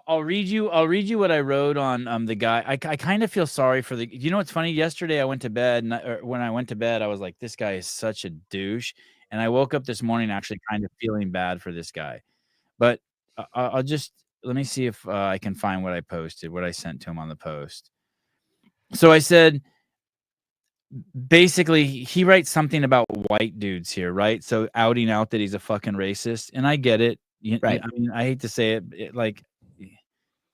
I'll read you what I wrote on the guy. I kind of feel sorry for the, you know, what's funny? Yesterday I went to bed, and when I went to bed, I was like, this guy is such a douche. And I woke up this morning actually kind of feeling bad for this guy. But I'll just, let me see if I can find what I posted, what I sent to him on the post. So I said, basically, he writes something about white dudes here, right? So outing out that he's a fucking racist. And I get it. Right. I mean, I hate to say it like,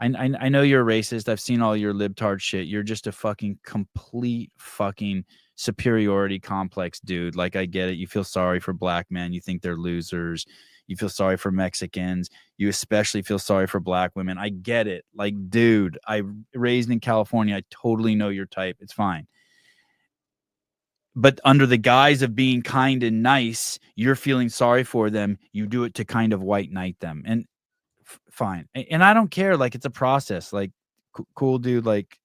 I know you're a racist. I've seen all your libtard shit. You're just a fucking complete fucking superiority complex dude. Like, I get it. You feel sorry for black men. You think they're losers. You feel sorry for Mexicans. You especially feel sorry for black women. I get it. Like, dude, I raised in California. I totally know your type. It's fine. But under the guise of being kind and nice, you're feeling sorry for them. You do it to kind of white knight them. And fine. And I don't care. Like, it's a process. Like, cool, dude. Like,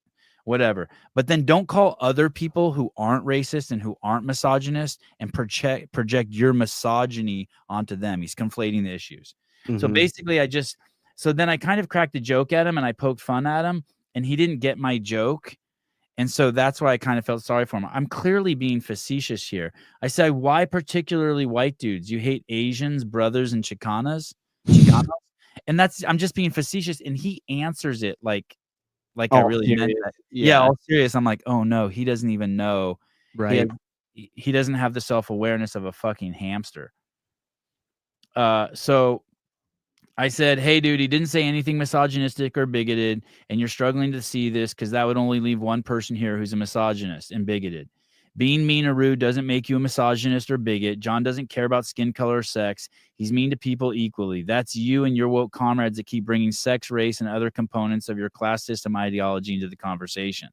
whatever. But then don't call other people who aren't racist and who aren't misogynist and project your misogyny onto them. He's conflating the issues. So basically, so then I kind of cracked a joke at him and I poked fun at him, and he didn't get my joke. And so that's why I kind of felt sorry for him. I'm clearly being facetious here. I said, why particularly white dudes? You hate Asians, brothers, and Chicanos? And I'm just being facetious. And he answers it like I really meant that. Yeah, all serious. I'm like, oh no, he doesn't even know. Right. He doesn't have the self-awareness of a fucking hamster. So I said, hey, dude, he didn't say anything misogynistic or bigoted, and you're struggling to see this because that would only leave one person here who's a misogynist and bigoted. Being mean or rude doesn't make you a misogynist or bigot. John doesn't care about skin color or sex. He's mean to people equally. That's you and your woke comrades that keep bringing sex, race, and other components of your class system ideology into the conversation.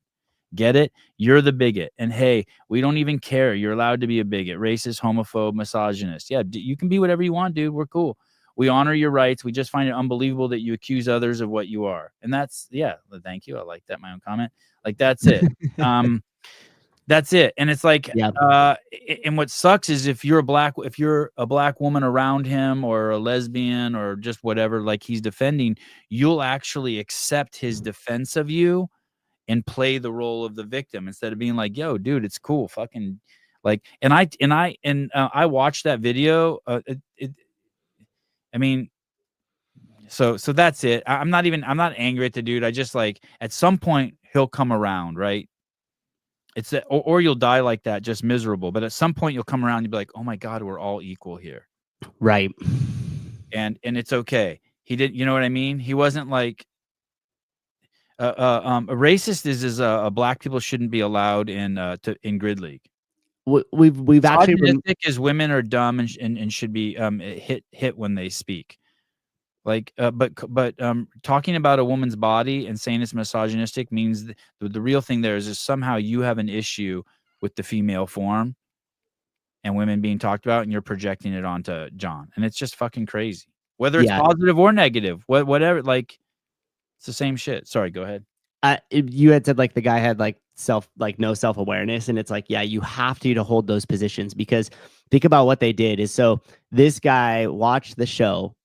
Get it? You're the bigot. And hey, we don't even care. You're allowed to be a bigot, racist, homophobe, misogynist. Yeah, you can be whatever you want, dude. We're cool. We honor your rights. We just find it unbelievable that you accuse others of what you are. And that's, yeah, thank you. I like that, my own comment. Like, that's it. That's it. And it's like, and what sucks is if you're a black woman around him, or a lesbian, or just whatever, like he's defending, you'll actually accept his defense of you and play the role of the victim instead of being like, yo, dude, it's cool. Fucking like, and I watched that video. I mean, so that's it. I'm not angry at the dude. I just, like, at some point he'll come around, right? It's that, or you'll die like that, just miserable. But at some point you'll come around and you'll be like, oh my God, we're all equal here. Right. And it's okay. He didn't, you know what I mean? He wasn't like, a racist is black people shouldn't be allowed in grid league. We've actually misogynistic is women are dumb and should be hit when they speak. Like, but talking about a woman's body and saying it's misogynistic means the real thing there is somehow you have an issue with the female form and women being talked about, and you're projecting it onto John, and it's just fucking crazy. Whether it's positive or negative, whatever, like, it's the same shit. Sorry, go ahead. You had said, like, the guy had no self-awareness, and it's like, yeah, you have to hold those positions, because think about what they did is, so this guy watched the show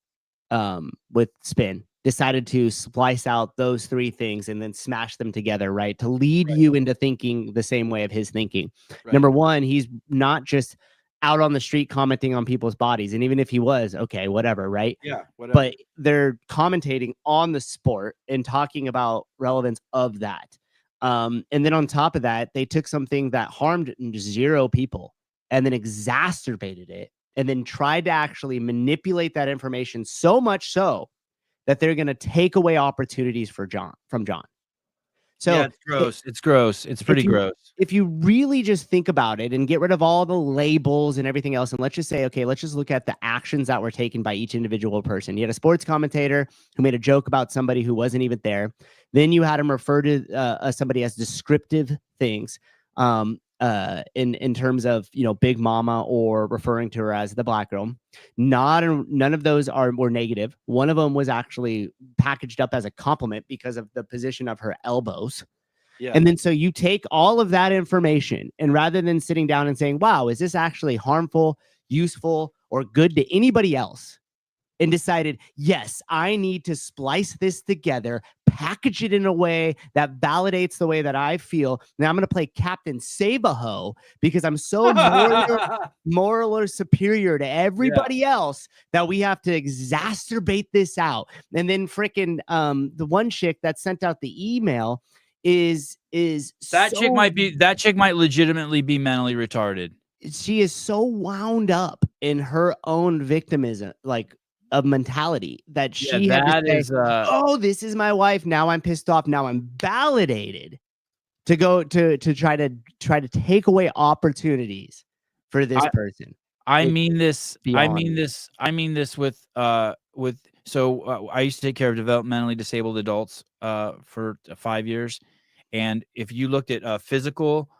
with Spin, decided to splice out those three things and then smash them together, right? To lead you into thinking the same way of his thinking. Right. Number one, he's not just out on the street commenting on people's bodies. And even if he was, okay, whatever, right? Yeah, whatever. But they're commentating on the sport and talking about relevance of that. And then on top of that, they took something that harmed 0 people and then exacerbated it and then tried to actually manipulate that information so much so that they're going to take away opportunities from John. So yeah, it's gross. It's gross. It's pretty gross. If you really just think about it and get rid of all the labels and everything else, and let's just say, okay, let's just look at the actions that were taken by each individual person. You had a sports commentator who made a joke about somebody who wasn't even there. Then you had him refer to somebody as descriptive things in terms of, Big Mama or referring to her as the black girl. None of those were negative. One of them was actually packaged up as a compliment because of the position of her elbows. Yeah. And then so you take all of that information and rather than sitting down and saying, wow, is this actually harmful, useful, or good to anybody else? And decided, yes, I need to splice this together, package it in a way that validates the way that I feel. Now I'm going to play Captain Save-A-Ho because I'm so moral or superior to everybody else that we have to exacerbate this out. And then freaking the one chick that sent out the email is that chick might legitimately be mentally retarded. She is so wound up in her own victimism, of mentality that she had to say, oh, this is my wife. Now I'm pissed off. Now I'm validated to go to try to take away opportunities for this person. I mean this with so I used to take care of developmentally disabled adults for 5 years. And if you looked at physical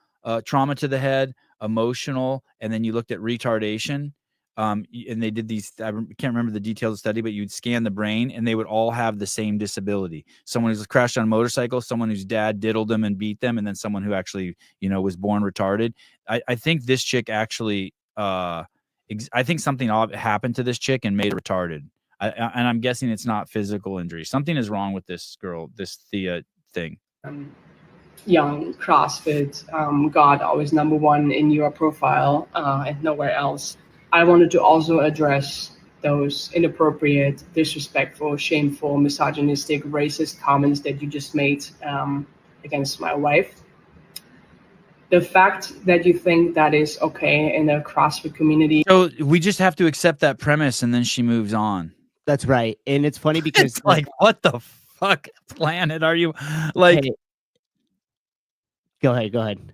trauma to the head, emotional, and then you looked at retardation, and they did these, I can't remember the details of the study, but you'd scan the brain and they would all have the same disability. Someone who's crashed on a motorcycle, someone whose dad diddled them and beat them, and then someone who actually, was born retarded. I think this chick actually, I think something happened to this chick and made her retarded. And I'm guessing it's not physical injury. Something is wrong with this girl, this Thea thing. Young, CrossFit, God always #1 in your profile and nowhere else. I wanted to also address those inappropriate, disrespectful, shameful, misogynistic, racist comments that you just made against my wife. The fact that you think that is okay in the CrossFit community. So we just have to accept that premise and then she moves on. That's right. And it's funny because it's like, what the fuck planet are you? Like, hey, go ahead.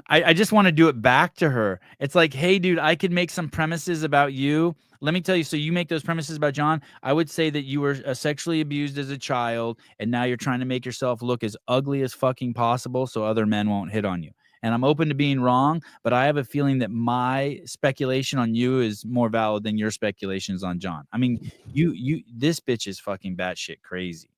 I just want to do it back to her. It's like, hey, dude, I could make some premises about you. Let me tell you. So you make those premises about John. I would say that you were sexually abused as a child, and now you're trying to make yourself look as ugly as fucking possible so other men won't hit on you. And I'm open to being wrong, but I have a feeling that my speculation on you is more valid than your speculations on John. I mean, this bitch is fucking batshit crazy.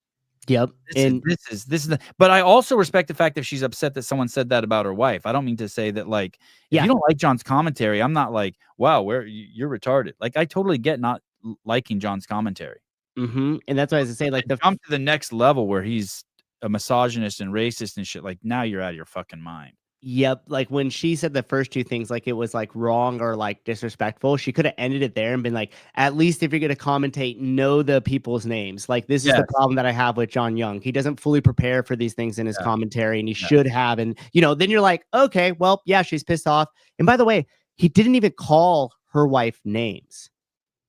Yep. This is the, but I also respect the fact that she's upset that someone said that about her wife. I don't mean to say that, like, if you don't like John's commentary, I'm not like, wow, you're retarded. Like, I totally get not liking John's commentary. Mm-hmm. And that's why I was to say, like, jump to the next level where he's a misogynist and racist and shit. Like, now you're out of your fucking mind. Yep. Like when she said the first two things, like it was like wrong or like disrespectful, she could have ended it there and been like, at least if you're going to commentate, know the people's names. Like this is the problem that I have with John Young. He doesn't fully prepare for these things in his commentary, and he should have. And, then you're like, okay, well, yeah, she's pissed off. And by the way, he didn't even call her wife names.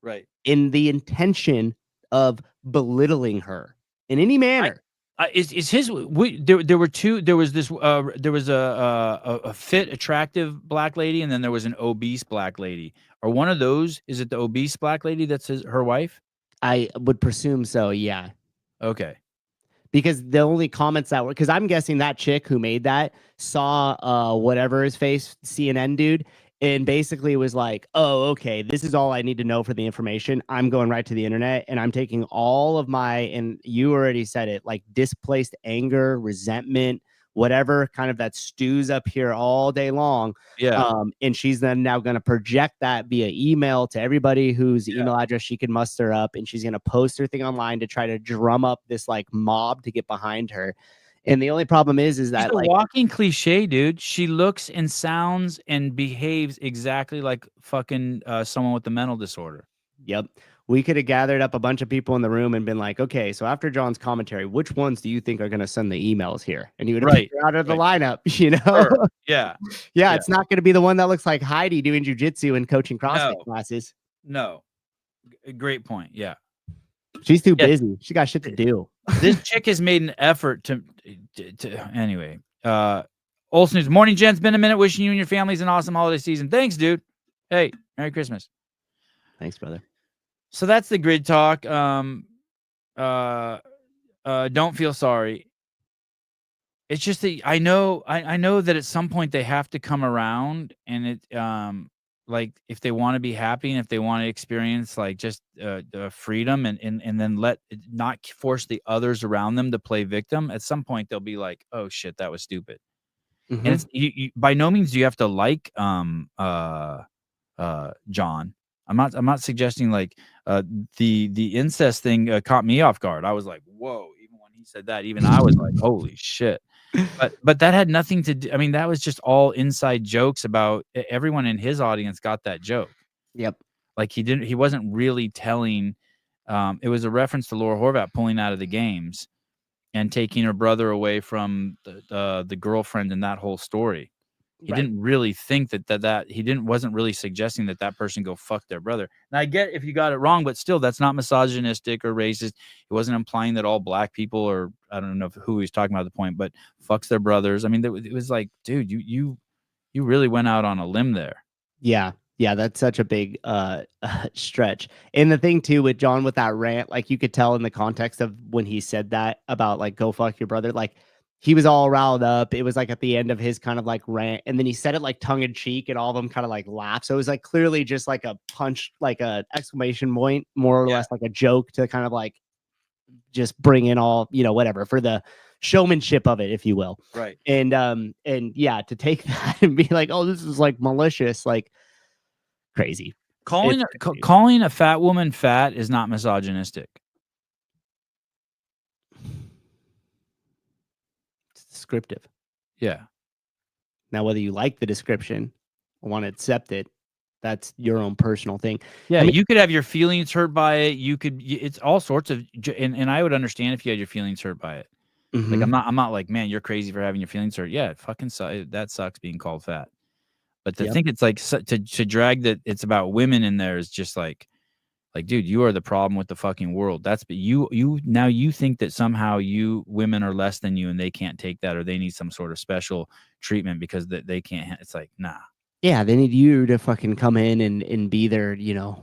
Right. In the intention of belittling her in any manner. Is his there were two, there was this there was a fit, attractive black lady, and then there was an obese black lady. Or one of those, is it the obese black lady that's her wife? I would presume so, yeah. Okay. Because the only comments that were, because I'm guessing that chick who made that saw whatever his face, CNN dude, and basically was like, oh, okay, this is all I need to know for the information. I'm going right to the internet and I'm taking all of my, and you already said it, like displaced anger, resentment, whatever kind of that stews up here all day long. Yeah. And she's then now going to project that via email to everybody whose email address she can muster up. And she's going to post her thing online to try to drum up this like mob to get behind her. And the only problem is She's that a like walking cliche, dude. She looks and sounds and behaves exactly like fucking someone with a mental disorder. Yep. We could have gathered up a bunch of people in the room and been like, okay, so after John's commentary, which ones do you think are going to send the emails here? And you would have Right, picked her out of the right. lineup, you know? Sure. Yeah. Yeah, it's not going to be the one that looks like Heidi doing jujitsu and coaching CrossFit No. classes. No. Great point. Yeah. She's too Yeah. busy. She got shit to do. This chick has made an effort to anyway. Olsen News. Morning, gents. Been a minute. Wishing you and your families an awesome holiday season. Thanks, dude. Hey, Merry Christmas. Thanks, brother. So that's the grid talk. Don't feel sorry. It's just that I know that at some point they have to come around, and it like if they want to be happy and if they want to experience like just freedom and then not force the others around them to play victim, at some point they'll be like, oh shit, that was stupid. And it's you, by no means do you have to like John. I'm not suggesting like the incest thing caught me off guard. I was like, whoa, even when he said that, even I was like, holy shit. But that had nothing to do. I mean, that was just all inside jokes about everyone in his audience got that joke. Yep. Like he wasn't really telling. It was a reference to Laura Horvath pulling out of the games and taking her brother away from the girlfriend in that whole story. He didn't really think that he wasn't really suggesting that person go fuck their brother. Now I get if you got it wrong, but still that's not misogynistic or racist. It wasn't implying that all black people, or I don't know who he was talking about at the point, but fucks their brothers. I mean, it was like, dude, you really went out on a limb there. Yeah. Yeah, that's such a big stretch. And the thing too with John with that rant, like you could tell in the context of when he said that about like go fuck your brother, like he was all riled up. It was like at the end of his kind of like rant, and then he said it like tongue in cheek, and all of them kind of like laughed. So it was like clearly just like a punch, like a exclamation point, more or less like a joke to kind of like just bring in all, you know, whatever for the showmanship of it, if you will. Right. And yeah, to take that and be like, oh, this is like malicious, like crazy. Calling a fat woman fat is not misogynistic. Descriptive. Yeah. Now, whether you like the description or want to accept it, that's your own personal thing. Yeah, I mean, you could have your feelings hurt by it. You could, it's all sorts of, and I would understand if you had your feelings hurt by it. Like I'm not like, man, you're crazy for having your feelings hurt. Yeah, it fucking that sucks being called fat. But to think it's like to drag that it's about women in there is just like, dude, you are the problem with the fucking world. That's you now you think that somehow you women are less than you and they can't take that, or they need some sort of special treatment because they can't. It's like, nah. Yeah, they need you to fucking come in and be their, you know,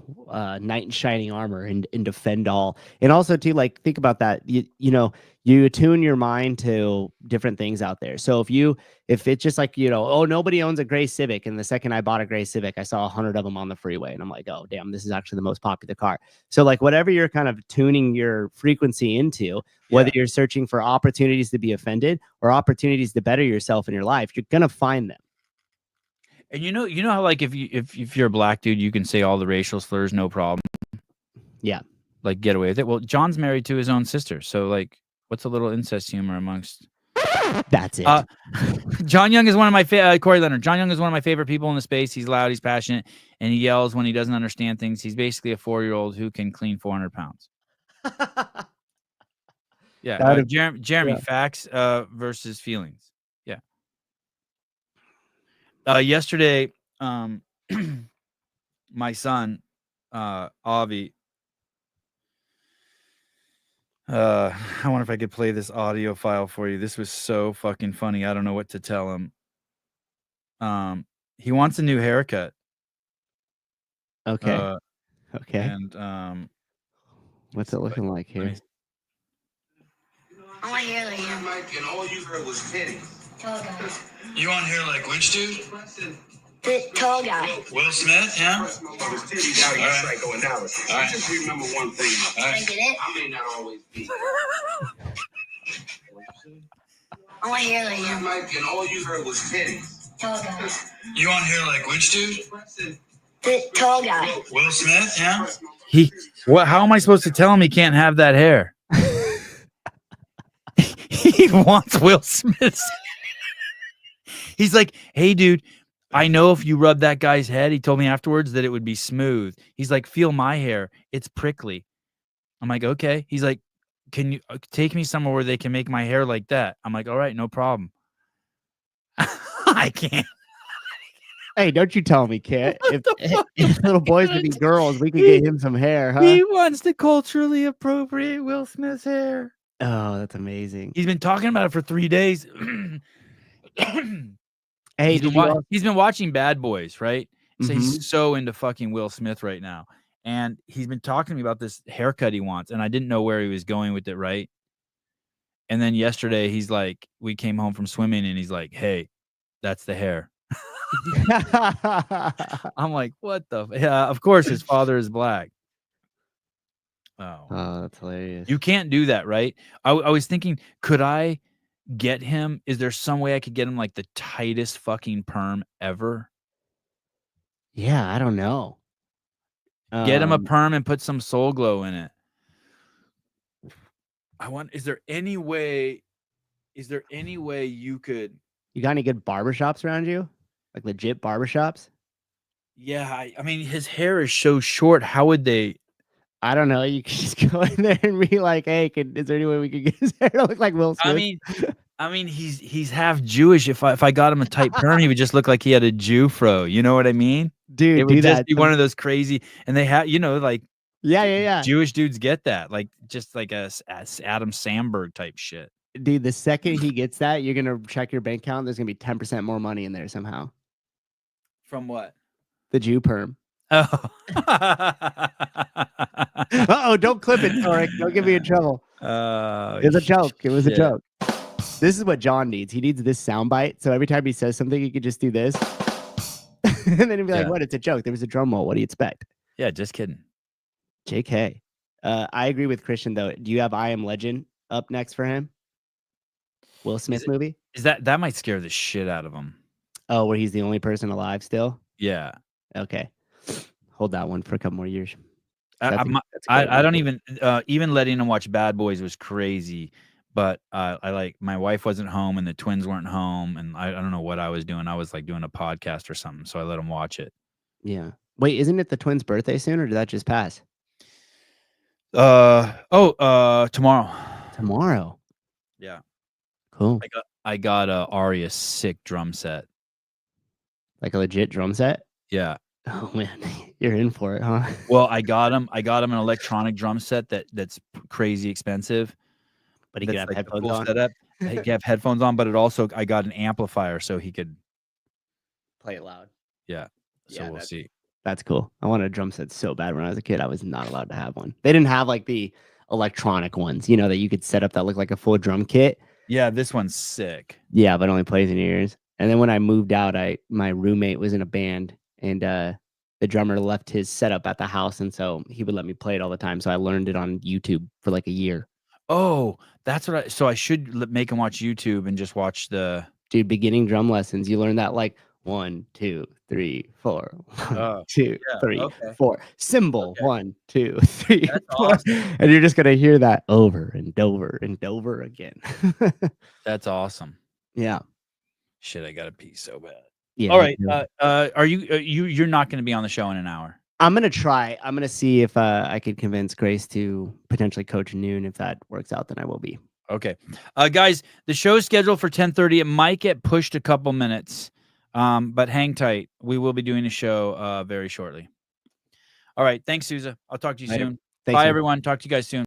knight in shining armor and defend all. And also too, like, think about that. You know, you attune your mind to different things out there. So if it's just like, you know, oh, nobody owns a gray Civic, and the second I bought a gray Civic, I saw 100 of them on the freeway, and I'm like, oh damn, this is actually the most popular car. So like whatever you're kind of tuning your frequency into, whether you're searching for opportunities to be offended or opportunities to better yourself in your life, you're gonna find them. And you know how like if you're a black dude, you can say all the racial slurs, no problem. Yeah. Like get away with it. Well, John's married to his own sister. So like what's a little incest humor amongst That's it. John Young is one of my Corey Leonard. John Young is one of my favorite people in the space. He's loud, he's passionate, and he yells when he doesn't understand things. He's basically a 4-year-old who can clean 400 pounds. Yeah. Jeremy, facts versus feelings. Yeah. Yesterday, my son, Avi, I wonder if I could play this audio file for you. This was so fucking funny. I don't know what to tell him. He wants a new haircut. Okay. Okay. And what's it looking like here? I want hair like him. And all you heard was titty. Tall guy. You want hair like which dude? The tall guy. Will Smith, yeah? All right. All right. Just remember one thing. Can I get it? I may not always be. I want hair like him. And all you heard was titty. Tall guy. You want hair like which dude? The tall guy. Will Smith, yeah? How am I supposed to tell him he can't have that hair? He wants Will Smith. He's like, hey, dude, I know if you rub that guy's head, he told me afterwards that it would be smooth. He's like, feel my hair. It's prickly. I'm like, okay. He's like, can you take me somewhere where they can make my hair like that? I'm like, all right, no problem. I can't. Hey, don't you tell me, kid. If little boys could be girls, we could get him some hair, huh? He wants to culturally appropriate Will Smith's hair. Oh, that's amazing. He's been talking about it for 3 days. Hey, he's been watching Bad Boys, right? So Mhm. he's so into fucking Will Smith right now. And he's been talking to me about this haircut he wants, and I didn't know where he was going with it, right? And then yesterday, he's like, we came home from swimming, and he's like, hey, that's the hair. I'm like, what the? Yeah, of course, his father is black. Oh, that's hilarious. You can't do that, right? I was thinking, could I get him? Is there some way I could get him like the tightest fucking perm ever? Yeah, I don't know. Get him a perm and put some Soul Glow in it. Is there any way you could? You got any good barbershops around you? Like legit barbershops? Yeah, I mean, his hair is so short. How would they? I don't know. You could just go in there and be like, "Hey, is there any way we could get his hair to look like Will Smith?" I mean, he's half Jewish. If I got him a tight perm, he would just look like he had a Jew fro. You know what I mean, dude? It would just be one of those crazy. And they have, like, yeah. Jewish dudes get that, like just like a Adam Sandberg type shit. Dude, the second he gets that, you're gonna check your bank account. There's gonna be 10% more money in there somehow. From what? The Jew perm. Oh. Uh-oh, don't clip it, Torek. Don't get me in trouble. It was a joke. It was a joke. This is what John needs. He needs this soundbite. So every time he says something, he could just do this. And then he'd be like, what? It's a joke. There was a drum roll. What do you expect? Yeah, just kidding. JK. I agree with Christian, though. Do you have I Am Legend up next for him? Will Smith movie? Is that might scare the shit out of him. Oh, where he's the only person alive still? Yeah. Okay. Hold that one for a couple more years. I don't even letting him watch Bad Boys was crazy, but my wife wasn't home and the twins weren't home, and I don't know what I was doing. I was like doing a podcast or something, so I let him watch it. Yeah. Wait, isn't it the twins' birthday soon, or did that just pass? Tomorrow. Tomorrow. Yeah. Cool. I got Ari a sick drum set. Like a legit drum set? Yeah. Oh man, you're in for it, huh? Well, I got him an electronic drum set that's crazy expensive. But he could have headphones on. Setup. He could have headphones on, but I got an amplifier so he could play it loud. Yeah. So we'll see. That's cool. I wanted a drum set so bad when I was a kid. I was not allowed to have one. They didn't have like the electronic ones, that you could set up that look like a full drum kit. Yeah, this one's sick. Yeah, but only plays in your ears. And then when I moved out, my roommate was in a band, and the drummer left his setup at the house, and so he would let me play it all the time. So I learned it on YouTube for like a year. Oh, that's what I should make him watch YouTube and just watch the beginning drum lessons. You learn that like 1, 2, 3, 4. 1, 2, 3, 4. Cymbal 1, 2, 3, 4. Awesome. And you're just gonna hear that over and over and over again. That's awesome. Yeah. Shit, I gotta pee so bad. Yeah. All right. Are you're not going to be on the show in an hour? I'm gonna try. I'm gonna see if I could convince Grace to potentially coach noon. If that works out, then I will be. Okay, guys. The show's scheduled for 10:30. It might get pushed a couple minutes, but hang tight. We will be doing a show very shortly. All right. Thanks, Sousa. I'll talk to you soon. Thanks, Bye, man. everyone. Talk to you guys soon.